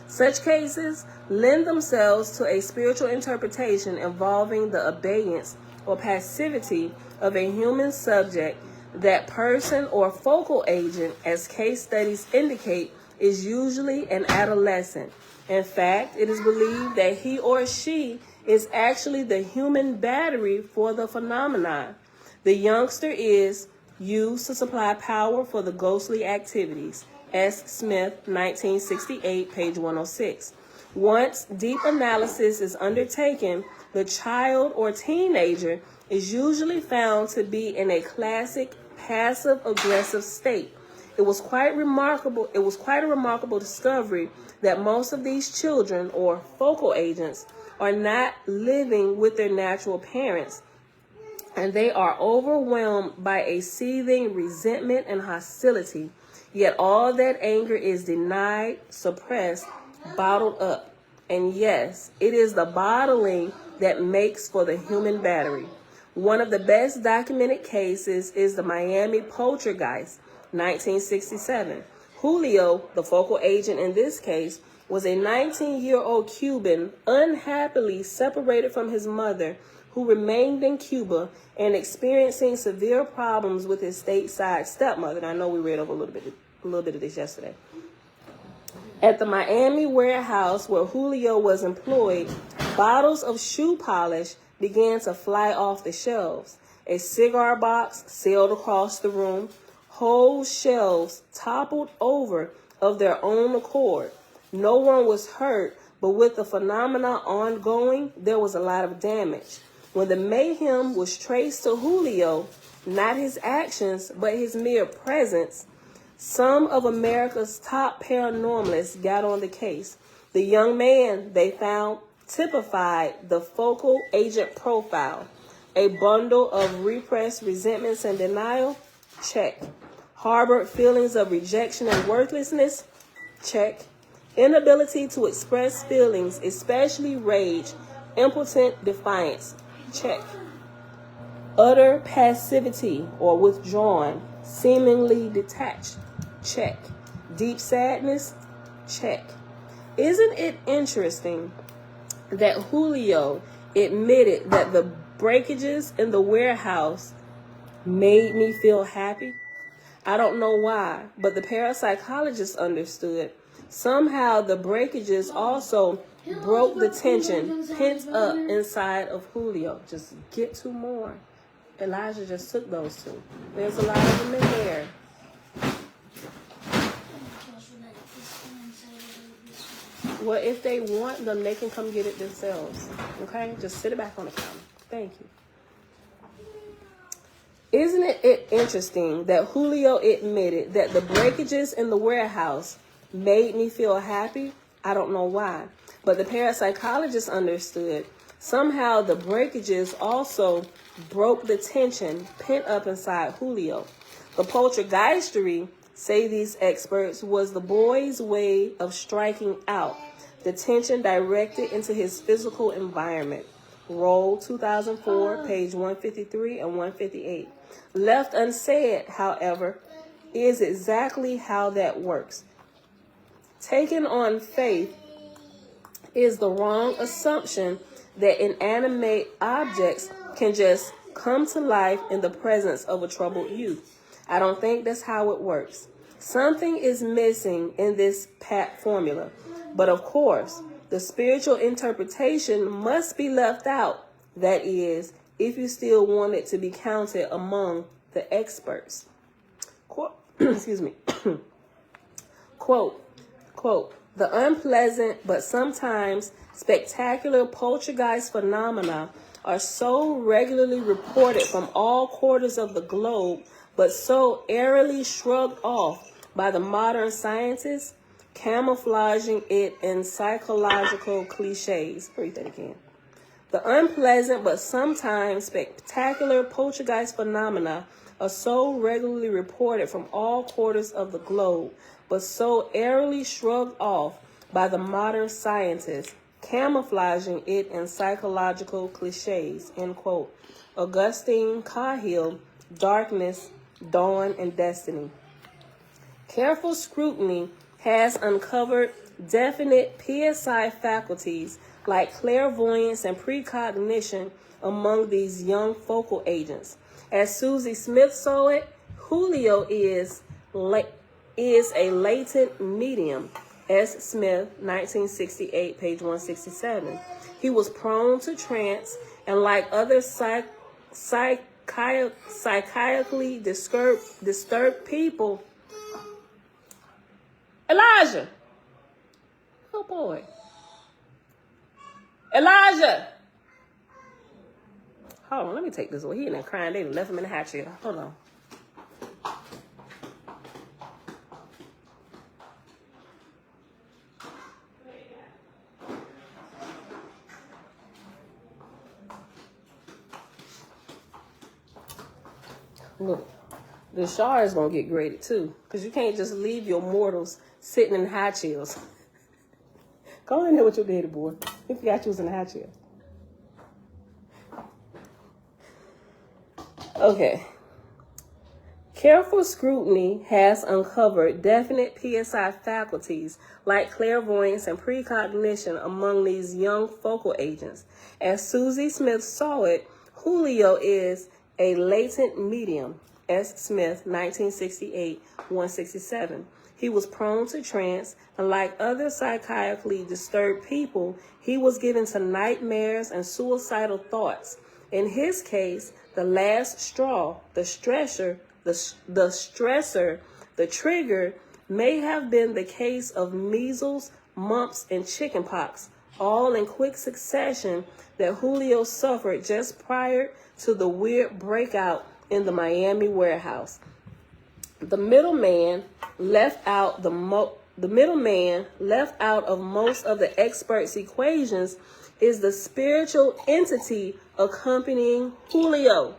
Such cases lend themselves to a spiritual interpretation involving the abeyance or passivity of a human subject. That person or focal agent, as case studies indicate, is usually an adolescent. In fact, it is believed that he or she is actually the human battery for the phenomenon. The youngster is used to supply power for the ghostly activities. S. Smith, 1968, page 106. Once deep analysis is undertaken, the child or teenager is usually found to be in a classic passive-aggressive state. It was quite a remarkable discovery that most of these children or focal agents are not living with their natural parents, and they are overwhelmed by a seething resentment and hostility. Yet all that anger is denied, suppressed, bottled up. And yes, it is the bottling that makes for the human battery. One of the best documented cases is the Miami poltergeist, 1967. Julio, the focal agent in this case, was a 19-year-old Cuban unhappily separated from his mother, who remained in Cuba and experiencing severe problems with his stateside stepmother. And I know we read over a little bit of this yesterday. At the Miami warehouse where Julio was employed, bottles of shoe polish began to fly off the shelves. A cigar box sailed across the room. Whole shelves toppled over of their own accord. No one was hurt, but with the phenomena ongoing, there was a lot of damage. When the mayhem was traced to Julio, not his actions, but his mere presence, some of America's top paranormalists got on the case. The young man they found typified the focal agent profile. A bundle of repressed resentments and denial? Check. Harbored feelings of rejection and worthlessness? Check. Inability to express feelings, especially rage, impotent defiance? Check. Utter passivity or withdrawn, seemingly detached? Check. Deep sadness? Check. Isn't it interesting that Julio admitted that the breakages in the warehouse made me feel happy? I don't know why, but the parapsychologist understood. Somehow the breakages also broke the tension pent up inside of Julio. Just get two more. Elijah just took those two. There's a lot of them in there. Well, if they want them, they can come get it themselves. Okay? Just sit it back on the counter. Thank you. Isn't it interesting that Julio admitted that the breakages in the warehouse made me feel happy? I don't know why. But the parapsychologist understood. Somehow the breakages also broke the tension pent up inside Julio. The poltergeistery, say these experts, was the boy's way of striking out the tension directed into his physical environment. Roll 2004, page 153 and 158. Left unsaid, however, is exactly how that works. Taken on faith is the wrong assumption that inanimate objects can just come to life in the presence of a troubled youth. I don't think that's how it works. Something is missing in this pat formula. But of course, the spiritual interpretation must be left out. That is, if you still want it to be counted among the experts. Quote, excuse me. Quote, the unpleasant but sometimes spectacular poltergeist phenomena are so regularly reported from all quarters of the globe, but so airily shrugged off by the modern scientists, camouflaging it in psychological cliches. Read that again. The unpleasant but sometimes spectacular poltergeist phenomena are so regularly reported from all quarters of the globe, but so airily shrugged off by the modern scientists, camouflaging it in psychological cliches. End quote. Augustine Cahill, Darkness, Dawn, and Destiny. Careful scrutiny has uncovered definite PSI faculties like clairvoyance and precognition among these young focal agents. As Susie Smith saw it, Julio is a latent medium. S. Smith, 1968, page 167. He was prone to trance and, like other psychiatrically disturbed people. Elijah! Oh boy. Elijah! Hold on, let me take this away. He in there crying. They left him in the hot chair. Hold on. Look, the shower is going to get graded too, because you can't just leave your mortals sitting in high chairs. Go in there with your daddy, boy. He forgot you was in the high chair. Okay. Careful scrutiny has uncovered definite PSI faculties like clairvoyance and precognition among these young focal agents. As Susie Smith saw it, Julio is a latent medium. S. Smith, 1968, 167. He was prone to trance, and like other psychiatrically disturbed people, he was given to nightmares and suicidal thoughts. In his case, the last straw, the stressor, the trigger may have been the case of measles, mumps, and chickenpox, all in quick succession that Julio suffered just prior to the weird breakout in the Miami warehouse. The middleman left out of most of the experts' equations is the spiritual entity accompanying Julio.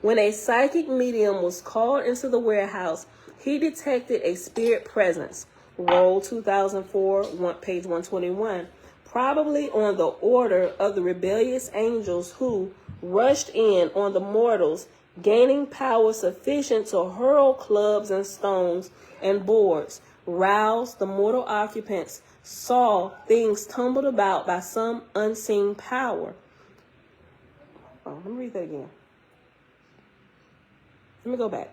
When a psychic medium was called into the warehouse, he detected a spirit presence. Roll 2004, page 121. Probably on the order of the rebellious angels who rushed in on the mortals, gaining power sufficient to hurl clubs and stones and boards, roused the mortal occupants, saw things tumbled about by some unseen power. Oh, let me read that again. Let me go back.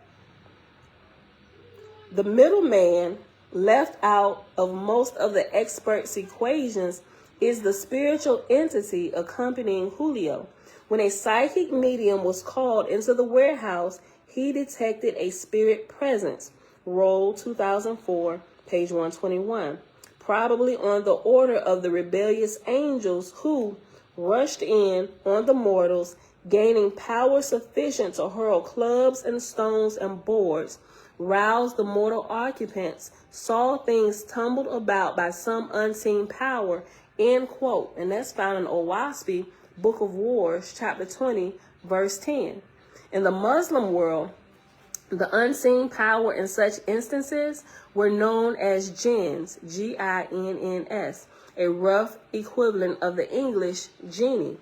The middleman left out of most of the experts' equations is the spiritual entity accompanying Julio. When a psychic medium was called into the warehouse, he detected a spirit presence. Roll 2004, page 121. Probably on the order of the rebellious angels who rushed in on the mortals, gaining power sufficient to hurl clubs and stones and boards, roused the mortal occupants, saw things tumbled about by some unseen power, end quote. And that's found in Oahspe, Book of Wars, chapter 20, verse 10. In the Muslim world, the unseen power in such instances were known as jinns, G-I-N-N-S, a rough equivalent of the English genie.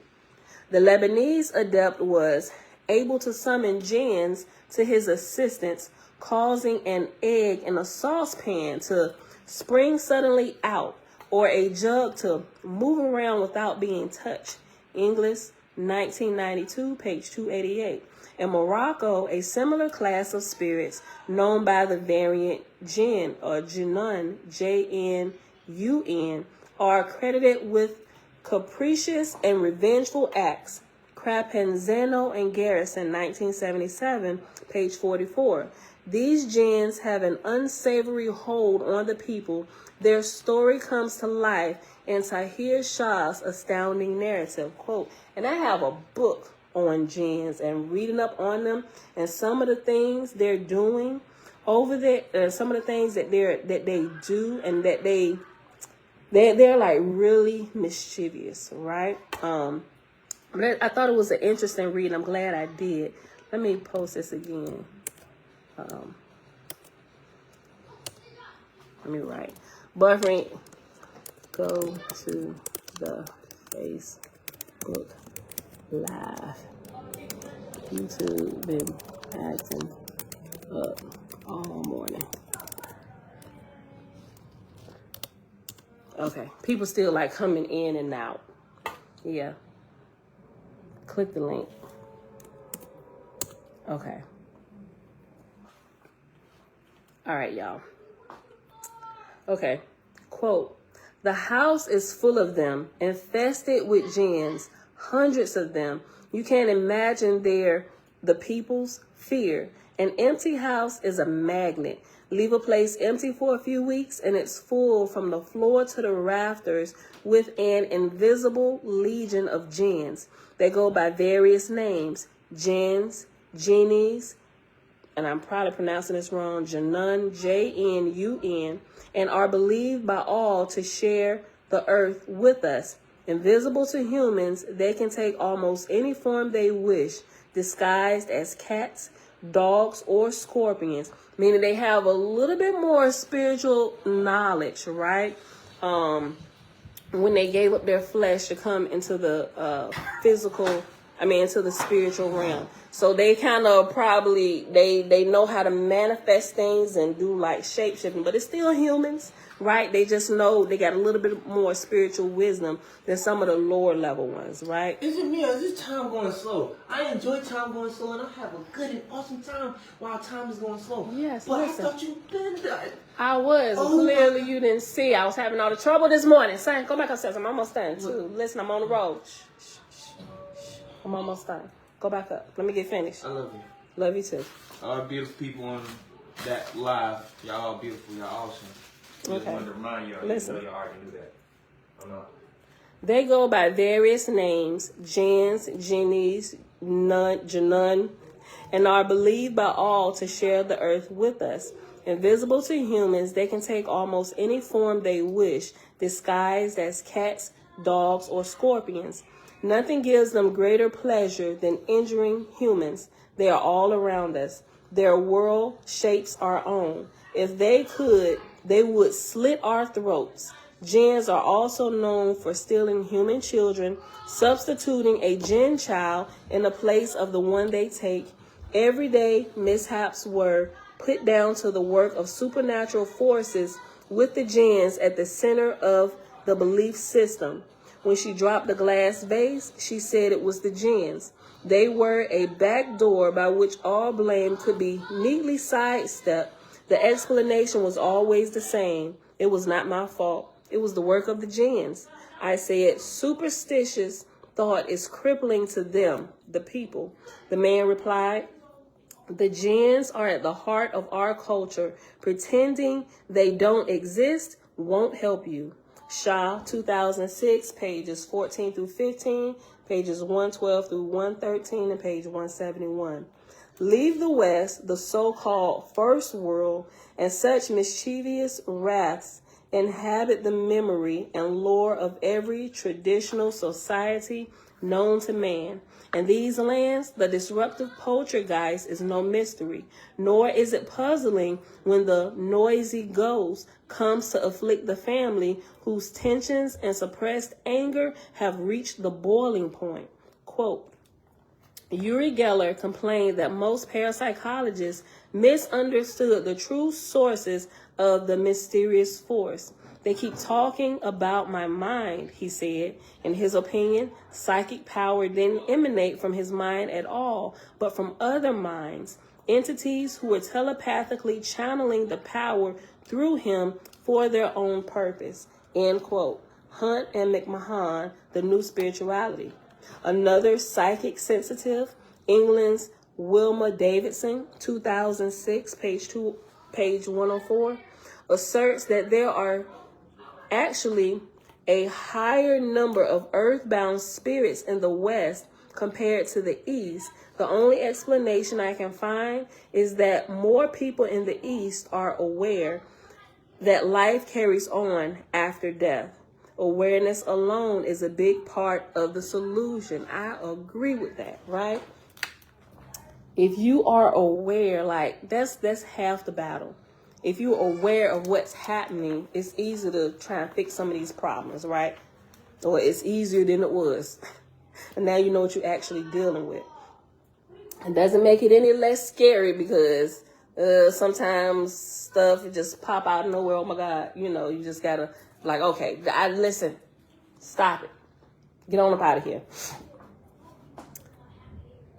The Lebanese adept was able to summon jinns to his assistance, causing an egg in a saucepan to spring suddenly out or a jug to move around without being touched. English, 1992, page 288. In Morocco, a similar class of spirits, known by the variant jinn or jinnun, J-N-U-N, are credited with capricious and revengeful acts. Crapanzano and Garrison, 1977, page 44. These jinns have an unsavory hold on the people. Their story comes to life in Tahir Shah's astounding narrative. Quote, and I have a book on jinns and reading up on them and some of the things they're doing over there, some of the things that they do and that they're like really mischievous, right? But I thought it was an interesting read. I'm glad I did. Let me post this again. Let me write. Boyfriend, go to the Facebook Live. YouTube been acting up all morning. Okay, people still like coming in and out. Yeah. Click the link. Okay. All right, y'all. Okay. Quote, the house is full of them, infested with jinns, hundreds of them. You can't imagine the people's fear. An empty house is a magnet. Leave a place empty for a few weeks and it's full from the floor to the rafters with an invisible legion of jinns. They go by various names, jinns, genies, and I'm probably pronouncing this wrong, Jinnun, J-N-U-N, and are believed by all to share the earth with us. Invisible to humans, they can take almost any form they wish, disguised as cats, dogs, or scorpions, meaning they have a little bit more spiritual knowledge, right? When they gave up their flesh to come into the into the spiritual realm. So they kind of probably, they know how to manifest things and do like shape-shifting, but it's still humans, right? They just know they got a little bit more spiritual wisdom than some of the lower level ones, right? Is it me or is this time going slow? I enjoy time going slow and I have a good and awesome time while time is going slow. Yes, but listen. I thought you'd been done. I was. Oh, clearly you didn't see. I was having all the trouble this morning. Son, go back upstairs. I'm almost done, too. Listen, I'm on the road. I'm almost done. Go back up. Let me get finished. I love you. Love you, too. All beautiful people on that live. Y'all all beautiful. Y'all awesome. Just wanted to remind y'all. Listen. You know y'all already knew that. I'm not. They go by various names, jinns, jinnies, Janun, and are believed by all to share the earth with us. Invisible to humans, they can take almost any form they wish, disguised as cats, dogs, or scorpions. Nothing gives them greater pleasure than injuring humans. They are all around us. Their world shapes our own. If they could, they would slit our throats. Jinns are also known for stealing human children, substituting a jinn child in the place of the one they take. Everyday mishaps were put down to the work of supernatural forces, with the jinns at the center of the belief system. When she dropped the glass vase, she said it was the jinns. They were a back door by which all blame could be neatly sidestepped. The explanation was always the same. It was not my fault. It was the work of the jinns. I said, superstitious thought is crippling to them, the people. The man replied, the jinns are at the heart of our culture. Pretending they don't exist won't help you. Shah, 2006, pages 14 through 15, pages 112 through 113, and page 171. Leave the West, the so-called first world, and such mischievous wraths inhabit the memory and lore of every traditional society known to man. In these lands, the disruptive poltergeist is no mystery, nor is it puzzling when the noisy ghost comes to afflict the family whose tensions and suppressed anger have reached the boiling point. Quote, Uri Geller complained that most parapsychologists misunderstood the true sources of the mysterious force. They keep talking about my mind, he said. In his opinion, psychic power didn't emanate from his mind at all, but from other minds, entities who were telepathically channeling the power through him for their own purpose. End quote. Hunt and McMahon, The New Spirituality. Another psychic sensitive, England's Wilma Davidson, 2006, page 104, asserts that there are actually a higher number of earthbound spirits in the West compared to the East. The only explanation I can find is that more people in the East are aware that life carries on after death. Awareness alone is a big part of the solution. I agree with that, right? If you are aware, like that's half the battle. If you're aware of what's happening, it's easy to try and fix some of these problems, right? Or it's easier than it was. And now you know what you're actually dealing with. It doesn't make it any less scary because sometimes stuff just pop out of nowhere. Oh my God, you just gotta like, okay, listen, stop it. Get on up out of here.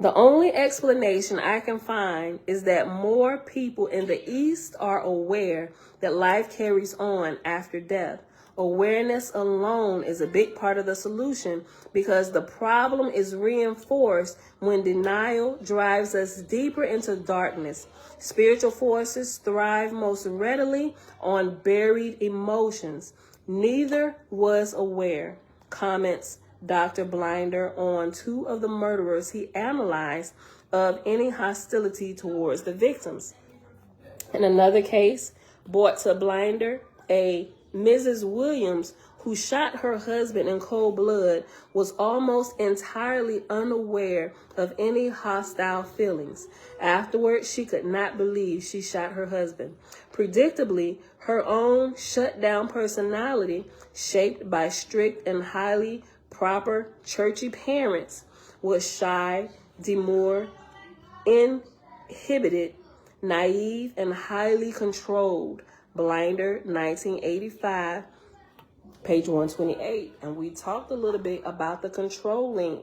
The only explanation I can find is that more people in the East are aware that life carries on after death. Awareness alone is a big part of the solution because the problem is reinforced when denial drives us deeper into darkness. Spiritual forces thrive most readily on buried emotions. Neither was aware, comments Dr. Blinder on two of the murderers he analyzed of any hostility towards the victims. In another case, brought to Blinder, a Mrs. Williams, who shot her husband in cold blood, was almost entirely unaware of any hostile feelings. Afterward, she could not believe she shot her husband. Predictably, her own shut-down personality, shaped by strict and highly proper churchy parents, was shy, demure, inhibited, naive, and highly controlled. Blinder, 1985, page 128. And we talked a little bit about the controlling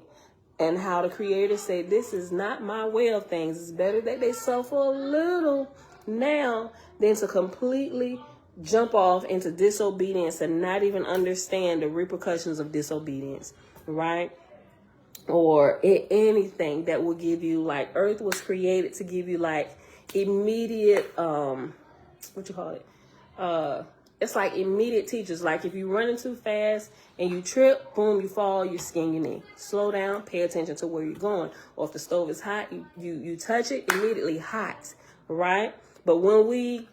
and how the Creator said, this is not my way of things. It's better that they suffer a little now than to completely jump off into disobedience and not even understand the repercussions of disobedience, right? Or anything that will give you, like, earth was created to give you like immediate it's like immediate teachers. Like if you're running too fast and you trip, boom, you fall, you skin your knee. Slow down, pay attention to where you're going. Or if the stove is hot, you touch it, immediately hot, right? But when we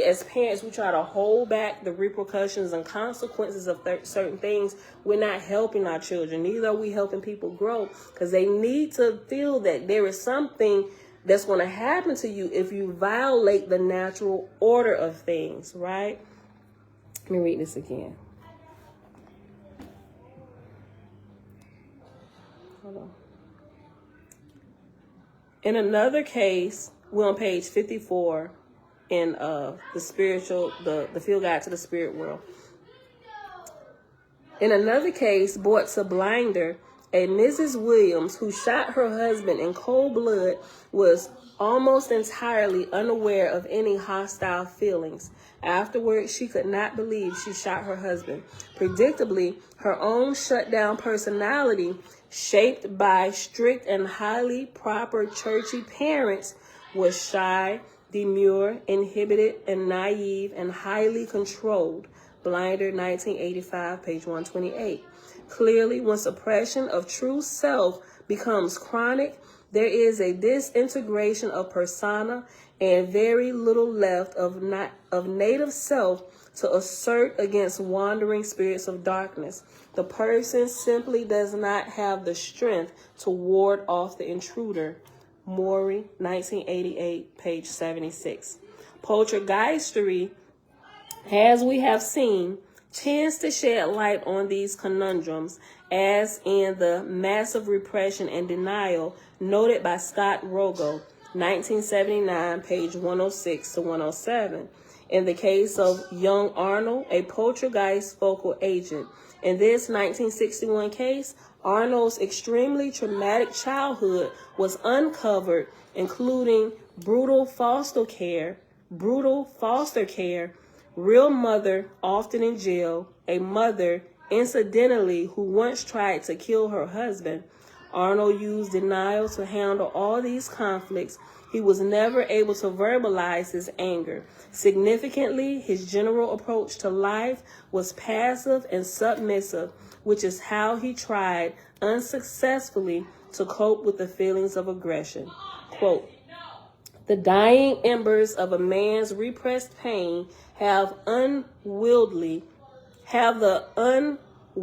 as parents, we try to hold back the repercussions and consequences of certain things, we're not helping our children. Neither are we helping people grow, because they need to feel that there is something that's going to happen to you if you violate the natural order of things, right? Let me read this again. Hold on. In another case, we're on page 54 in the Field Guide to the Spirit World. In another case, brought to Blinder, a Mrs. Williams who shot her husband in cold blood was almost entirely unaware of any hostile feelings. Afterwards, she could not believe she shot her husband. Predictably, her own shut-down personality, shaped by strict and highly proper churchy parents, was shy, demure, inhibited, and naive, and highly controlled. Blinder, 1985, page 128. Clearly, when suppression of true self becomes chronic, there is a disintegration of persona and very little left of native self to assert against wandering spirits of darkness. The person simply does not have the strength to ward off the intruder. Maury, 1988, page 76. Poltergeistery, as we have seen, tends to shed light on these conundrums, as in the massive repression and denial noted by Scott Rogo, 1979, page 106 to 107. In the case of young Arnold, a poltergeist focal agent. In this 1961 case, Arnold's extremely traumatic childhood was uncovered, including brutal foster care, real mother often in jail, a mother, incidentally, who once tried to kill her husband. Arnold used denial to handle all these conflicts. He was never able to verbalize his anger. Significantly, his general approach to life was passive and submissive, which is how he tried unsuccessfully to cope with the feelings of aggression. Quote, "The dying embers of a man's repressed pain have the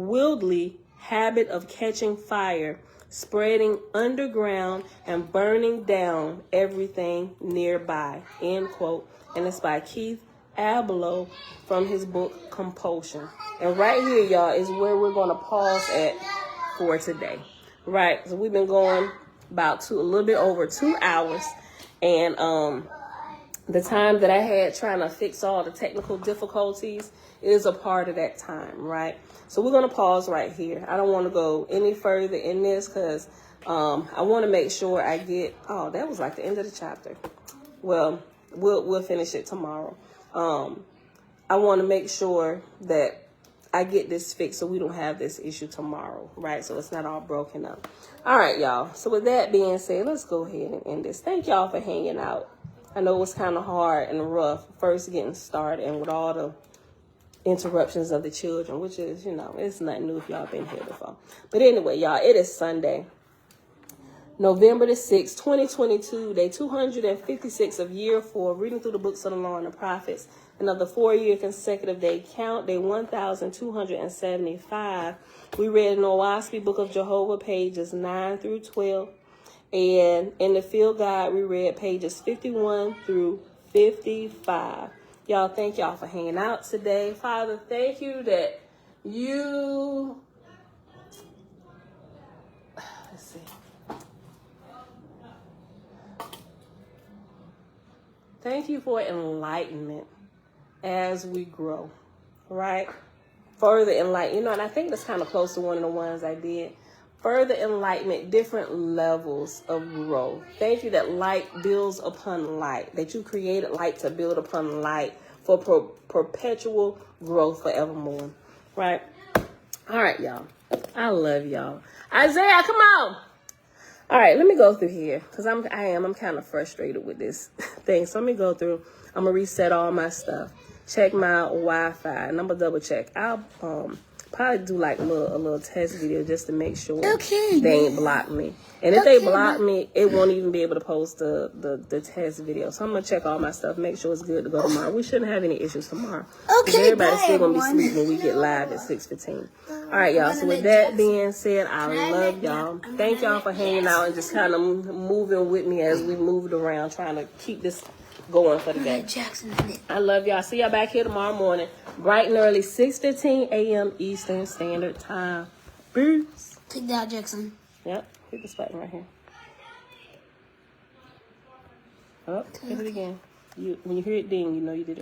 unwieldy habit of catching fire, spreading underground, and burning down everything nearby." End quote. And it's by Keith Abloh from his book Compulsion. And right here, y'all, is where we're going to pause at for today. Right? So we've been going about a little bit over 2 hours. And the time that I had trying to fix all the technical difficulties is a part of that time, right? So we're going to pause right here. I don't want to go any further in this because I want to make sure I get... Oh, that was like the end of the chapter. Well, we'll finish it tomorrow. I want to make sure that I get this fixed so we don't have this issue tomorrow, right? So it's not all broken up. All right, y'all. So with that being said, let's go ahead and end this. Thank y'all for hanging out. I know it was kind of hard and rough first getting started and with all the interruptions of the children, which is, it's nothing new if y'all been here before. But anyway, y'all, it is Sunday, November the 6th, 2022, day 256 of year 4, reading through the books of the law and the prophets. Another 4-year consecutive day count, day 1275. We read in Oahspe, Book of Jehovah, pages 9 through 12. And in the Field Guide, we read pages 51 through 55. Y'all, thank y'all for hanging out today. Father, thank you that you... Let's see. Thank you for enlightenment as we grow, right? Further enlightenment, and I think that's kind of close to one of the ones I did. Further enlightenment, different levels of growth. Thank you that light builds upon light, that you created light to build upon light for perpetual growth forevermore, right? All right, y'all. I love y'all. Isaiah, come on. All right, let me go through here because I'm kind of frustrated with this thing. So let me go through. I'm going to reset all my stuff. check my Wi-Fi, and I'm gonna double check. I'll probably do like a little test video just to make sure they ain't blocked me. And if they block me, it won't even be able to post the test video. So I'm gonna check all my stuff, make sure it's good to go tomorrow. We shouldn't have any issues tomorrow. Okay, everybody's still gonna be sleeping when we get live at 6:15. All right, y'all. So with that being said, I love y'all. Thank y'all for hanging out and just kind of moving with me as we moved around, trying to keep this going for the day. I love y'all. See y'all back here tomorrow morning, bright and early, 6:15 a.m. Eastern Standard Time. Peace. Take that, Jackson. Yep. Hit this button right here. Oh, hit it again. When you hear it ding, you know you did it.